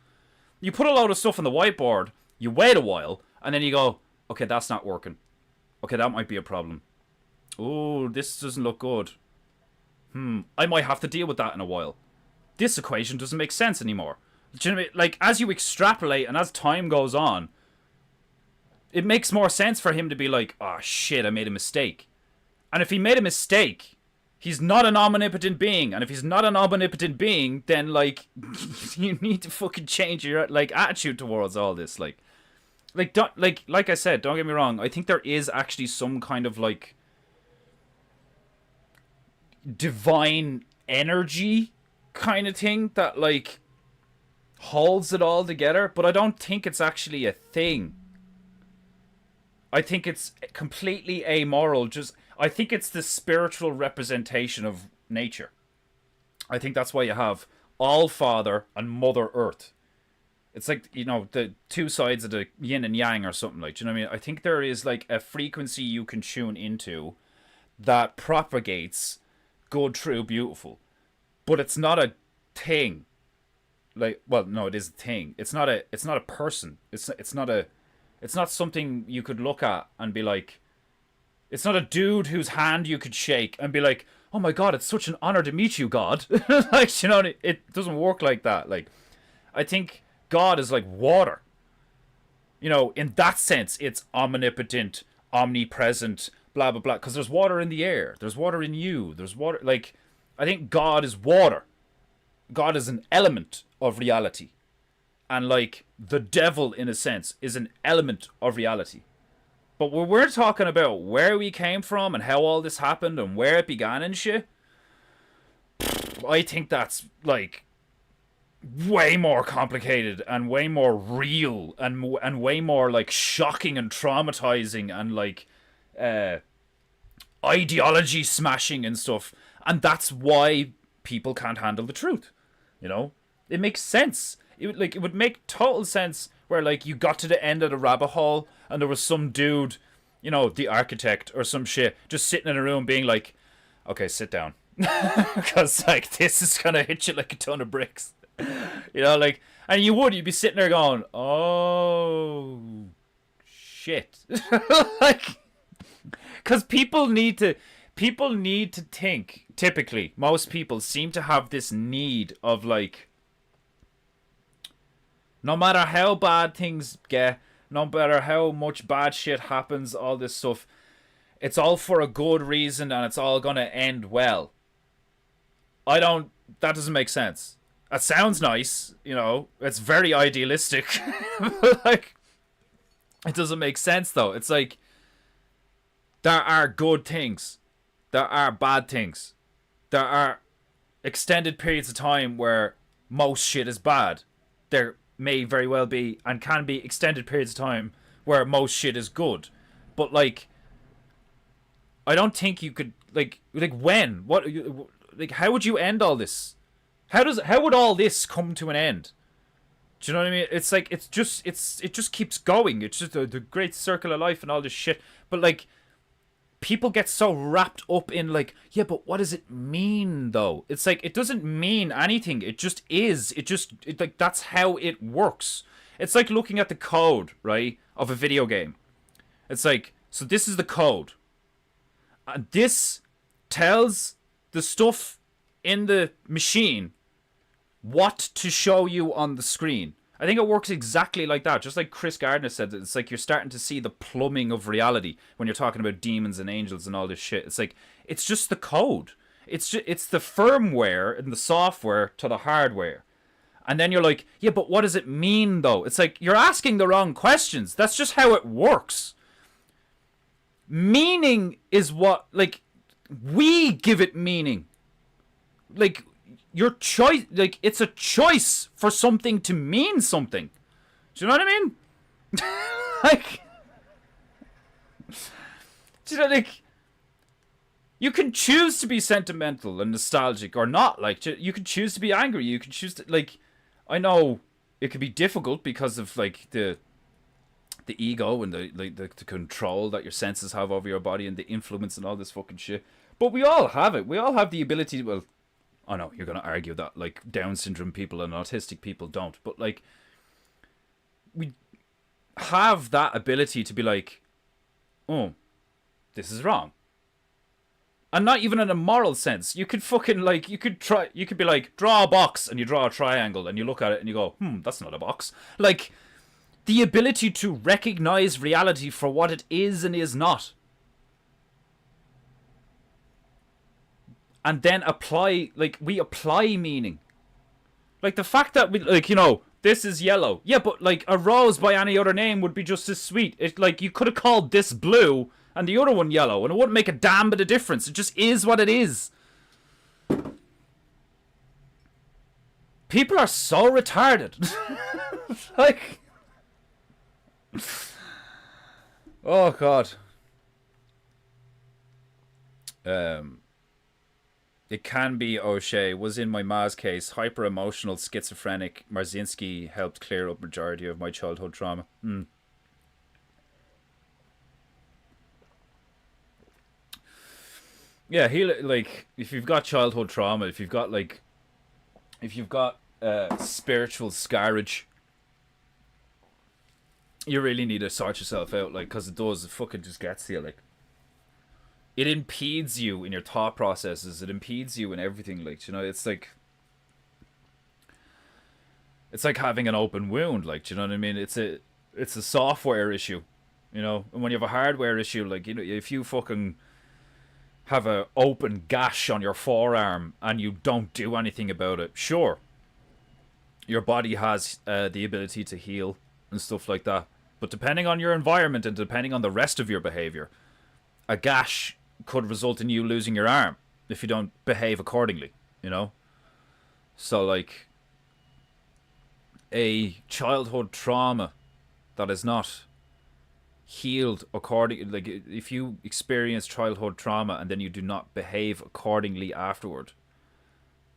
You put a load of stuff on the whiteboard, you wait a while, and then you go, okay, that's not working. Okay, that might be a problem. Oh, this doesn't look good. I might have to deal with that in a while. This equation doesn't make sense anymore. Do you know what I mean? Like, as you extrapolate and as time goes on, it makes more sense for him to be like, oh shit, I made a mistake. And if he made a mistake, he's not an omnipotent being. And if he's not an omnipotent being, then like, you need to fucking change your like attitude towards all this. Like I said, don't get me wrong. I think there is actually some kind of like divine energy kind of thing that like holds it all together. But I don't think it's actually a thing. I think it's completely amoral. I think it's the spiritual representation of nature. I think that's why you have All Father and Mother Earth. It's like, you know, the two sides of the yin and yang or something like, do you know what I mean? I think there is like a frequency you can tune into that propagates good, true, beautiful. But it's not a thing. Like, well, no, it is a thing. It's not a person. It's not something you could look at and be like, it's not a dude whose hand you could shake and be like, oh my God, it's such an honor to meet you, God. Like, you know, it doesn't work like that. Like, I think God is like water. You know, in that sense, it's omnipotent, omnipresent, blah, blah, blah. Because there's water in the air. There's water in you. There's water. Like, I think God is water. God is an element of reality. And, like, the devil, in a sense, is an element of reality. But when we're talking about where we came from and how all this happened and where it began and shit, I think that's, like, way more complicated and way more real and way more, like, shocking and traumatizing and, like, ideology smashing and stuff. And that's why people can't handle the truth, you know? It makes sense. It would make total sense where, like, you got to the end of the rabbit hole and there was some dude, you know, the architect or some shit, just sitting in a room being like, okay, sit down. Because, like, this is gonna hit you like a ton of bricks. You know, like, and you'd be sitting there going, oh, shit. Like, because people need to think, typically, most people seem to have this need of, like, no matter how bad things get, no matter how much bad shit happens, all this stuff, it's all for a good reason and it's all gonna end well. That doesn't make sense. It sounds nice, you know, it's very idealistic. But, like, it doesn't make sense though. It's like, there are good things. There are bad things. There are extended periods of time where most shit is bad. There may very well be and can be extended periods of time where most shit is good. But, like, I don't think you could, like when? What, like, how would you end all this? How would all this come to an end? Do you know what I mean? It's like, it just keeps going. It's just the great circle of life and all this shit. But, like, people get so wrapped up in, like, yeah, but what does it mean though? It's like, it doesn't mean anything. It just is. Like, that's how it works. It's like looking at the code, right, of a video game. It's like, so this is the code. And this tells the stuff in the machine what to show you on the screen. I think it works exactly like that. Just like Chris Gardner said, it's like you're starting to see the plumbing of reality when you're talking about demons and angels and all this shit. It's like, it's just the code. It's the firmware and the software to the hardware. And then you're like, yeah, but what does it mean though? It's like, you're asking the wrong questions. That's just how it works. Meaning is what, like, we give it meaning. Like, your choice, like, it's a choice for something to mean something. Do you know what I mean? Like, do you know, like, you can choose to be sentimental and nostalgic or not. Like, you can choose to be angry. You can choose to, like, I know it can be difficult because of, like, the ego and the control that your senses have over your body and the influence and all this fucking shit. But we all have it. We all have the ability to, well, I know you're going to argue that, like, Down syndrome people and autistic people don't. But, like, we have that ability to be like, oh, this is wrong. And not even in a moral sense. You could fucking, like, you could be like, draw a box, and you draw a triangle, and you look at it and you go, that's not a box. Like, the ability to recognize reality for what it is and is not. And then apply, like, we apply meaning. Like, the fact that we, like, you know, this is yellow. Yeah, but, like, a rose by any other name would be just as sweet. It's like, you could have called this blue and the other one yellow, and it wouldn't make a damn bit of difference. It just is what it is. People are so retarded. Like, oh, God. It can be O'Shea. Was in my ma's case. Hyper-emotional, schizophrenic. Marzinski helped clear up majority of my childhood trauma. Yeah, he like if you've got childhood trauma, if you've got spiritual scarage, you really need to sort yourself out, like, because it does. It fucking just gets to you, like. It impedes you in your thought processes. It impedes you in everything, like, you know. It's like having an open wound, like, do you know what I mean? It's a software issue, you know. And when you have a hardware issue, like, you know, if you fucking have a open gash on your forearm and you don't do anything about it, sure, your body has the ability to heal and stuff like that. But depending on your environment and depending on the rest of your behavior, a gash could result in you losing your arm if you don't behave accordingly, you know? So, like, a childhood trauma that is not healed according, like, if you experience childhood trauma and then you do not behave accordingly afterward,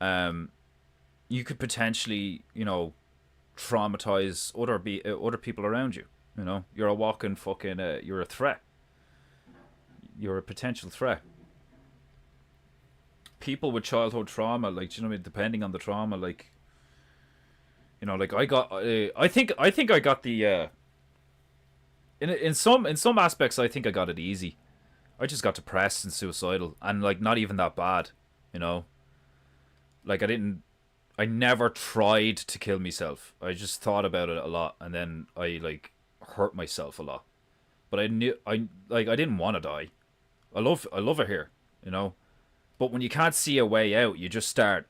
you could potentially, you know, traumatize other people around you. You know, you're a walking fucking, you're a threat. You're a potential threat. People with childhood trauma, like, you know what I mean, depending on the trauma, like, you know, like, I got, I think I got the, in some aspects, I think I got it easy. I just got depressed and suicidal, and, like, not even that bad, you know. Like, I never tried to kill myself. I just thought about it a lot, and then I, like, hurt myself a lot. But I didn't want to die. I love it here, you know. But when you can't see a way out, you just start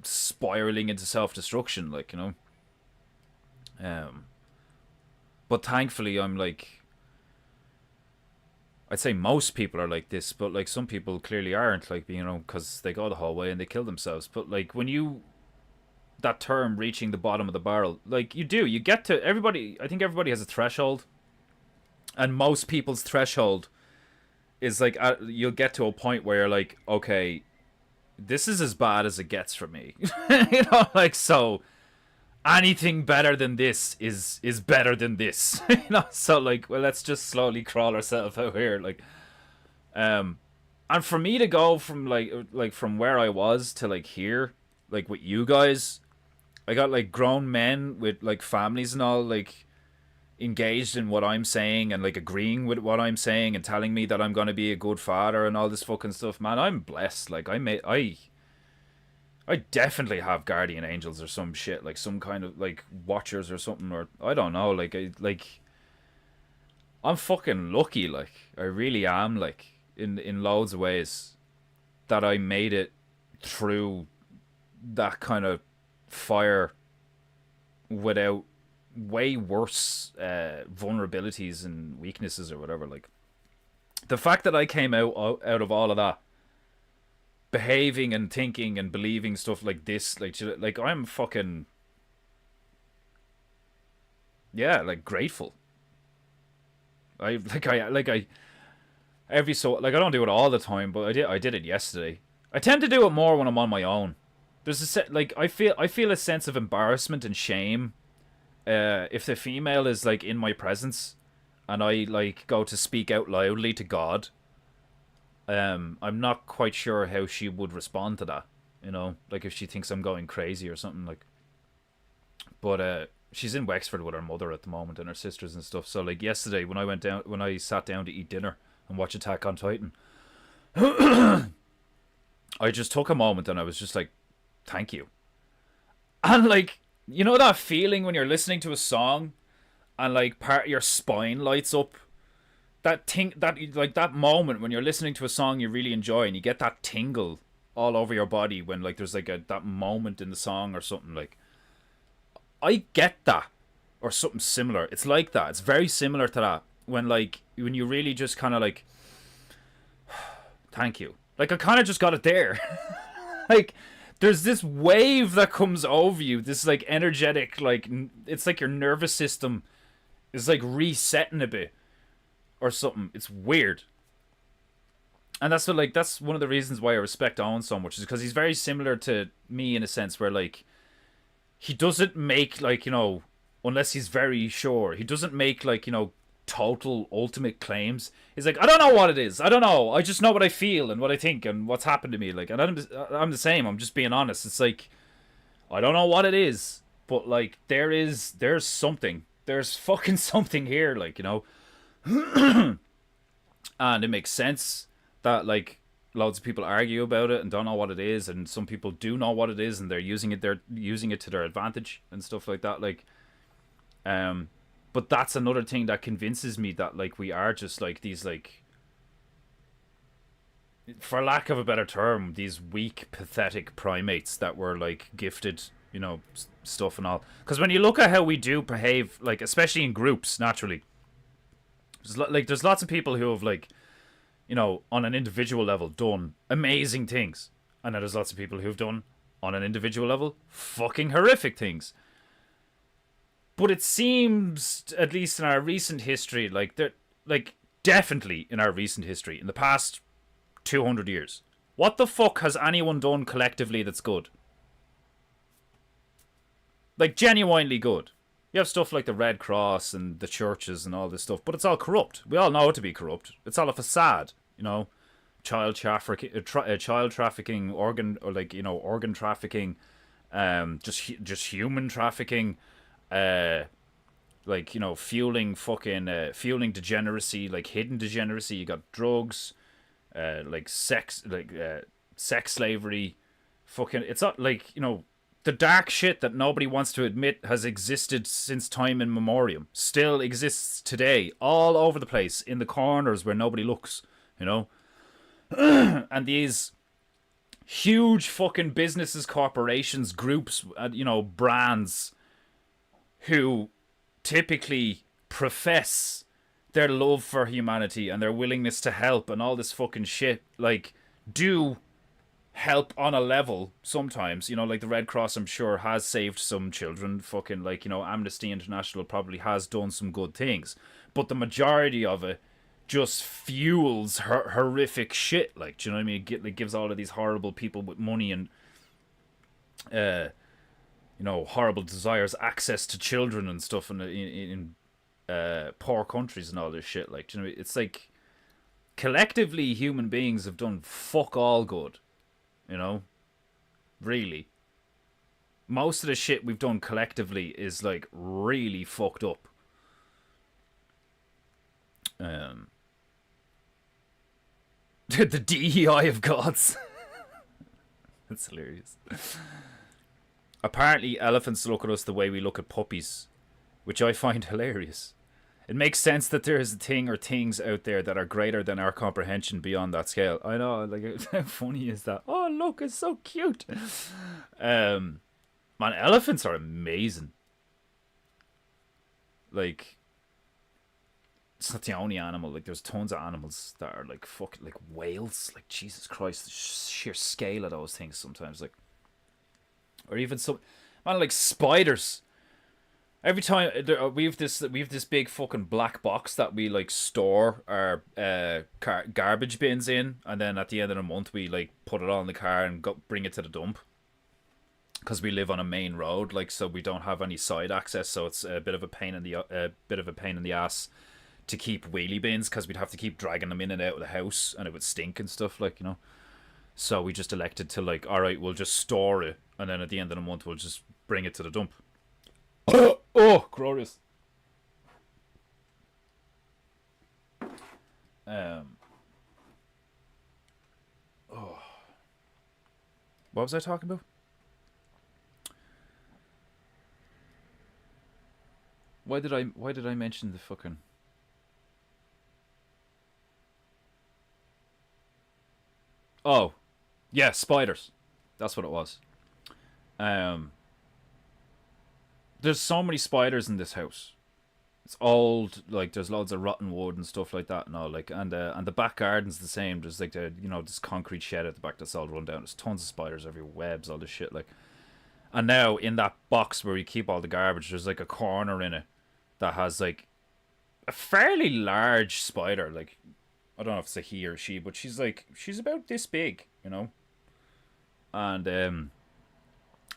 spiraling into self-destruction, like, you know. But thankfully, I'm like, I'd say most people are like this, but, like, some people clearly aren't, like, you know, because they go the whole way and they kill themselves. But, like, when you, that term, reaching the bottom of the barrel, like, you get to, everybody, I think everybody has a threshold, and most people's threshold is, like, you'll get to a point where you're like, okay, this is as bad as it gets for me. You know, like, so anything better than this is better than this. You know, so, like, well, let's just slowly crawl ourselves out here, like, and for me to go from, like from where I was to, like, here, like, with you guys, I got, like, grown men with, like, families and all, like, engaged in what I'm saying and, like, agreeing with what I'm saying and telling me that I'm gonna be a good father and all this fucking stuff. Man, I'm blessed. Like, I definitely have guardian angels or some shit, like some kind of, like, watchers or something, or I don't know, like, I'm fucking lucky, like, I really am, like, in loads of ways, that I made it through that kind of fire without way worse vulnerabilities and weaknesses or whatever. Like, the fact that I came out of all of that, behaving and thinking and believing stuff like this, like I'm fucking, yeah, like, grateful. I every so, like, I don't do it all the time, but I did it yesterday. I tend to do it more when I'm on my own. There's like, I feel a sense of embarrassment and shame if the female is, like, in my presence and I, like, go to speak out loudly to God. I'm not quite sure how she would respond to that, you know, like, if she thinks I'm going crazy or something, like. But she's in Wexford with her mother at the moment and her sisters and stuff. So, like, yesterday when I sat down to eat dinner and watch Attack on Titan, I just took a moment and I was just like, thank you. And, like, you know that feeling when you're listening to a song and, like, part of your spine lights up? That moment when you're listening to a song you really enjoy and you get that tingle all over your body when, like, there's, like, that moment in the song or something, like. I get that. Or something similar. It's like that. It's very similar to that. When you really just kind of, like, thank you. Like, I kind of just got it there. Like, there's this wave that comes over you. This, like, energetic, like, it's like your nervous system is, like, resetting a bit. Or something. It's weird. And that's what, like, that's one of the reasons why I respect Owen so much, is because he's very similar to me in a sense where, like, he doesn't make, like, you know, unless he's very sure, he doesn't make, like, you know, total ultimate claims. He's like, I don't know what it is. I don't know. I just know what I feel and what I think and what's happened to me. Like, and I'm the same. I'm just being honest. It's like, I don't know what it is, but, like, there's something. There's fucking something here, like, you know. And it makes sense that, like, loads of people argue about it and don't know what it is, and some people do know what it is and they're using it to their advantage and stuff like that. Like, but that's another thing that convinces me that, like, we are just, like, these, like, for lack of a better term, these weak, pathetic primates that were, like, gifted, you know, stuff and all. Because when you look at how we do behave, like, especially in groups, naturally, there's lots of people who have, like, you know, on an individual level, done amazing things. And then there's lots of people who've done, on an individual level, fucking horrific things. But it seems, at least in our recent history, like, definitely in our recent history, in the past 200 years, what the fuck has anyone done collectively that's good? Like, genuinely good. You have stuff like the Red Cross and the churches and all this stuff, but it's all corrupt. We all know it to be corrupt. It's all a facade, you know. Child trafficking, organ trafficking, just human trafficking, like, you know, fueling degeneracy, like hidden degeneracy. You got drugs, like sex slavery, fucking. It's not like, you know, the dark shit that nobody wants to admit has existed since time immemorial, still exists today, all over the place, in the corners where nobody looks, you know? And these huge fucking businesses, corporations, groups, you know, brands, who typically profess their love for humanity and their willingness to help and all this fucking shit, like, do help on a level sometimes, you know, like the Red Cross, I'm sure, has saved some children. Fucking, like, you know, Amnesty International probably has done some good things, but the majority of it just fuels horrific shit. Like, do you know what I mean? It gives all of these horrible people with money and you know, horrible desires access to children and stuff in poor countries and all this shit. Like, do you know, it's like collectively human beings have done fuck all good. You know, really, most of the shit we've done collectively is, like, really fucked up. The DEI of gods. That's hilarious. Apparently, elephants look at us the way we look at puppies, which I find hilarious. It makes sense that there is a thing or things out there that are greater than our comprehension beyond that scale. I know, like, how funny is that? Oh, look, it's so cute. Man, elephants are amazing. Like, it's not the only animal. Like, there's tons of animals that are, like, fucking, like, whales. Like, Jesus Christ, the sheer scale of those things sometimes. Like, or even some, man, like spiders. Every time we have this big fucking black box that we, like, store our garbage bins in, and then at the end of the month we, like, put it on the car and bring it to the dump. Because we live on a main road, like, so we don't have any side access, so it's a bit of a pain in the ass to keep wheelie bins, because we'd have to keep dragging them in and out of the house, and it would stink and stuff, like, you know. So we just elected to, like, all right, we'll just store it, and then at the end of the month we'll just bring it to the dump. Oh, glorious. Oh. What was I talking about? Why did I mention the fucking... Oh. Yeah, spiders. That's what it was. There's so many spiders in this house. It's old, like, there's loads of rotten wood and stuff like that and all, like, and the back garden's the same. There's, like, you know, this concrete shed at the back that's all run down. There's tons of spiders everywhere, webs, all this shit, like. And now in that box where we keep all the garbage, there's, like, a corner in it that has, like, a fairly large spider, like, I don't know if it's a he or she, but she's like, she's about this big, you know. And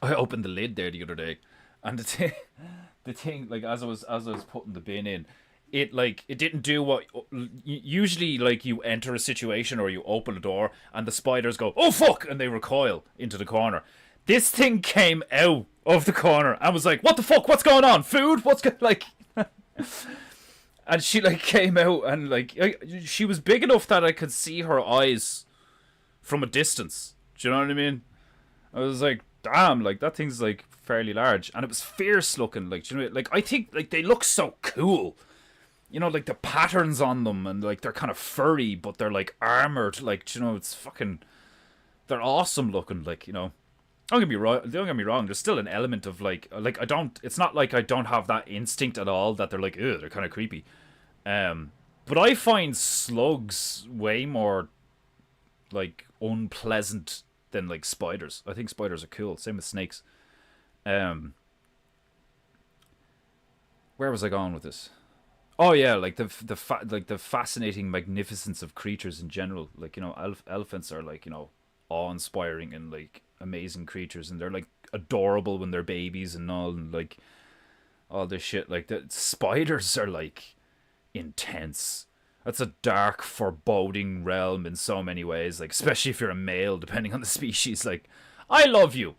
I opened the lid there the other day, and the thing, like as I was putting the bin in, it didn't do what usually, like, you enter a situation or you open a door and the spiders go, oh fuck, and they recoil into the corner. This thing came out of the corner and was like, what the fuck, what's going on, food, like and she like came out and like she was big enough that I could see her eyes from a distance. Do you know what I mean? I was like, damn, like that thing's like fairly large, and it was fierce looking. Like, do you know, like I think like they look so cool. You know, like the patterns on them, and like they're kind of furry, but they're like armored. Like, you know, it's fucking, they're awesome looking. Like, you know, don't get me wrong. There's still an element of like I don't. It's not like I don't have that instinct at all that they're like, ew, they're kind of creepy. But I find slugs way more like unpleasant than like spiders. I think spiders are cool. Same with snakes. Where was I going with this? Oh yeah, like the fascinating magnificence of creatures in general. Like, you know, elephants are like, you know, awe-inspiring and like amazing creatures, and they're like adorable when they're babies and all, and like all this shit. Like the spiders are like intense. That's a dark, foreboding realm in so many ways. Like, especially if you're a male, depending on the species. Like, I love you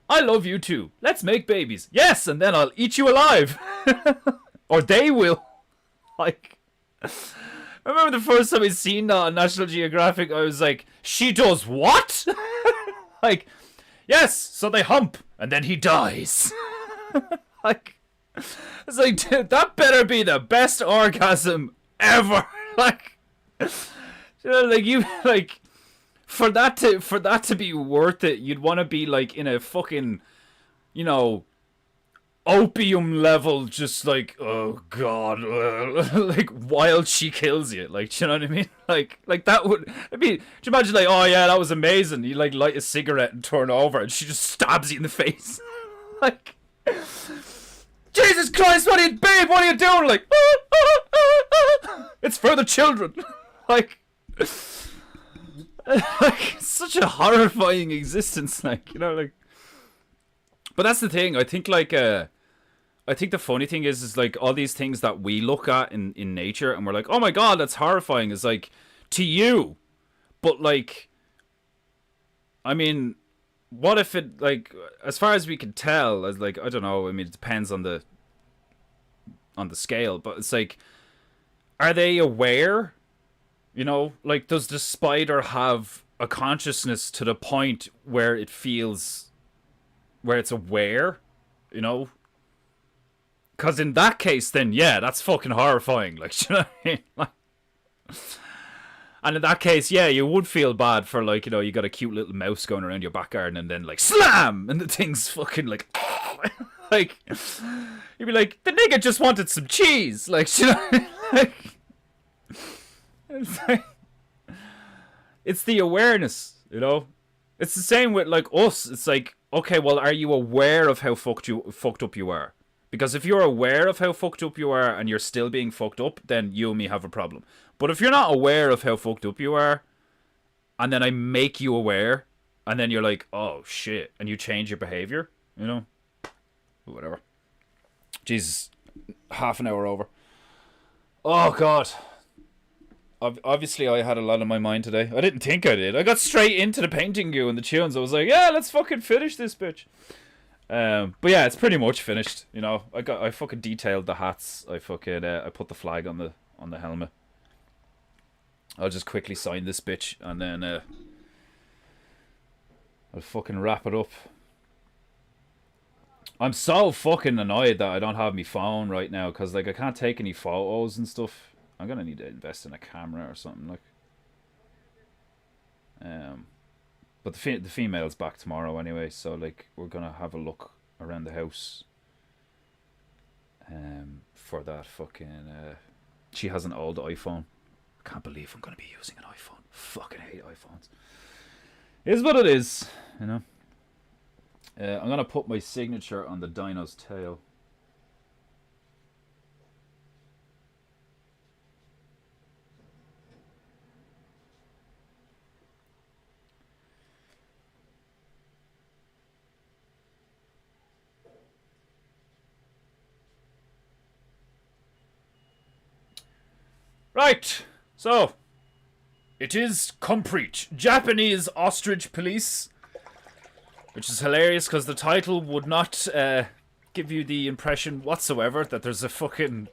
too. Let's make babies. Yes, and then I'll eat you alive, or they will. Like, I remember the first time I seen that on National Geographic, I was like, she does what? Like, yes, so they hump, and then he dies. Like, it's like, dude, that better be the best orgasm ever. Like, you know, like, you, like, for that to be worth it, you'd want to be, like, in a fucking, you know, opium level, just like, oh god, like, while she kills you, like, you know what I mean? Like that would, I mean, do you imagine, like, oh yeah, that was amazing, you like light a cigarette and turn over and she just stabs you in the face. Like, Jesus Christ, what are you doing? Like, it's for the children. Like, such a horrifying existence, like, you know, like. But that's the thing, I think, like, I think the funny thing is like all these things that we look at in nature and we're like, oh my god, that's horrifying, is like to you. But like, I mean, what if it, like, as far as we can tell, as like, I don't know, I mean, it depends on the scale, but it's like, are they aware? You know, like, does the spider have a consciousness to the point where it feels, where it's aware, you know? Because in that case, then, yeah, that's fucking horrifying. Like, you know what I mean? Like, and in that case, yeah, you would feel bad for, like, you know, you got a cute little mouse going around your back garden and then, like, slam! And the thing's fucking, like, like, you'd be like, the nigga just wanted some cheese. Like, you know what I mean? Like, it's the awareness, you know? It's the same with, like, us. It's like, okay, well, are you aware of how fucked up you are? Because if you're aware of how fucked up you are and you're still being fucked up, then you and me have a problem. But if you're not aware of how fucked up you are, and then I make you aware, and then you're like, oh shit, and you change your behavior, you know? Whatever. Jesus, half an hour over. Oh god. Obviously I had a lot on my mind today. I didn't think I did. I got straight into the painting goo and the tunes. I was like, yeah, let's fucking finish this bitch. But yeah, it's pretty much finished. You know, I fucking detailed the hats. I fucking I put the flag on the helmet. I'll just quickly sign this bitch and then I'll fucking wrap it up. I'm so fucking annoyed that I don't have my phone right now, because like I can't take any photos and stuff. I'm gonna need to invest in a camera or something, like. But the female's back tomorrow anyway, so like we're gonna have a look around the house. For that fucking she has an old iPhone. I can't believe I'm gonna be using an iPhone. Fucking hate iPhones. It is what it is, you know. I'm gonna put my signature on the dino's tail. Right, so it is complete. Japanese Ostrich Police, which is hilarious because the title would not give you the impression whatsoever that there's a fucking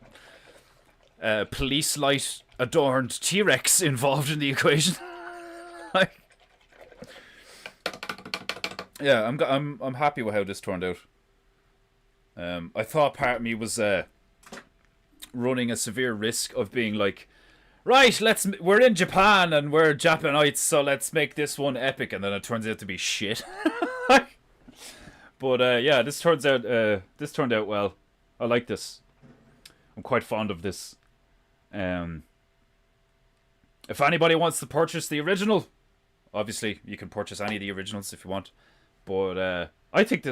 police light adorned T-Rex involved in the equation. Like, yeah, I'm happy with how this turned out. I thought part of me was running a severe risk of being like, right, we're in Japan and we're Japanites, so let's make this one epic, and then it turns out to be shit. But yeah, this turned out well. I like this. I'm quite fond of this. If anybody wants to purchase the original, obviously you can purchase any of the originals if you want. But I think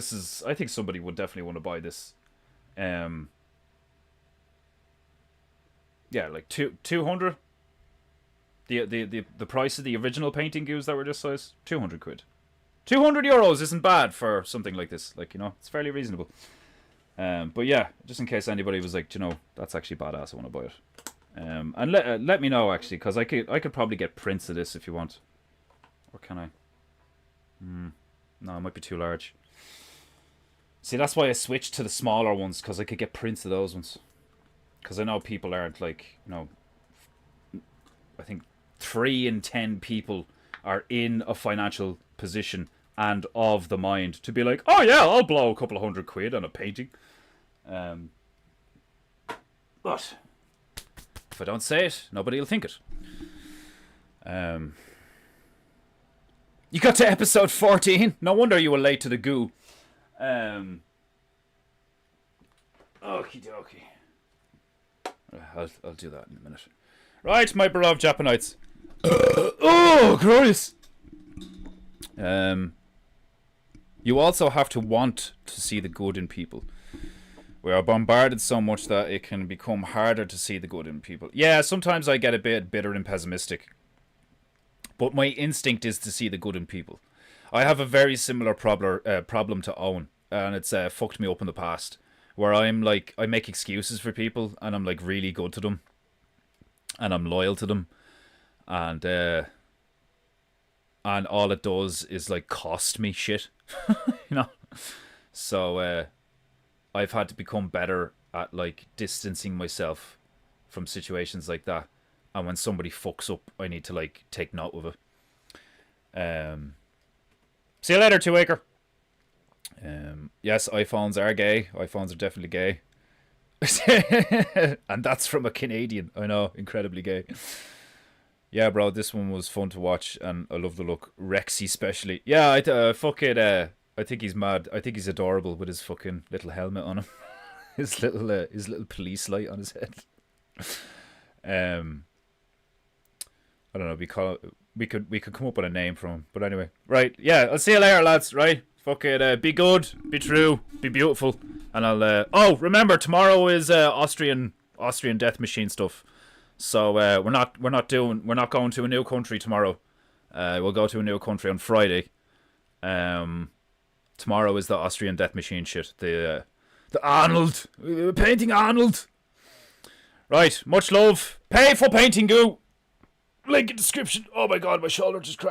somebody would definitely want to buy this. Yeah, like 200. The price of the original painting goos that were just sized, 200 quid. 200 euros isn't bad for something like this. Like, you know, it's fairly reasonable. But yeah, just in case anybody was like, you know, that's actually badass, I want to buy it. And let me know actually, because I could probably get prints of this if you want. Or can I? No, it might be too large. See, that's why I switched to the smaller ones, because I could get prints of those ones. Because I know people aren't like, you know, I think 3 in 10 people are in a financial position and of the mind to be like, oh yeah, I'll blow a couple of £100 on a painting. But if I don't say it, nobody will think it. You got to episode 14. No wonder you were late to the goo. Okie dokie. I'll do that in a minute. Right, my beloved Japanites. Oh, glorious. You also have to want to see the good in people. We are bombarded so much that it can become harder to see the good in people. Yeah, sometimes I get a bit bitter and pessimistic. But my instinct is to see the good in people. I have a very similar problem to Owen. And it's fucked me up in the past. Where I'm like, I make excuses for people. And I'm like really good to them. And I'm loyal to them. And all it does is like cost me shit. You know? So I've had to become better at like distancing myself from situations like that. And when somebody fucks up, I need to like take note of it. See you later, 2acre. Yes, iPhones are gay. iPhones are definitely gay. And that's from a Canadian. I know, incredibly gay. Yeah, bro, this one was fun to watch, and I love the look. Rexy, especially. Yeah, I think he's mad. I think he's adorable with his fucking little helmet on him. his little police light on his head. I don't know. We could come up with a name for him, but anyway, right? Yeah, I'll see you later, lads. Right? Fuck it. Be good, be true, be beautiful, and I'll. Oh, remember tomorrow is Austrian death machine stuff. So we're not going to a new country tomorrow. We'll go to a new country on Friday. Tomorrow is the Austrian death machine shit. The Arnold. We're painting Arnold. Right. Much love. Pay for painting goo. Link in description. Oh my god, my shoulder just cracked.